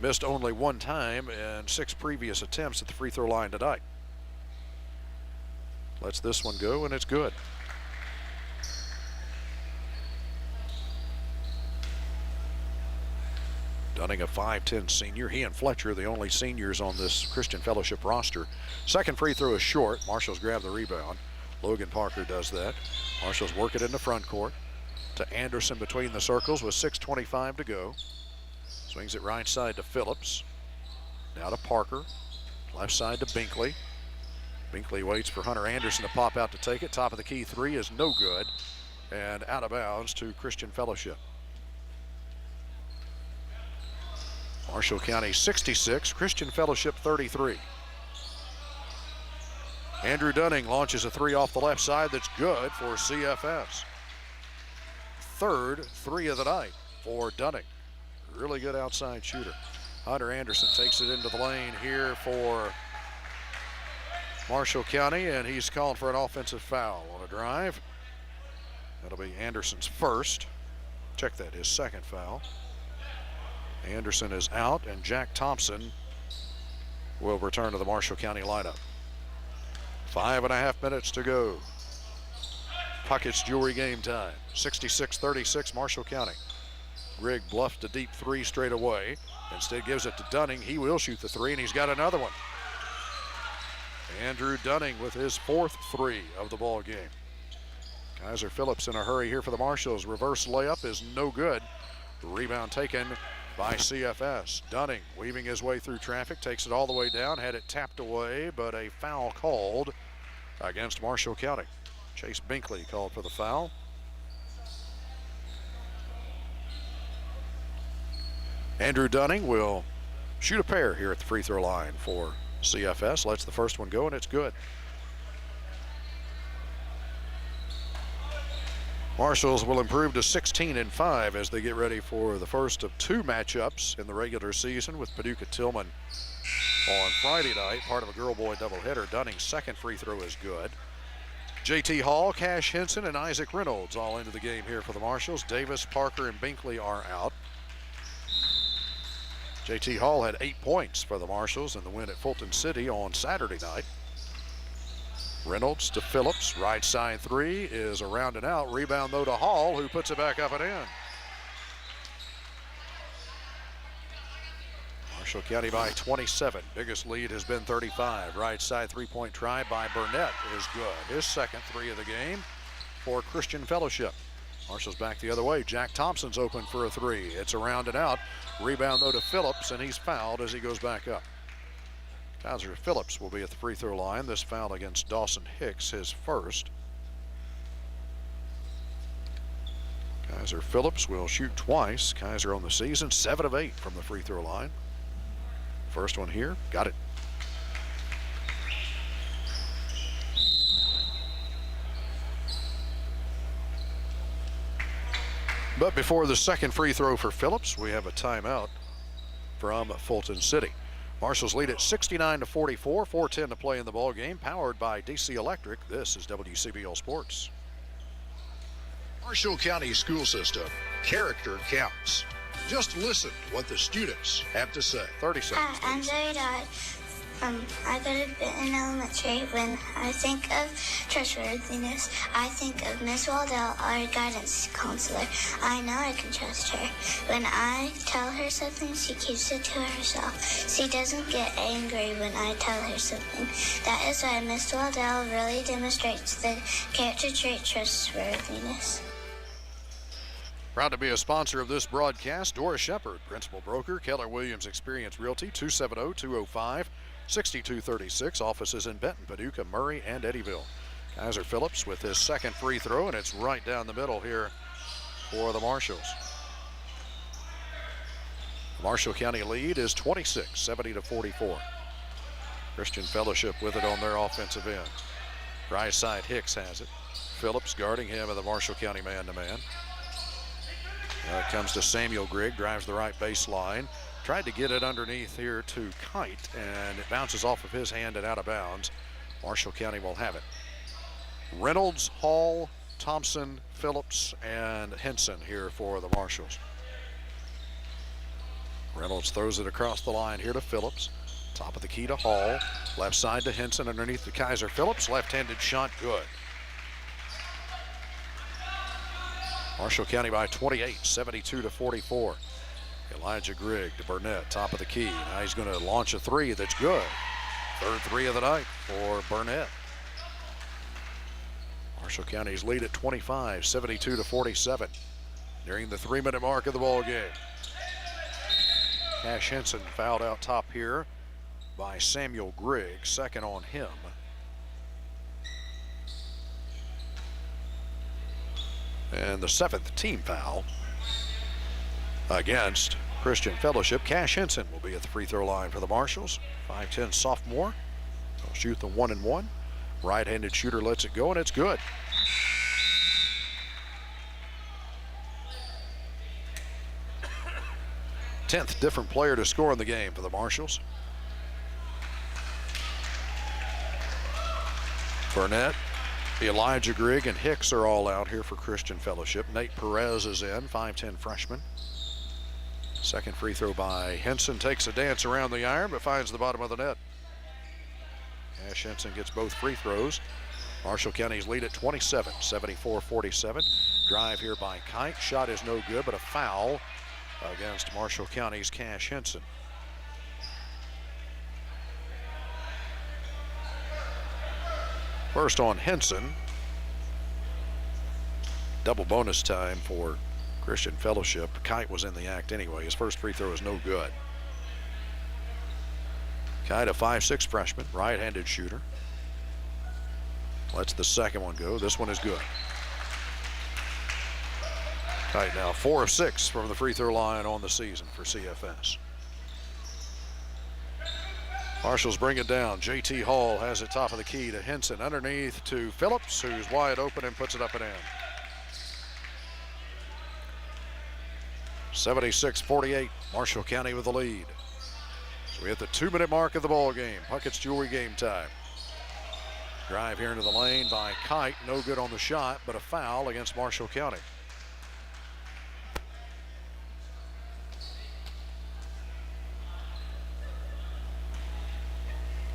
missed only one time in 6 previous attempts at the free throw line tonight. Lets this one go, and it's good. Dunning, a 5'10 senior. He and Fletcher, the only seniors on this Christian Fellowship roster. Second free throw is short. Marshals grab the rebound. Logan Parker does that. Marshals work it in the front court to Anderson between the circles with 6:25 to go. Swings it right side to Phillips. Now to Parker. Left side to Binkley. Binkley waits for Hunter Anderson to pop out to take it. Top of the key three is no good. And out of bounds to Christian Fellowship. Marshall County 66, Christian Fellowship 33. Andrew Dunning launches a three off the left side that's good for CFS. Third three of the night for Dunning. Really good outside shooter. Hunter Anderson takes it into the lane here for Marshall County, and he's called for an offensive foul on a drive. That'll be Anderson's first. Check that, his second foul. Anderson is out, and Jack Thompson will return to the Marshall County lineup. 5.5 minutes to go. Puckett's Jewelry game time. 66-36 Marshall County. Grigg bluffed a deep three straight away. Instead gives it to Dunning. He will shoot the three, and he's got another one. Andrew Dunning with his 4th three of the ball game. Kaiser Phillips in a hurry here for the Marshals. Reverse layup is no good. Rebound taken by CFS. Dunning weaving his way through traffic, takes it all the way down, had it tapped away, but a foul called against Marshall County. Chase Binkley called for the foul. Andrew Dunning will shoot a pair here at the free throw line for CFS. Lets the first one go, and it's good. Marshals will improve to 16-5 as they get ready for the first of 2 matchups in the regular season with Paducah Tillman on Friday night, part of a girl-boy doubleheader. Dunning's second free throw is good. J.T. Hall, Cash Henson, and Isaac Reynolds all into the game here for the Marshals. Davis, Parker, and Binkley are out. J.T. Hall had 8 points for the Marshals in the win at Fulton City on Saturday night. Reynolds to Phillips, right side three is around and out. Rebound though to Hall, who puts it back up and in. Marshall County by 27. Biggest lead has been 35. Right side three-point try by Burnett is good. His second three of the game for Christian Fellowship. Marshall's back the other way. Jack Thompson's open for a three. It's around and out. Rebound though to Phillips, and he's fouled as he goes back up. Kaiser Phillips will be at the free throw line. This foul against Dawson Hicks, his first. Kaiser Phillips will shoot twice. Kaiser on the season, 7 of 8 from the free throw line. First one here, got it. But before the second free throw for Phillips, we have a timeout from Fulton City. Marshals lead at 69-44, 4:10 to play in the ball game. Powered by DC Electric. This is WCBL Sports. Marshall County School System. Character counts. Just listen to what the students have to say. 30 seconds. Hi, I'm Zoe Dodd. I go to Benton Elementary. When I think of trustworthiness, I think of Miss Waldell, our guidance counselor. I know I can trust her. When I tell her something, she keeps it to herself. She doesn't get angry when I tell her something. That is why Miss Waldell really demonstrates the character trait trustworthiness. Proud to be a sponsor of this broadcast. Doris Shepard, Principal Broker, Keller Williams Experience Realty, 270-205-6236. Offices in Benton, Paducah, Murray, and Eddyville. Kaiser Phillips with his second free throw, and it's right down the middle here for the Marshals. The Marshall County lead is 26, 70-44. Christian Fellowship with it on their offensive end. Right side, Hicks has it. Phillips guarding him in the Marshall County man-to-man. It comes to Samuel Grigg, drives the right baseline. Tried to get it underneath here to Kite, and it bounces off of his hand and out of bounds. Marshall County will have it. Reynolds, Hall, Thompson, Phillips, and Henson here for the Marshals. Reynolds throws it across the line here to Phillips. Top of the key to Hall. Left side to Henson underneath the Kaiser Phillips. Left-handed shot, good. Marshall County by 28, 72-44. Elijah Grigg to Burnett, top of the key. Now he's going to launch a three that's good. Third three of the night for Burnett. Marshall County's lead at 25, 72-47. Nearing the 3-minute mark of the ball game. Cash Henson fouled out top here by Samuel Grigg, second on him. And the 7th team foul against Christian Fellowship. Cash Henson will be at the free throw line for the Marshals. 5'10" sophomore. He'll shoot the 1-and-1. Right-handed shooter lets it go, and it's good. Tenth different player to score in the game for the Marshals. Burnett, Elijah Grigg, and Hicks are all out here for Christian Fellowship. Nate Perez is in, 5'10" freshman. Second free throw by Henson, takes a dance around the iron, but finds the bottom of the net. Cash Henson gets both free throws. Marshall County's lead at 27, 74-47. Drive here by Kite. Shot is no good, but a foul against Marshall County's Cash Henson. First on Henson. Double bonus time for Christian Fellowship. Kite was in the act anyway. His first free throw is no good. Kite, a 5'6" freshman, right-handed shooter. Lets the second one go. This one is good. Kite now 4 of 6 from the free throw line on the season for CFS. Marshals bring it down. J.T. Hall has it top of the key to Henson. Underneath to Phillips, who's wide open and puts it up and in. 76-48, Marshall County with the lead. So we hit the 2-minute mark of the ball game. Puckett's Jewelry game time. Drive here into the lane by Kite. No good on the shot, but a foul against Marshall County.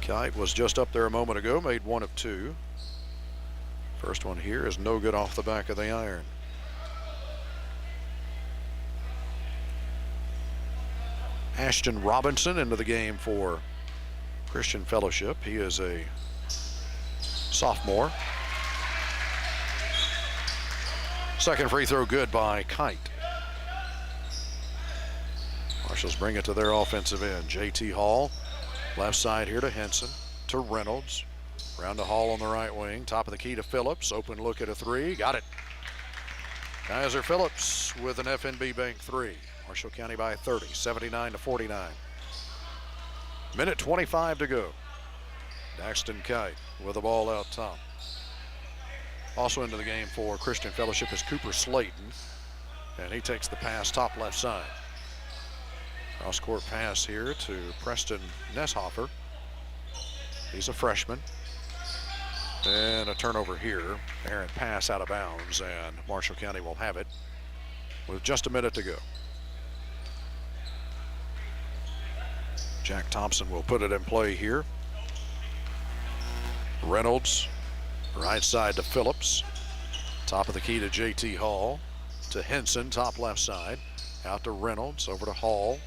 Kite was just up there a moment ago, made 1 of 2. First one here is no good off the back of the iron. Ashton Robinson into the game for Christian Fellowship. He is a sophomore. Second free throw good by Kite. Marshals bring it to their offensive end. J.T. Hall, left side here to Henson, to Reynolds. Round to Hall on the right wing. Top of the key to Phillips. Open look at a three. Got it. Kaiser Phillips with an FNB Bank three. Marshall County by 30, 79-49. Minute 25 to go. Daxton Kite with the ball out top. Also into the game for Christian Fellowship is Cooper Slayton. And he takes the pass top left side. Cross-court pass here to Preston Nesshofer. He's a freshman. And a turnover here. Errant pass out of bounds, and Marshall County will have it with just a minute to go. Jack Thompson will put it in play here. Reynolds, right side to Phillips. Top of the key to J.T. Hall. To Henson, top left side. Out to Reynolds, over to Hall.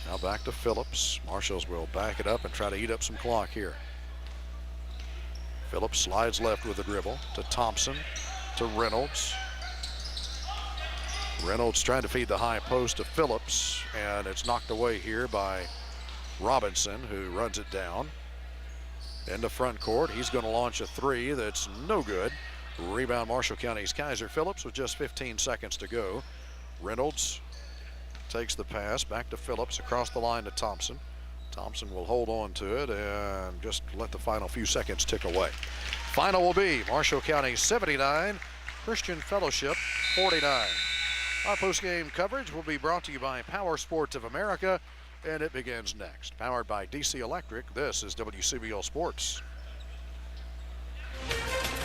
Now back to Phillips. Marshals will back it up and try to eat up some clock here. Phillips slides left with a dribble to Thompson, to Reynolds. Reynolds trying to feed the high post to Phillips, and it's knocked away here by Robinson, who runs it down. Into front court, he's going to launch a three that's no good. Rebound Marshall County's Kaiser Phillips with just 15 seconds to go. Reynolds takes the pass back to Phillips, across the line to Thompson. Thompson will hold on to it and just let the final few seconds tick away. Final will be Marshall County 79, Christian Fellowship 49. Our post-game coverage will be brought to you by Power Sports of America, and it begins next. Powered by DC Electric, this is WCBL Sports.